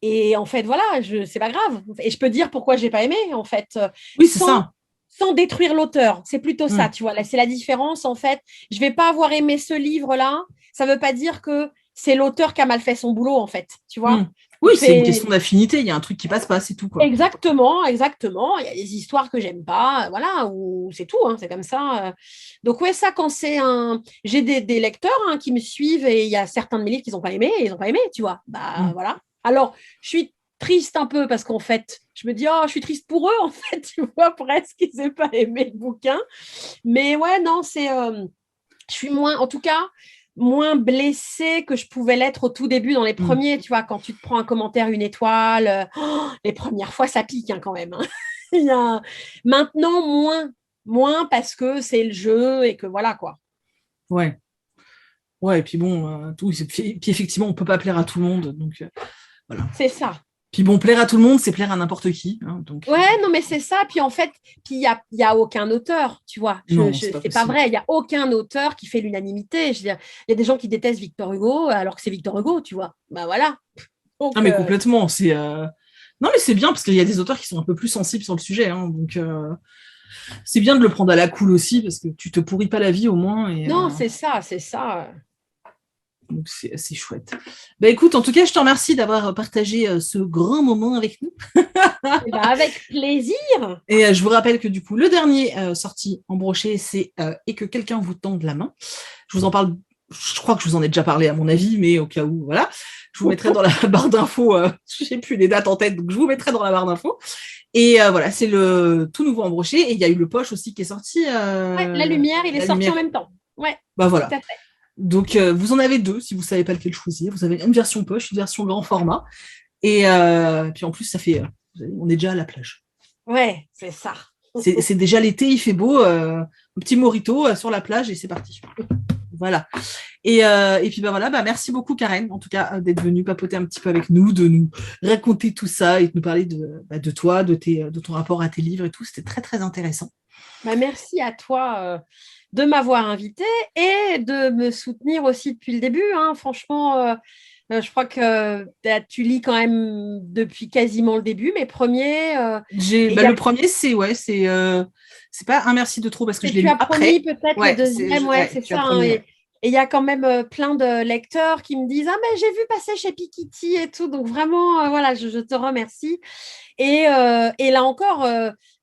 et en fait, voilà, c'est pas grave. Et je peux dire pourquoi j'ai pas aimé, en fait, Oui, c'est sans, ça. sans détruire l'auteur. C'est plutôt ça, Mm. tu vois. Là, c'est la différence, en fait. Je vais pas avoir aimé ce livre-là. Ça veut pas dire que c'est l'auteur qui a mal fait son boulot, en fait. Tu Mm. vois? Oui, c'est une C'est question d'affinité. Il y a un truc qui passe pas, c'est tout, quoi. exactement, exactement. Il y a des histoires que j'aime pas, voilà, ou c'est tout, hein, c'est comme ça. Donc ouais, ça, quand c'est un, j'ai des lecteurs hein, qui me suivent et il y a certains de mes livres qu'ils n'ont pas aimé, et ils n'ont pas aimé, tu vois. Bah Mm. voilà. Alors, je suis triste un peu parce qu'en fait, je me dis, oh, je suis triste pour eux, en fait, tu vois, presque qu'ils n'aient pas aimé le bouquin. Mais ouais, non, je suis moins, en tout cas, moins blessée que je pouvais l'être au tout début dans les Mm. premiers, tu vois, quand tu te prends un commentaire, une étoile, les premières fois, ça pique hein, quand même. Hein. Il y a... Maintenant, moins parce que c'est le jeu et que voilà quoi. Ouais. Ouais, et puis bon, tout. Puis effectivement, on peut pas plaire à tout le monde. Donc, voilà. C'est ça. Puis bon, plaire à tout le monde, c'est plaire à n'importe qui. Hein, donc, Ouais, non, mais c'est ça. Puis en fait, il y a aucun auteur, tu vois. non, c'est pas C'est pas possible. vrai. Il y a aucun auteur qui fait l'unanimité. Je veux dire, il y a des gens qui détestent Victor Hugo alors que c'est Victor Hugo, tu vois. Bah voilà. Ah, Donc, mais complètement. Non, mais c'est bien parce qu'il y a des auteurs qui sont un peu plus sensibles sur le sujet. Hein, donc, c'est bien de le prendre à la cool aussi parce que tu te pourris pas la vie au moins. Et, non, c'est ça, c'est ça. donc, c'est assez chouette. Bah écoute, en tout cas, je te remercie d'avoir partagé ce grand moment avec nous. Eh ben, avec plaisir. Et je vous rappelle que du coup, le dernier sorti en brochet, c'est Et que quelqu'un vous tende la main. Je vous en parle, je crois que je vous en ai déjà parlé à mon avis, mais au cas où, voilà. Je vous mettrai dans la barre d'infos, je sais plus les dates en tête, donc je vous mettrai dans la barre d'infos. Et voilà, c'est le tout nouveau en brochet. Et il y a eu le poche aussi qui est sorti. Ouais, la lumière, il est La sorti en lumière. même temps. Ouais, Bah tout voilà. à fait. Donc vous en avez deux si vous savez pas lequel choisir. Vous avez une version poche, une version grand format. Et puis en plus, ça fait, on est déjà à la plage. Ouais, c'est ça. C'est déjà l'été, il fait beau, un petit mojito sur la plage et c'est parti. Voilà. Et puis bah voilà, bah merci beaucoup Karen, en tout cas d'être venue papoter un petit peu avec nous, de nous raconter tout ça et de nous parler de toi, de ton rapport à tes livres et tout. C'était très très intéressant. Bah, merci à toi de m'avoir invité et de me soutenir aussi depuis le début. Hein. Franchement, je crois que tu lis quand même depuis quasiment le début, mes premiers. Et Le premier, c'est pas un merci de trop parce que je l'ai tu lu as promis après. peut-être le Ouais, deuxième, ouais, c'est tu as ça. Hein. promis. Ouais. Et il y a quand même plein de lecteurs qui me disent ah mais j'ai vu passer chez Pikitty et tout. Donc vraiment, voilà, je te remercie. Et là encore,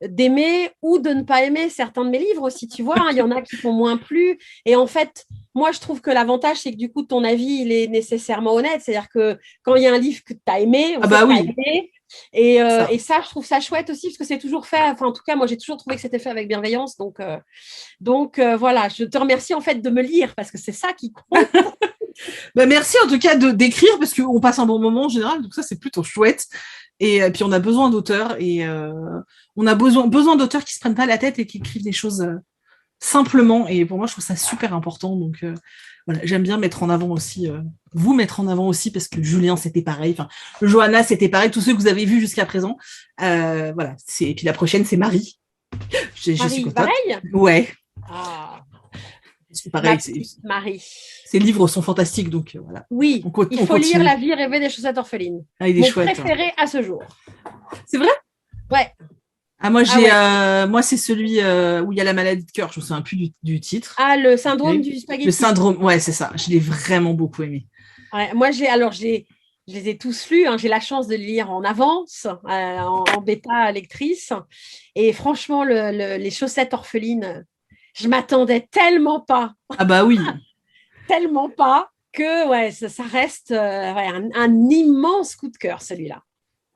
d'aimer ou de ne pas aimer certains de mes livres aussi, tu vois, hein, il y en a qui t'ont moins plu. Et en fait, moi, je trouve que l'avantage, c'est que du coup, ton avis, il est nécessairement honnête. C'est-à-dire que quand il y a un livre que tu as aimé, on Ah sait bah que tu as oui, aimé. ça. Et ça, je trouve ça chouette aussi, parce que c'est toujours fait, enfin, en tout cas, moi, j'ai toujours trouvé que c'était fait avec bienveillance. Donc voilà, je te remercie en fait de me lire, parce que c'est ça qui compte. Bah, merci en tout cas d'écrire parce qu'on passe un bon moment en général, donc ça c'est plutôt chouette. Et puis on a besoin d'auteurs et on a besoin d'auteurs qui se prennent pas la tête et qui écrivent des choses simplement. Et pour moi, je trouve ça super important. Donc voilà, j'aime bien mettre en avant aussi, vous mettre en avant aussi parce que Julien c'était pareil, enfin Johanna c'était pareil, tous ceux que vous avez vus jusqu'à présent. Voilà. Et puis la prochaine c'est Marie. Je suis Marie, contente. pareil. Ouais. Ah, C'est ma pareil. petite Marie. Ces livres sont fantastiques, donc voilà. Oui, il On faut lire continue. La vie rêvée des chaussettes orphelines. Ah, il est Mon chouette. Hein. préféré à ce jour. C'est vrai? Ouais. Ah, moi, Ah ouais. moi, c'est celui où il y a la maladie de cœur. Je me souviens plus du titre. Ah, le syndrome Okay. du spaghetti. Le syndrome, ouais, c'est ça. Je l'ai vraiment beaucoup aimé. Ouais, moi, je les ai tous lus. Hein. J'ai la chance de les lire en avance, en bêta lectrice. Et franchement, les chaussettes orphelines, je m'attendais Ah bah oui. tellement pas que ouais, ça reste ouais, un immense coup de cœur, celui-là.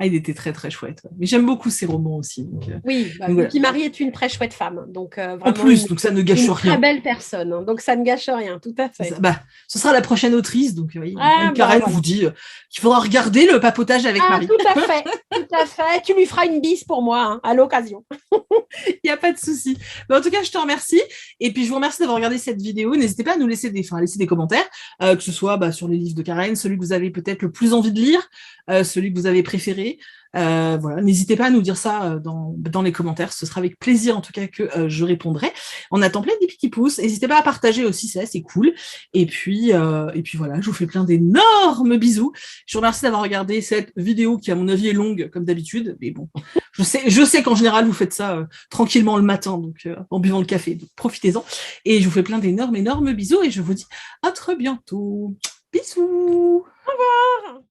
Ah, il était très, très chouette. Mais j'aime beaucoup ses romans aussi. Oui, donc voilà. Vicky Marie est une très chouette femme. Donc, En vraiment plus, donc ça ne gâche une très rien. belle personne. Hein. Donc, ça ne gâche rien, tout à fait. Ce sera la prochaine autrice. Donc, oui, Ah, Karen voilà. vous dit qu'il faudra regarder le papotage avec Ah, Marie. tout à fait, tout à fait. Tu lui feras une bise pour moi, hein, à l'occasion. Il n'y a pas de souci. Mais en tout cas, je te remercie. Et puis, je vous remercie d'avoir regardé cette vidéo. N'hésitez pas à nous laisser des commentaires, que ce soit sur les livres de Karen, celui que vous avez peut-être le plus envie de lire, celui que vous avez préféré. Voilà, n'hésitez pas à nous dire ça dans les commentaires. Ce sera avec plaisir, en tout cas, que je répondrai. On attend plein de petits pouces. N'hésitez pas à partager aussi, c'est cool. Et puis voilà, je vous fais plein d'énormes bisous. Je vous remercie d'avoir regardé cette vidéo qui, à mon avis, est longue, comme d'habitude. Mais bon, je sais qu'en général, vous faites ça tranquillement le matin, donc en buvant le café. Donc, profitez-en. Et je vous fais plein d'énormes bisous et je vous dis à très bientôt. Bisous. Au revoir.